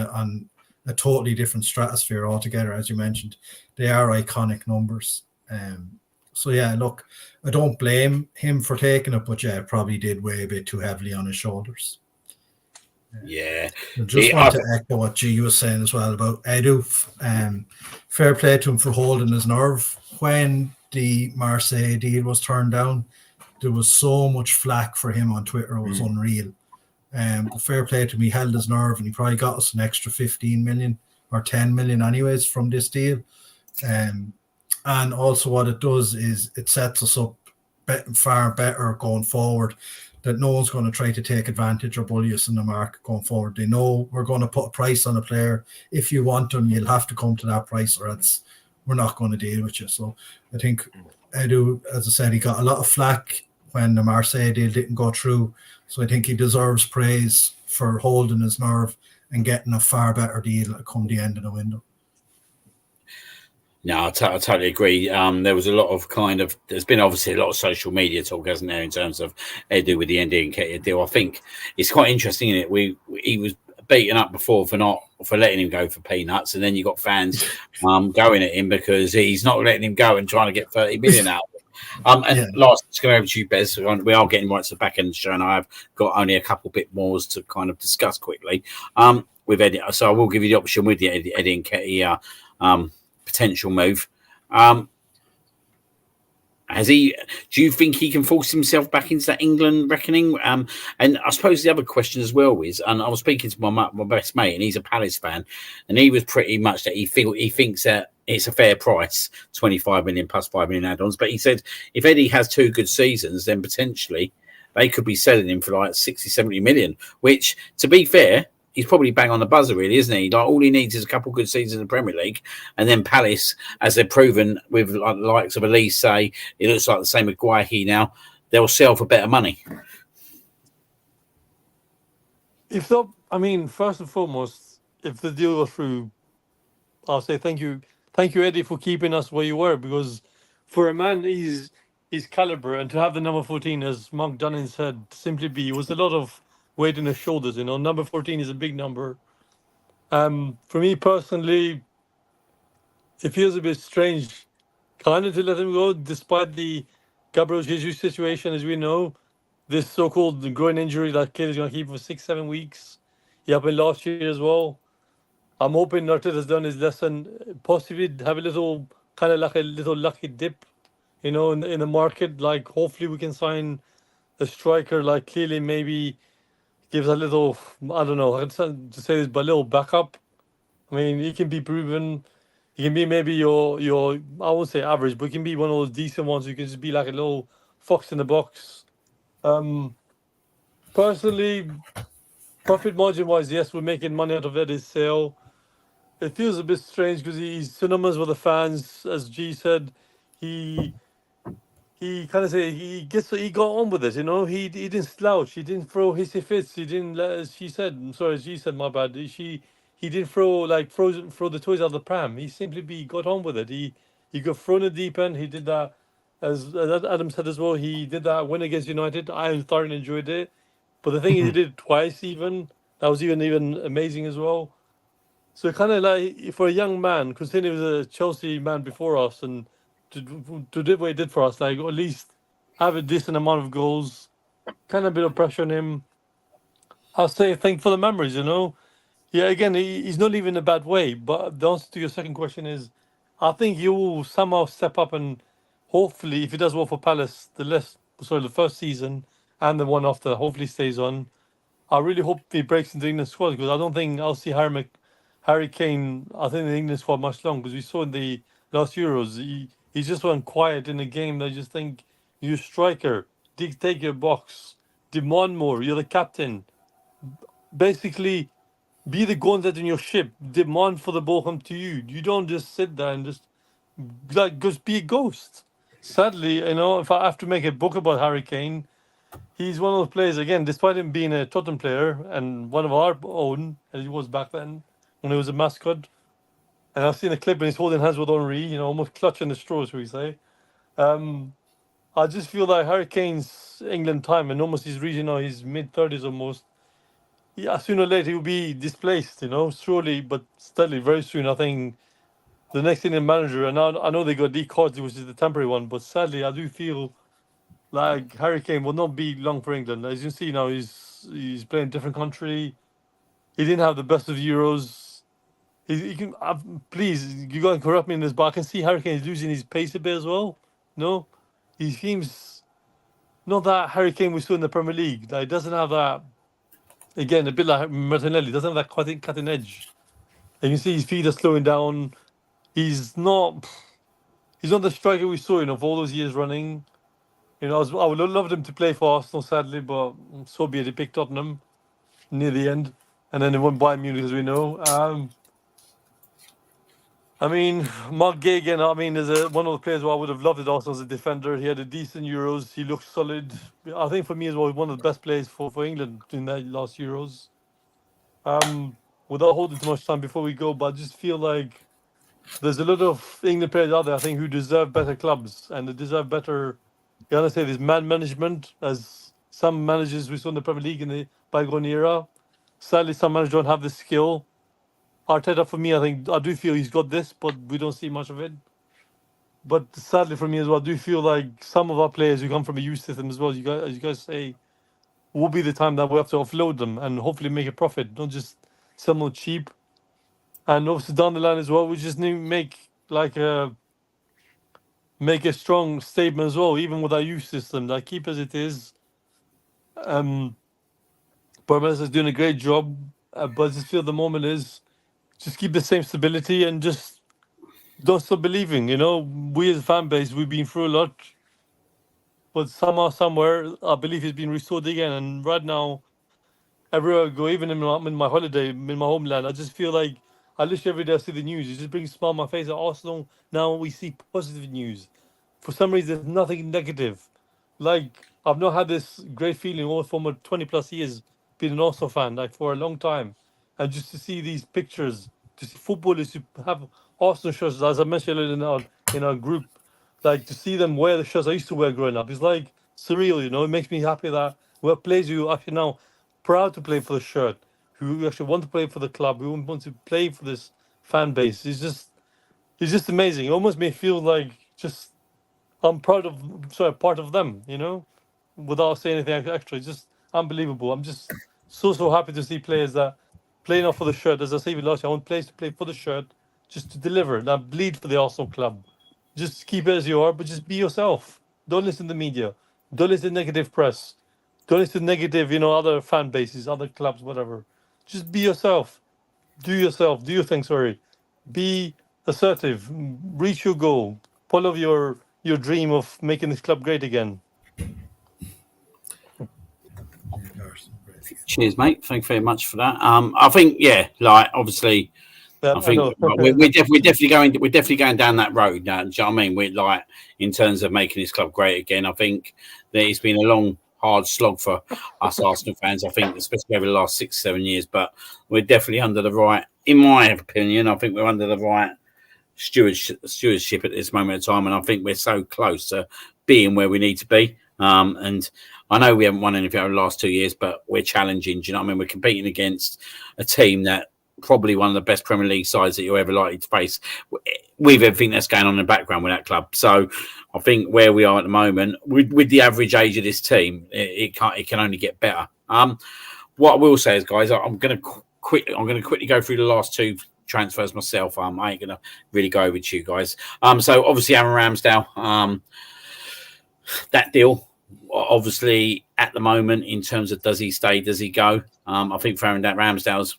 a totally different stratosphere altogether. As you mentioned, they are iconic numbers. Look, I don't blame him for taking it, but it probably did weigh a bit too heavily on his shoulders. I just want to echo what G was saying as well about Edu. Fair play to him for holding his nerve. When the Marseille deal was turned down, there was so much flack for him on Twitter. It was unreal. But fair play to him, he held his nerve and he probably got us an extra 15 million or 10 million anyways from this deal. And also what it does is it sets us up far better going forward, that no one's going to try to take advantage or bully us in the market going forward. They know we're going to put a price on a player. If you want them, you'll have to come to that price or else we're not going to deal with you. So I think Edu, as I said, he got a lot of flack when the Marseille deal didn't go through. So I think he deserves praise for holding his nerve and getting a far better deal come the end of the window. No, I totally agree. There was a lot of there's been obviously a lot of social media talk, hasn't there, in terms of Edu with the Eddie and Katie deal. I think it's quite interesting, isn't it? He was beaten up before for letting him go for peanuts, and then you got fans going at him because he's not letting him go and trying to get 30 million out. Last, just going over to you, Bez. We are getting right to the back end of the show, and I've got only a couple bit more to kind of discuss quickly with Eddie. So I will give you the option with the Eddie and Katie potential move. Do you think he can force himself back into that England reckoning? And I suppose the other question as well is, and I was speaking to my best mate, and he's a Palace fan, and he was pretty much that he thinks that it's a fair price, 25 million plus 5 million add-ons. But he said if Eddie has 2 good seasons, then potentially they could be selling him for like 60, 70 million, which, to be fair, he's probably bang on the buzzer, really, isn't he? Like, all he needs is a couple of good seasons in the Premier League, and then Palace, as they've proven with like, the likes of Elise, say, it looks like the same with Guahi now, they'll sell for better money. If the, I mean, first and foremost, if the deal goes through, I'll say thank you, Eddie, for keeping us where you were, because for a man his caliber and to have the number 14, as Mark Dunning said, simply be, it was a lot of weight on his shoulders. You know, number 14 is a big number. For me personally, it feels a bit strange, kind of, to let him go, despite the Gabriel Jesus situation, as we know. This so-called groin injury that kid is going to keep for 6-7 weeks. He happened last year as well. I'm hoping Arteta has done his lesson, possibly have a little, kind of like a little lucky dip, you know, in the market. Like, hopefully we can sign a striker, like, clearly maybe gives a little, I don't know, to say this, but a little backup. I mean, he can be proven. He can be maybe your I won't say average, but he can be one of those decent ones who can just be like a little fox in the box. Personally, profit margin wise, yes, we're making money out of Eddie's sale. It feels a bit strange because he's synonymous with the fans, as G said. He kind of say he got on with it, you know. He didn't slouch. He didn't throw hissy fits. He didn't let, as she said. I'm sorry, as G said, my bad. He didn't throw the toys out of the pram. He simply got on with it. He got thrown in the deep end. He did that, as Adam said as well. He did that win against United. I thoroughly enjoyed it. But the thing is, he did it twice even. That was even amazing as well. So kind of like, for a young man, considering he was a Chelsea man before us, and to do what he did for us, like, at least have a decent amount of goals, kind of a bit of pressure on him. I'll say thank for the memories, you know. Yeah, again, he's not leaving in a bad way. But the answer to your second question is, I think he will somehow step up, and hopefully, if he does well for Palace, the first season and the one after, hopefully stays on. I really hope he breaks into the England squad, because I don't think I'll see Harry Kane, I think, in the England squad much long, because we saw in the last Euros, he just went quiet in the game. I just think, you striker, take your box, demand more. You're the captain. Basically, be the gauntlet in your ship. Demand for the ball come to you. You don't just sit there and just be a ghost. Sadly, you know, if I have to make a book about Harry Kane, he's one of those players, again, despite him being a Tottenham player and one of our own, as he was back then when he was a mascot. And I've seen a clip when he's holding hands with Henry, you know, almost clutching the straws, shall we say. I just feel like Harry Kane's England time, and almost he's reaching now his mid-30s almost. Yeah, sooner or later he'll be displaced, you know, surely, but steadily, very soon. I think the next England manager, and I know they got Lee Cards, which is the temporary one, but sadly I do feel like Harry Kane will not be long for England. As you see now, he's playing a different country. He didn't have the best of Euros. He can, please, you got to corrupt me in this, but I can see Harry Kane is losing his pace a bit as well. No, he seems not that Harry Kane we saw in the Premier League. Like, doesn't have that. Again, a bit like Martinelli, doesn't have that cutting edge. You can see his feet are slowing down. He's not the striker we saw, you know, for all those years running. You know, I would have loved him to play for Arsenal, sadly, but so be it. He picked Tottenham near the end, and then he won Bayern Munich, as we know. I mean, Mark Gay again. I mean, is one of the players who I would have loved at Arsenal as a defender. He had a decent Euros. He looked solid. I think for me as well, one of the best players for England in that last Euros. Without holding too much time before we go, but I just feel like there's a lot of England players out there, I think, who deserve better clubs, and they deserve better. You gotta say, this man management, as some managers we saw in the Premier League in the bygone era. Sadly, some managers don't have the skill. Arteta, for me, I do feel he's got this, but we don't see much of it. But sadly for me as well, I do feel like some of our players who come from a youth system as well, as you guys say, will be the time that we have to offload them and hopefully make a profit, not just sell them cheap. And obviously down the line as well, we just need to make a strong statement as well, even with our youth system, that keep as it is. Barmes is doing a great job, but I just feel the moment is just keep the same stability and just don't stop believing. You know, we as a fan base, we've been through a lot, but somehow, somewhere, our belief has been restored again. And right now, everywhere I go, even in my holiday, in my homeland, I just feel like I literally every day I see the news. It just brings a smile on my face. At Arsenal, now we see positive news. For some reason, there's nothing negative. Like, I've not had this great feeling all for my 20 plus years being an Arsenal fan, like for a long time. And just to see these pictures, to see footballers who have Arsenal shirts, as I mentioned earlier in our group, like to see them wear the shirts I used to wear growing up, it's like surreal, you know. It makes me happy that we're players who actually now proud to play for the shirt, who actually want to play for the club, who want to play for this fan base. It's just amazing. It almost may feel like just I'm part of them, you know, without saying anything extra. It's just unbelievable. I'm just so happy to see players that playing off for the shirt. As I said even last year, I want players to play for the shirt, just to deliver, not bleed for the Arsenal club. Just keep it as you are, but just be yourself. Don't listen to the media. Don't listen to negative press. Don't listen to negative, you know, other fan bases, other clubs, whatever. Just be yourself. Do yourself. Do your thing, sorry. Be assertive. Reach your goal. Follow your dream of making this club great again. Cheers, mate. Thank you very much for that. I think, yeah, like obviously, Yeah, I think we're definitely going down that road now. Do you know what I mean? We're like in terms of making this club great again. I think that it's been a long, hard slog for us Arsenal fans. I think, especially over the last 6-7 years. But we're definitely under the right, in my opinion. I think we're under the right stewardship at this moment in time, and I think we're so close to being where we need to be. And I know we haven't won anything over the last 2 years, but we're challenging. Do you know what I mean? We're competing against a team that probably one of the best Premier League sides that you're ever likely to face with everything that's going on in the background with that club. So I think where we are at the moment, with the average age of this team, it can only get better. What I will say is, guys, I'm going to quickly go through the last two transfers myself. I ain't going to really go over to you guys. So obviously Aaron Ramsdale, that deal, obviously at the moment in terms of does he stay, does he go? I think for Aaron Ramsdale's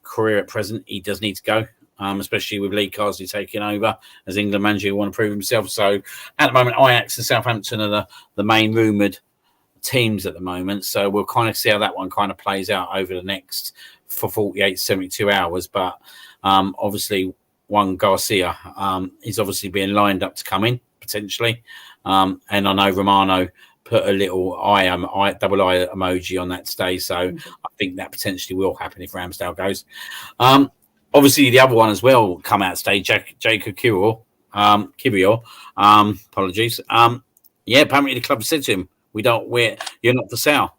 career at present, he does need to go, especially with Lee Carsley taking over as England manager who want to prove himself. So at the moment, Ajax and Southampton are the main rumoured teams at the moment. So we'll kind of see how that one kind of plays out over the next for 48, 72 hours. But obviously, Juan Garcia is obviously being lined up to come in potentially. And I know Romano put a little double eye emoji on that today. So I think that potentially will happen if Ramsdale goes. Obviously, the other one as well come out today, Jacob Kiwior. Apologies. Yeah, apparently the club said to him, you're not for sale,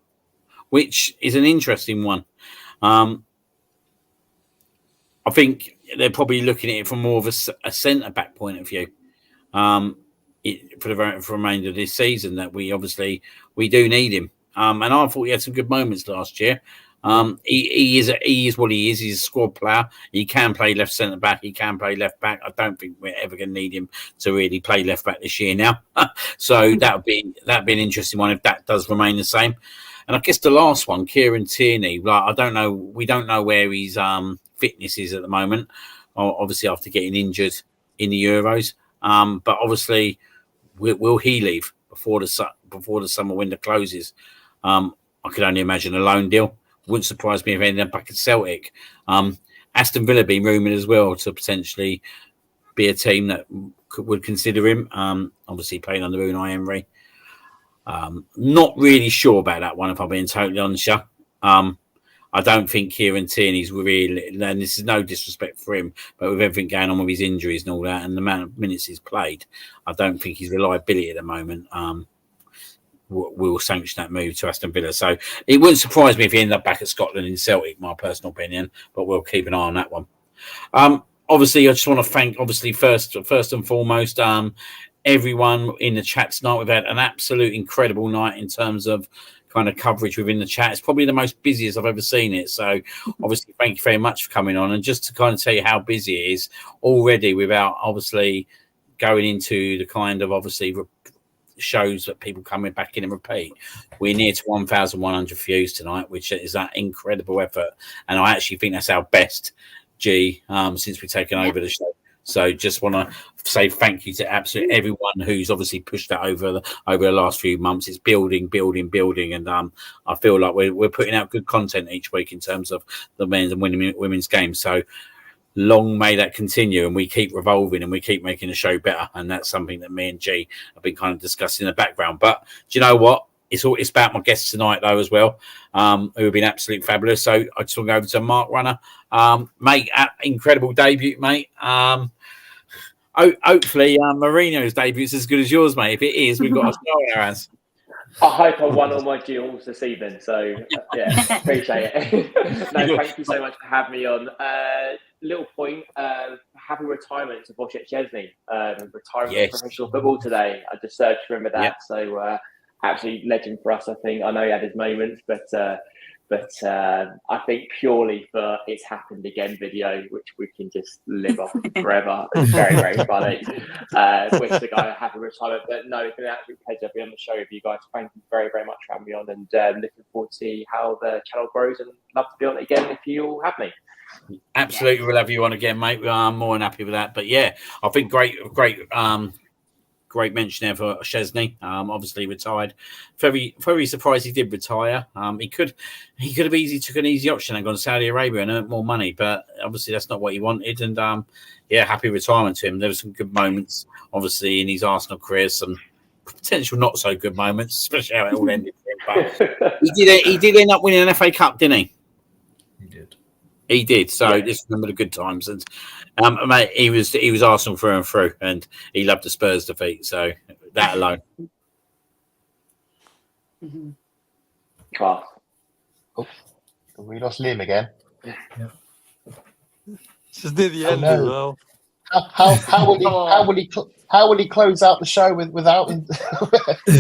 which is an interesting one. I think they're probably looking at it from more of a centre-back point of view. For the remainder of this season, that we do need him. And I thought he had some good moments last year. He is what he is. He's a squad player. He can play left centre back. He can play left back. I don't think we're ever going to need him to really play left back this year now. So that'd be an interesting one if that does remain the same. And I guess the last one, Kieran Tierney. Like I don't know. We don't know where his fitness is at the moment. Obviously, after getting injured in the Euros. But obviously, will he leave before the summer window closes? I could only imagine a loan deal. Wouldn't surprise me if he ended up back at Celtic. Aston Villa being rumoured as well to potentially be a team that would consider him. Obviously playing under Unai Emery. Not really sure about that one, if I'm being totally honest. I don't think Kieran Tierney's really, and this is no disrespect for him, but with everything going on with his injuries and all that, and the amount of minutes he's played, I don't think his reliability at the moment will sanction that move to Aston Villa. So it wouldn't surprise me if he ended up back at Scotland in Celtic, my personal opinion, but we'll keep an eye on that one. Obviously, I just want to thank, first and foremost, everyone in the chat tonight. We've had an absolute incredible night in terms of kind of coverage within the chat. It's probably the most busiest I've ever seen it. So obviously, thank you very much for coming on. And just to kind of tell you how busy it is already, without obviously going into the kind of shows that people coming back in and repeat. We're near to 1,100 views tonight, which is that incredible effort. And I actually think that's our best, since we've taken over the show. So just want to say thank you to absolutely everyone who's obviously pushed that over the last few months. It's building, and I feel like we're putting out good content each week in terms of the men's and women's games. So long may that continue, and we keep revolving and we keep making the show better. And that's something that me and G have been kind of discussing in the background. But do you know what? It's about my guests tonight, though, as well, who have been absolutely fabulous. So I just want to go over to Mark Runner. Mate, incredible debut, mate. Hopefully, Mourinho's debut is as good as yours, mate. If it is, we've got a star in our hands. I hope I won all my duels this evening. So, yeah, appreciate it. No, thank you so much for having me on. Little point, happy retirement to Wojciech Szczesny. Retirement from professional football today. I just searched to remember that. Yep. So, absolute legend for us, I think. I know he had his moments, but I think purely for it's happened again video, which we can just live off forever. It's very, very funny. Wish the guy a happy retirement. But no, it's been an absolute pleasure to be on the show with you guys. Thank you very, very much for having me on, and looking forward to see how the channel grows, and love to be on it again if you'll have me. Absolutely, we'll have you on again, mate. I'm more than happy with that. But yeah, I think great mention there for Szczesny. Obviously retired. Very, very surprised he did retire. He could have easily took an easy option and gone to Saudi Arabia and earned more money, but obviously that's not what he wanted. And happy retirement to him. There were some good moments, obviously, in his Arsenal career. Some potential not so good moments, especially how it all ended for him. But he did end up winning an FA Cup, didn't he? He did. So just remember the good times. And mate, he was Arsenal through and through, and he loved the Spurs defeat. So that alone. Class. Oh, we lost Liam again. Yeah. Just near the end as well. How will he close out the show without him?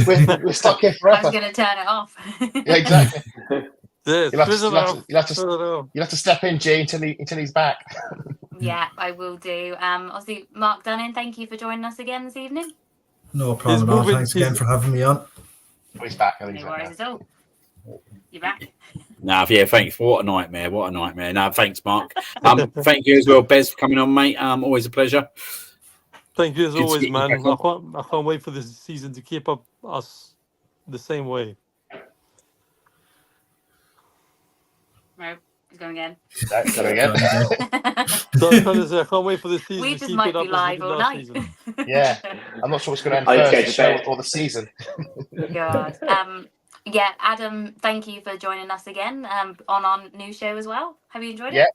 we're stuck here forever. I was going to turn it off. Yeah, exactly. Yes, you'll have to step in, G, until he's back. Yeah, I will do. Obviously, Mark Dunning, thank you for joining us again this evening. No problem at all. Thanks again for having me on. He's back. No worries at all. You're back. No, thanks. What a nightmare. No, thanks, Mark. Thank you as well, Bez, for coming on, mate. Always a pleasure. Thank you as always, man. I can't wait for this season to keep up us the same way. No, he's going again. That's going again. So I was trying to say, I can't wait for this season. We to just keep might it up be live all night. Yeah, I'm not sure what's going to end first, the show or the season. God. Yeah, Adam, thank you for joining us again on our new show as well. Have you enjoyed it?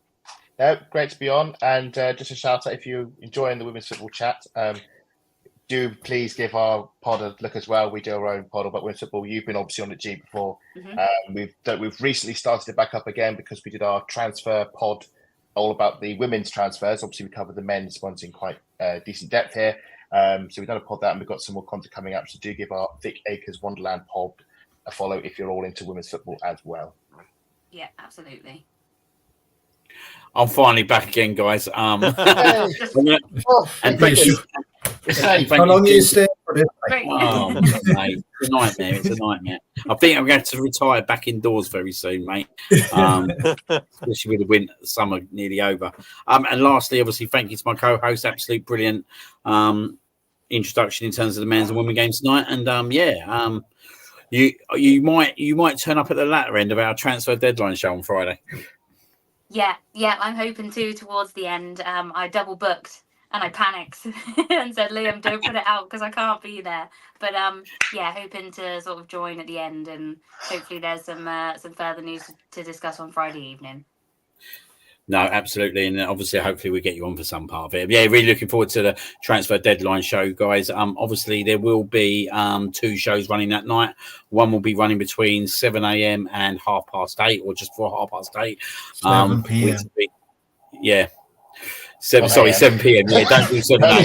Yeah, great to be on. And just a shout out, if you're enjoying the Women's Football Chat, do please give our pod a look as well. We do our own pod about women's football. You've been obviously on the G before. Mm-hmm. We've recently started it back up again because we did our transfer pod all about the women's transfers. Obviously, we covered the men's ones in quite decent depth here. So we've done a pod that, and we've got some more content coming up. So do give our Vic Akers Wonderland pod a follow if you're all into women's football as well. Yeah, absolutely. I'm finally back again, guys. How long are you staying for this? Oh, mate, it's a nightmare. I think I'm going to retire back indoors very soon, mate. Especially with the winter, summer nearly over. And lastly, obviously, thank you to my co-host. Absolute brilliant introduction in terms of the men's and women's games tonight. And you might turn up at the latter end of our transfer deadline show on Friday. Yeah, I'm hoping to towards the end. I double booked and I panicked and said, Liam, don't put it out because I can't be there. But hoping to sort of join at the end, and hopefully there's some further news to discuss on Friday evening. No, absolutely. And obviously, hopefully we get you on for some part of it. Yeah, really looking forward to the transfer deadline show, guys. Obviously, there will be 2 shows running that night. One will be running between 7 a.m. and 8:30, or just before 8:30. 7 p.m. Yeah. 7 p.m. Yeah, don't do 7 a.m.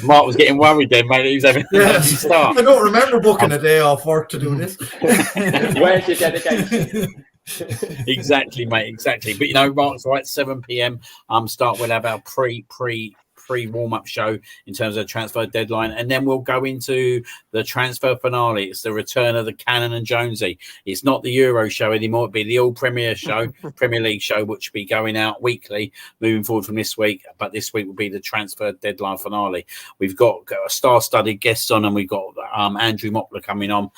Mark was getting worried then, mate. He was having a start. I don't remember booking a day off work to do this. Where's your dedication? Exactly, mate. Exactly. But Mark's right. 7 p.m. Start. We'll have our pre pre-warm-up show in terms of transfer deadline, and then we'll go into the transfer finale. It's the return of the Cannon and Jonesy. It's not the Euro show anymore. It'll be the All Premier show, Premier League show, which will be going out weekly moving forward from this week. But this week will be the transfer deadline finale. We've got a star-studded guest on, and we've got Andrew Mockler coming on,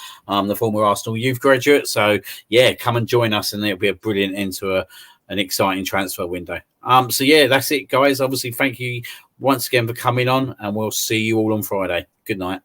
the former Arsenal youth graduate. So yeah, come and join us, and it'll be a brilliant end to an exciting transfer window. So yeah, that's it, guys. Obviously, thank you once again for coming on, and we'll see you all on Friday. Good night.